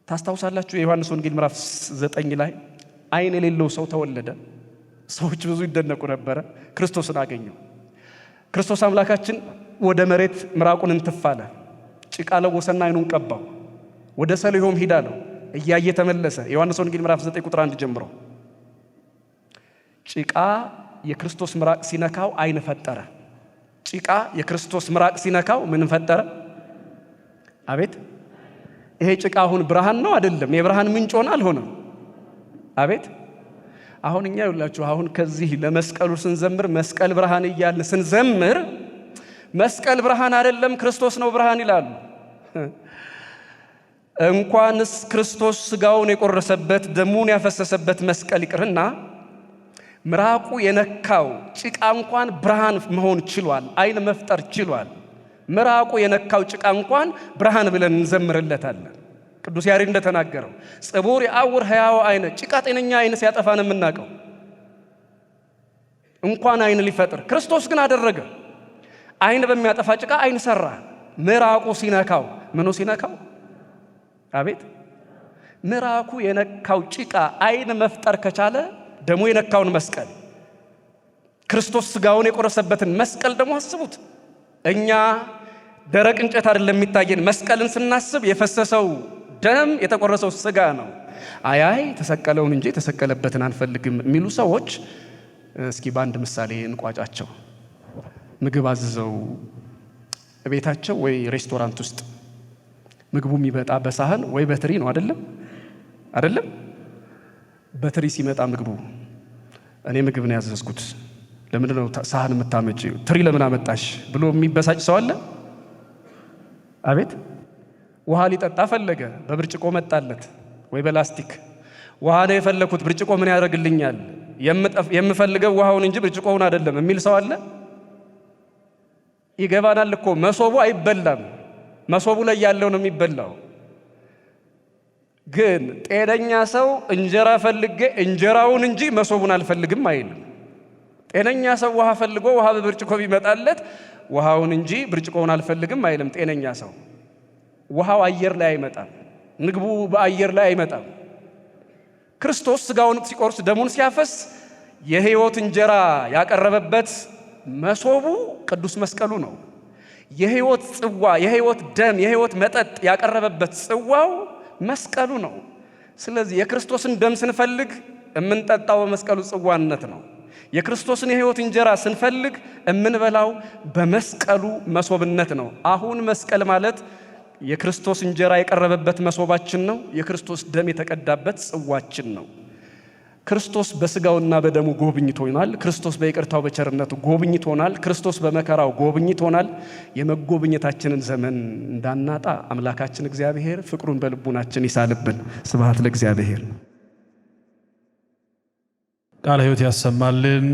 ታስታውሳላችሁ የዮሐንስ ወንጌል ምዕራፍ 9 ላይ አይን የሌለው ሰው ተወለደ። ሰዎች ብዙ ይደነቁ ነበረ። ክርስቶስን አገኘው። ክርስቶስ አምላካችን ወደ መሬት ምራቁን እንትፋለ፣ ጭቃ ለወሰና አይኑን ቀባው። ወደ ሰሊሆም ሂዳ ነው እያየ ተመለሰ። ዮሐንስ ወንጌል ምዕራፍ 9 ቁጥር 1 ጀምሮ ጭቃ የክርስቶስ ምራቅ ሲነካው አይን ፈጠረ። ጭቃ የክርስቶስ ምራቅ ሲነካው ምን ፈጠረ? አቤት ይሄ ጭቃ አሁን ብርሃን ነው አይደለም? የብርሃን ምንጭ ሆነ አልሆነም? አቤት! አሁን እኛ ይላችሁ አሁን ከዚህ ለመስቀሉ ስንዘምር መስቀል ብርሃን እያልን ስንዘምር መስቀል ብርሃን አይደለም ክርስቶስ ነው ብርሃን ይላሉ። እንኳንስ ክርስቶስ ስጋውን የቆረሰበት ደሙን ያፈሰሰበት መስቀል ይቅርና ምራቁ የነካው ጭቃ እንኳን ብርሃን መሆን ችሏል፣ አይን መፍጠር ችሏል። ምራቁ የነካው ጭቃ እንኳን ብርሃን ብለን እንዘምርለታለን። ቅዱስ ያሬድ እንደተናገረው ጽቡር የአውር ሕያው አይነ ጭቃ ጤነኛ አይን ሲያጠፋ ነው የምናውቀው፣ እንኳን አይን ሊፈጥር። ክርስቶስ ግን አደረገ። አይን በሚያጠፋ ጭቃ አይን ሰራ። ምራቁ ሲነካው ምኑ ሲነካው? አቤት! ምራቁ የነካው ጭቃ አይን መፍጠር ከቻለ ደሙ የነካውን መስቀል ክርስቶስ ስጋውን የቆረሰበትን መስቀል ደግሞ አስቡት። እኛ ደረቅ እንጨት አይደለም የሚታየን፣ መስቀልን ስናስብ የፈሰሰው ደም የተቆረሰው ስጋ ነው። አይ ተሰቀለውን እንጂ የተሰቀለበትን አንፈልግም የሚሉ ሰዎች እስኪ በአንድ ምሳሌ እንቋጫቸው። ምግብ አዝዘው ቤታቸው ወይ ሬስቶራንት ውስጥ ምግቡ የሚመጣ በሳህን ወይ በትሪ ነው አይደለም? አይደለም? በትሪ ሲመጣ ምግቡ እኔ ምግብ ነው ያዘዝኩት ለምንድን ነው ሳህን የምታመጪው ትሪ ለምን አመጣሽ ብሎ የሚበሳጭ ሰው አለ? አቤት! ውሃ ሊጠጣ ፈለገ፣ በብርጭቆ መጣለት ወይ በላስቲክ። ውሃ ነው የፈለኩት፣ ብርጭቆ ምን ያደርግልኛል? የምፈልገው ውሃውን እንጂ ብርጭቆውን አይደለም የሚል ሰው አለ? ይገባናል እኮ መሶቡ አይበላም፣ መሶቡ ላይ ያለው ነው የሚበላው። ግን ጤነኛ ሰው እንጀራ ፈልጌ እንጀራውን እንጂ መሶቡን አልፈልግም አይልም። ጤነኛ ሰው ውሃ ፈልጎ ውሃ በብርጭቆ ቢመጣለት ውሃውን እንጂ ብርጭቆውን አልፈልግም አይልም። ጤነኛ ሰው ውሃው አየር ላይ አይመጣም፣ ምግቡ በአየር ላይ አይመጣም። ክርስቶስ ስጋውን ሲቆርስ ደሙን ሲያፈስ የሕይወት እንጀራ ያቀረበበት መሶቡ ቅዱስ መስቀሉ ነው። የሕይወት ጽዋ፣ የሕይወት ደም፣ የሕይወት መጠጥ ያቀረበበት ጽዋው መስቀሉ ነው። ስለዚህ የክርስቶስን ደም ስንፈልግ የምንጠጣው በመስቀሉ ጽዋነት ነው። የክርስቶስን የሕይወት እንጀራ ስንፈልግ የምንበላው በመስቀሉ መሶብነት ነው። አሁን መስቀል ማለት የክርስቶስ እንጀራ የቀረበበት መሶባችን ነው። የክርስቶስ ደም የተቀዳበት ጽዋችን ነው። ክርስቶስ በስጋውና በደሙ ጎብኝቶናል። ክርስቶስ በይቅርታው በቸርነቱ ጎብኝቶናል። ክርስቶስ በመከራው ጎብኝቶናል። የመጎብኘታችንን ዘመን እንዳናጣ አምላካችን እግዚአብሔር ፍቅሩን በልቡናችን ይሳልብን። ስብሐት ለእግዚአብሔር። ቃለ ሕይወት ያሰማልን።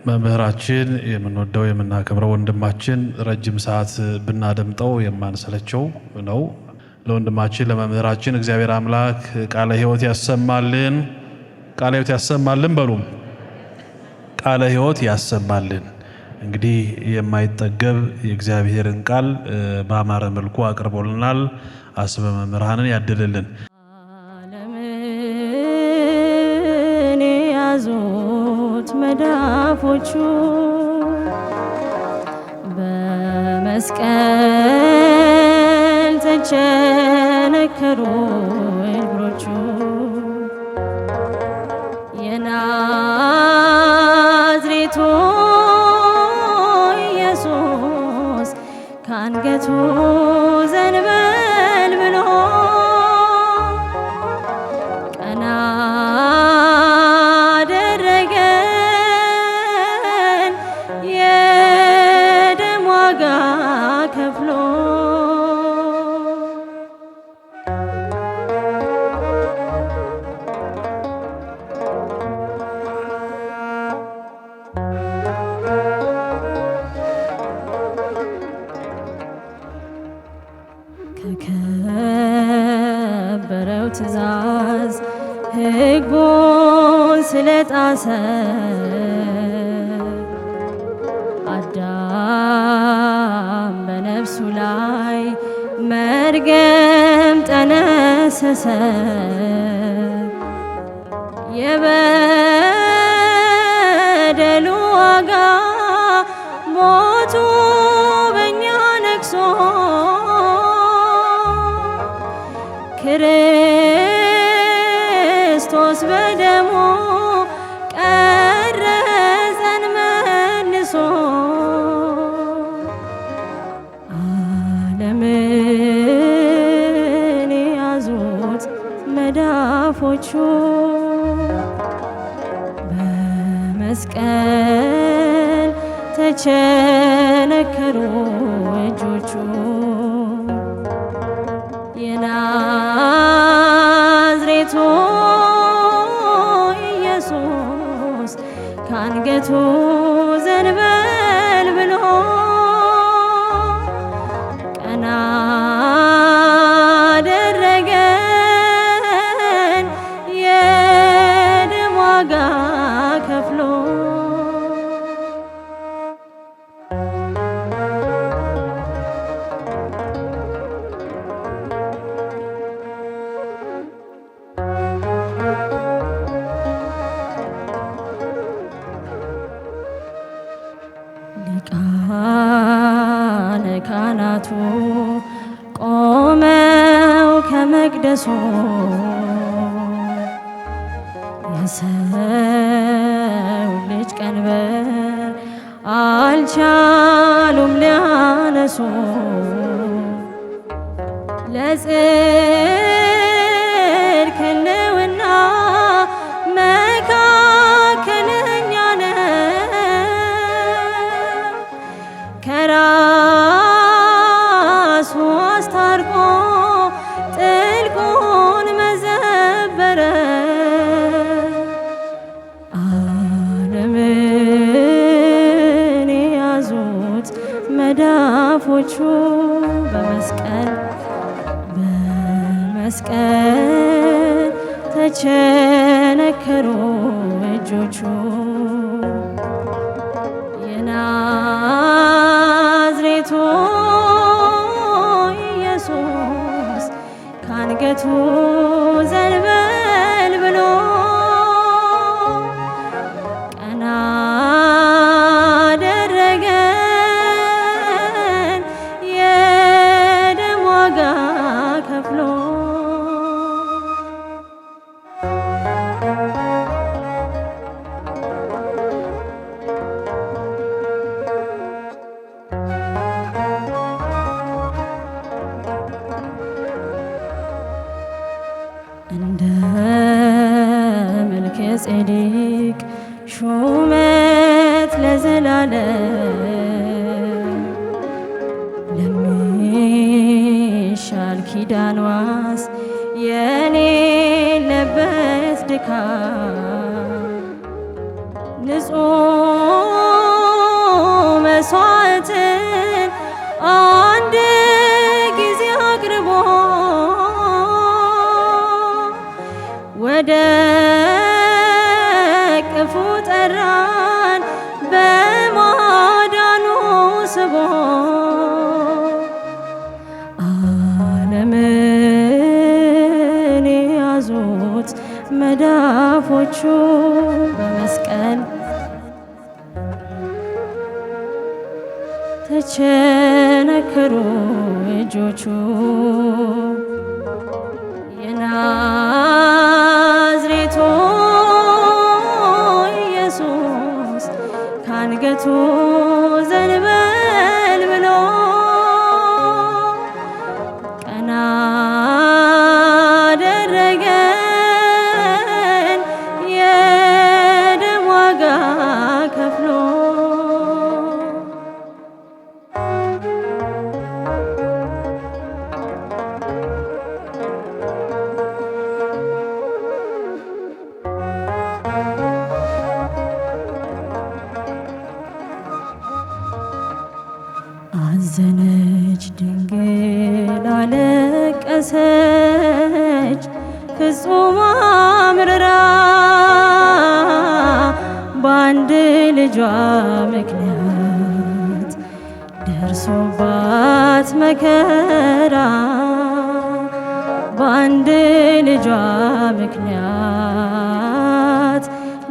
መምህራችን የምንወደው የምናከብረው ወንድማችን ረጅም ሰዓት ብናደምጠው የማንሰለቸው ነው። ለወንድማችን ለመምህራችን እግዚአብሔር አምላክ ቃለ ሕይወት ያሰማልን። ቃለ ሕይወት ያሰማልን በሉ። ቃለ ሕይወት ያሰማልን። እንግዲህ የማይጠገብ የእግዚአብሔርን ቃል በአማረ መልኩ አቅርቦልናል። አስበ መምህራንን ያድልልን። ዓለምን የያዙት መዳፎቹ በመስቀል ተቸነከሩ እግሮቹ የናዝሬቱ ኢየሱስ ከአንገቱ ዘንበል ብሎ ቀና አደረገን የደም ዋጋ ከፍሎ። ከከበረው ትእዛዝ ሕጉን ስለጣሰ አዳም በነፍሱ ላይ መርገም ጠነሰሰ። የበደሉ ዋጋ ሞቱ በእኛ ነግሶ ክርስቶስ በደሙ ቀረጸን መልሶ። ዓለምን በመስቀል ተቸነከሩ እጆቹ የናዝሬቱ ኢየሱስ ካንገቱ ዘንበል ብሎ ቀና አደረገን የደም ዋጋ ከፍሎ ሊቃነ ካህናቱ ቆመው ከመቅደሱ የሰው ልጅ ቀንበር አልቻሉም ሊያነሱ ለጽድቅ ሕልውና መካከለኛ ነው ከራሱ አስታርቆ ጥልቁን መዘበረ ዓለምን የያዙት መዳፎቹ በመስቀል ተቸነከሩ እጆቹ የናዝሬቱ ኢየሱስ ካንገቱ ዘንበል ብሎ ቀና አደረገን የደም ዋጋ ከፍሎ እንደ መልከ ጼዴቅ ሹመት ለዘላለም ለሚሻል ኪዳን ዋስ የሌለበት ድካም ንጹሕ መሥዋዕትን አንድ ጊዜ አቅርቦ ወደ እቅፉ ጠራን በማዳኑ ስቦ ዓለምን የያዙት መዳፎቹ በመስቀል ተቸነከሩ እጆቹ የናዝሬቱ ኢየሱስ ካንገቱ ዘንበል ብሎ ቀና አደረገን የደም ዋጋ ከፍሎ አዘነች ድንግል አለቀሰች ፍጹም አምርራ በአንድ ልጇ ምክንያት ደርሶባት መከራ በአንድ ልጇ ምክንያት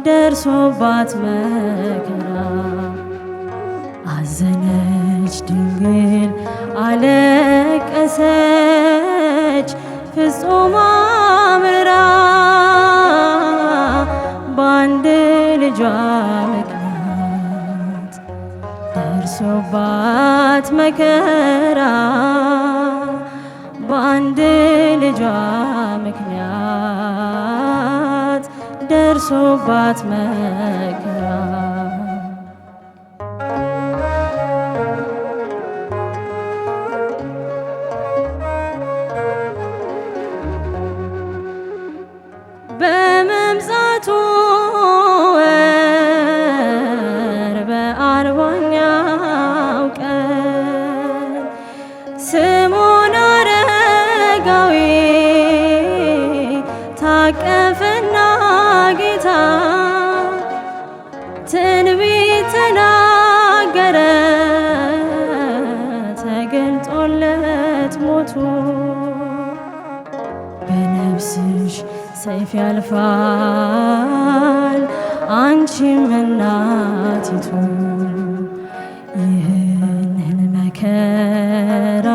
ደርሶባት መከራ አዘነች ድንግል አለቀሰች ፍጹም አምርራ በአንድ ልጇ ምክንያት ደርሶባት መከራ በአንድ ልጇ ምክንያት ደርሶባት መከራ በመምጻቱ ወር በ40ኛው ቀን ስምዖን አረጋዊ ታቀፈና ጌታ ትንቢት ተናገረ ተገልጦለት ሞቱ። በነፍስሽ ሰይፍ ያልፋል አንቺም እናቲቱ ይህንን መከራ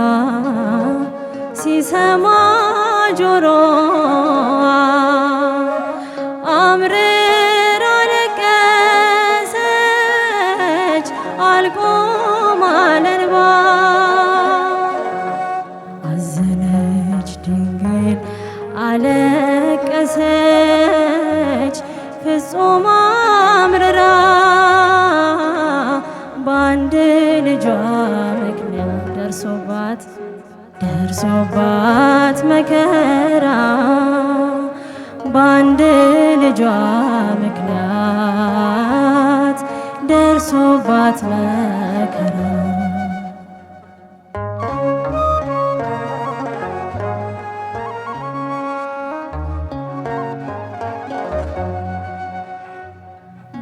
ሲሰማ ጆሮዋ አምርራ አለቀሰች አልቆም አለ እንባዋ። አዘነች ድንግል አለቀሰች ፍጹም አምርራ በአንድ ልጇ ምክንያት ደርሶባት መከራ በአንድ ልጇ ምክንያት ደርሶባት መከራ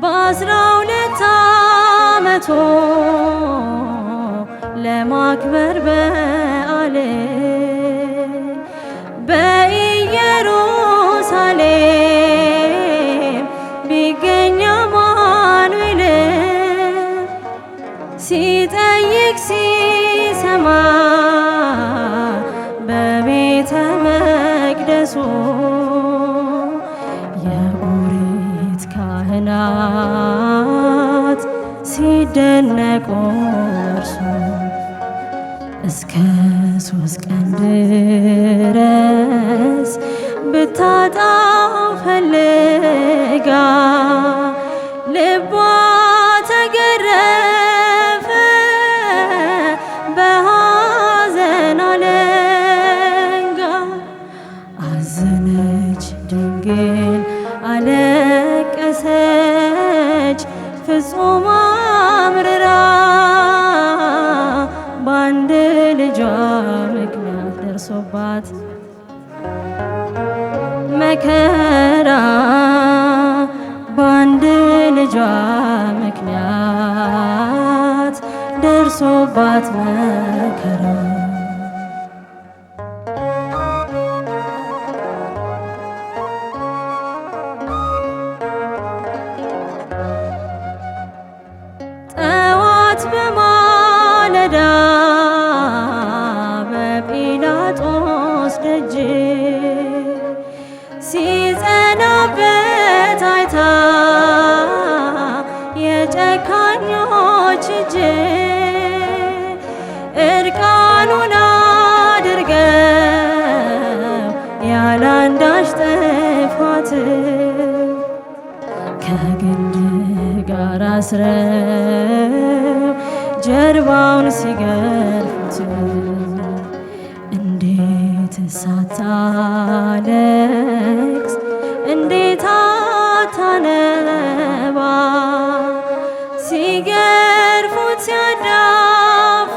በ12 ዓመቱ ለማክበር በዓል በኢየሩሳሌም ቢገኝ አማኑኤል ሲጠይቅ ሲሰማ በቤተ መቅደሱ የኦሪት ካህናት ሲደነቁ እርሱ እስከ 3 ቀን ድረስ ብታጣው ፈልጋ ልቧ ተገረፈ በሐዘን አለንጋ። አዘነች ድንግል አለቀሰች ፍጹም አምርራ በአንድ ልጇ ምክንያት ደርሶባት መከራ በአንድ ልጇ ምክንያት ደርሶባት መከራ ጠዋት በማለዳ በጲላጦስ ደጅ ሲጸናበት አይታ የጨካኞች እጅ እርቃኑን አድርገው ያላንዳች ጥፋት ከግንድ ጋር አስረው ጀርባውን ሲገርፉት እንዴት ሳታለቅስ እንዴት አታነባ ሲገርፉት ሲያዳፉት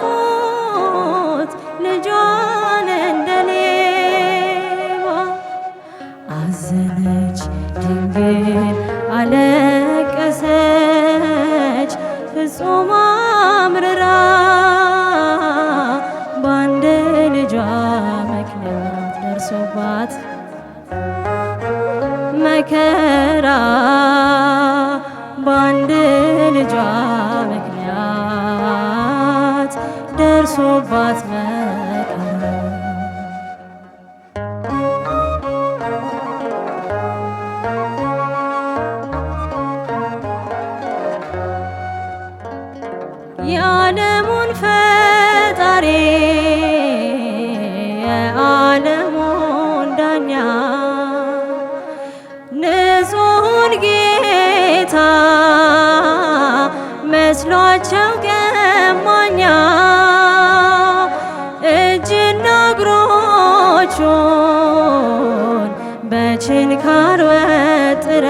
ልጇን እንደሌባ አዘነች ድንግል አለቀሰች ፍጹም አምርራ በአንድ ልጇ ምክንያት ደርሶባት መከራ በአንድ ልጇ ምክንያት ደርሶባት መከራ የዓለሙን ፈጣሪ የዓለሙን ዳኛ ንጹሑን ጌታ መስሏቸው ቀማኛ እጅና እግሮቹን በችንካር ወጥረ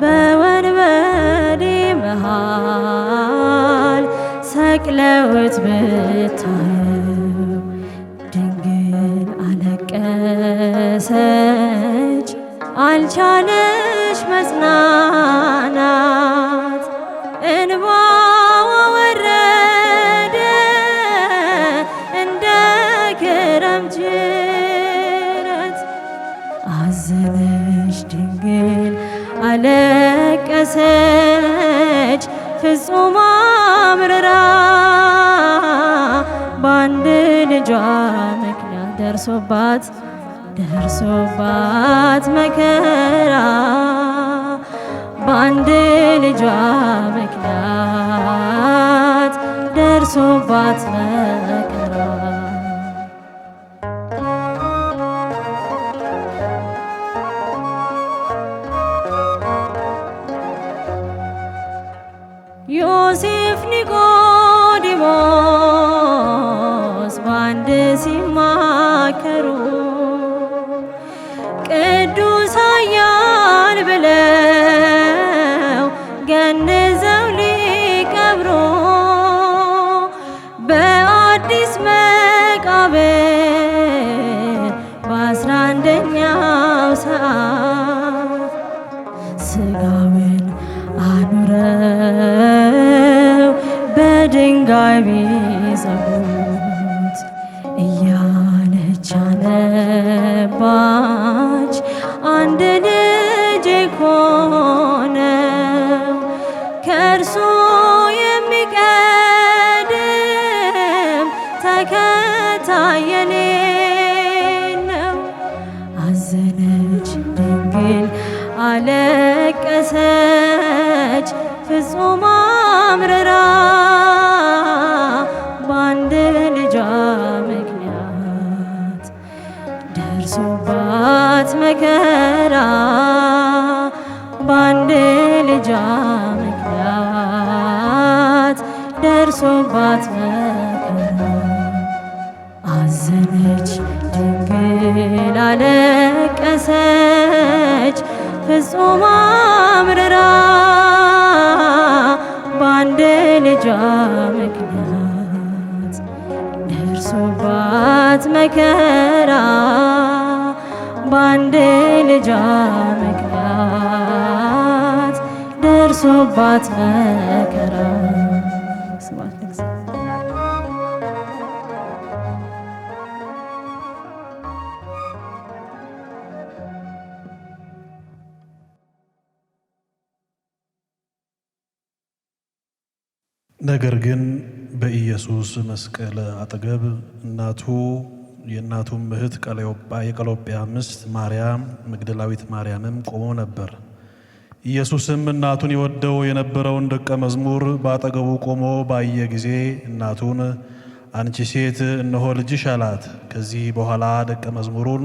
በወንበዴ መሃል ሰቅለውት ብታየው ድንግል አለቀሰች አልቻለሽ መጽናናት እንባዋ ወረደ እንደ ክረምት ጅረት አዘነች ድንግል አለቀሰች ፍጹም አምርራ በአንድ ልጇ ምክንያት ደርሶባት መከራ በአንድ ልጇ ምክንያት ደርሶባት መከራ ዮሴፍ ኒቆዲሞስ በአንድ ሲማከሩ ቅዱስ ኃያል ብለው ገንዘው ሊቀብሩ በአዲስ መቃብር በ11ኛው ሰዓት ሥጋውን አኑረው በድንጋይ ቢዘጉት እያለች አነባች አንድ ልጅ እኮ ነው ከእርሱ የሚቀድም ተከታይ የሌለው። አዘነች ድንግል አለቀሰች ፍጹም አምርራ በአንድ ልጇ ምክንያት ደርሶባት መከራ በአንድ ልጇ ምክንያት ደርሶባት መከራ አዘነች ድንግል አለቀሰች ፍጹም አምርራ በአንድ ልጇ ምክንያት ደርሶባት መከራ በአንድ ልጇ ምክንያት ደርሶባት መከራ። ነገር ግን በኢየሱስ መስቀል አጠገብ የእናቱም እህት የቀሎጵያ ሚስት ማርያም መግደላዊት ማርያምም ቆመው ነበር። ኢየሱስም እናቱን ይወደው የነበረውን ደቀ መዝሙር በአጠገቡ ቆሞ ባየ ጊዜ እናቱን አንቺ ሴት እነሆ ልጅሽ አላት። ከዚህ በኋላ ደቀ መዝሙሩን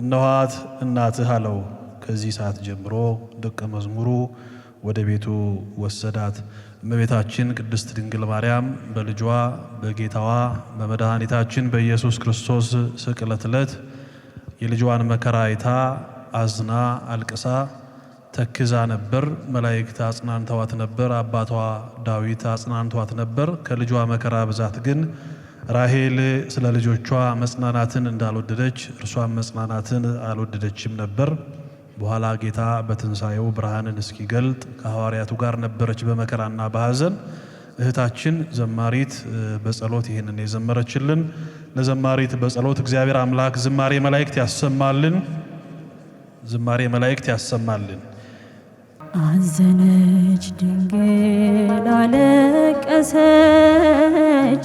እነኋት እናትህ አለው። ከዚህ ሰዓት ጀምሮ ደቀ መዝሙሩ ወደ ቤቱ ወሰዳት። እመቤታችን ቅድስት ድንግል ማርያም በልጇ በጌታዋ በመድኃኒታችን በኢየሱስ ክርስቶስ ስቅለት ዕለት የልጇን መከራ አይታ አዝና አልቅሳ ተክዛ ነበር። መላእክት አጽናንተዋት ነበር። አባቷ ዳዊት አጽናንተዋት ነበር። ከልጇ መከራ ብዛት ግን ራሔል ስለ ልጆቿ መጽናናትን እንዳልወደደች እርሷም መጽናናትን አልወደደችም ነበር። በኋላ ጌታ በትንሣኤው ብርሃንን እስኪገልጥ ከሐዋርያቱ ጋር ነበረች በመከራና በሐዘን። እህታችን ዘማሪት በጸሎት ይህንን የዘመረችልን። ለዘማሪት በጸሎት እግዚአብሔር አምላክ ዝማሬ መላእክት ያሰማልን፣ ዝማሬ መላእክት ያሰማልን። አዘነች ድንግል አለቀሰች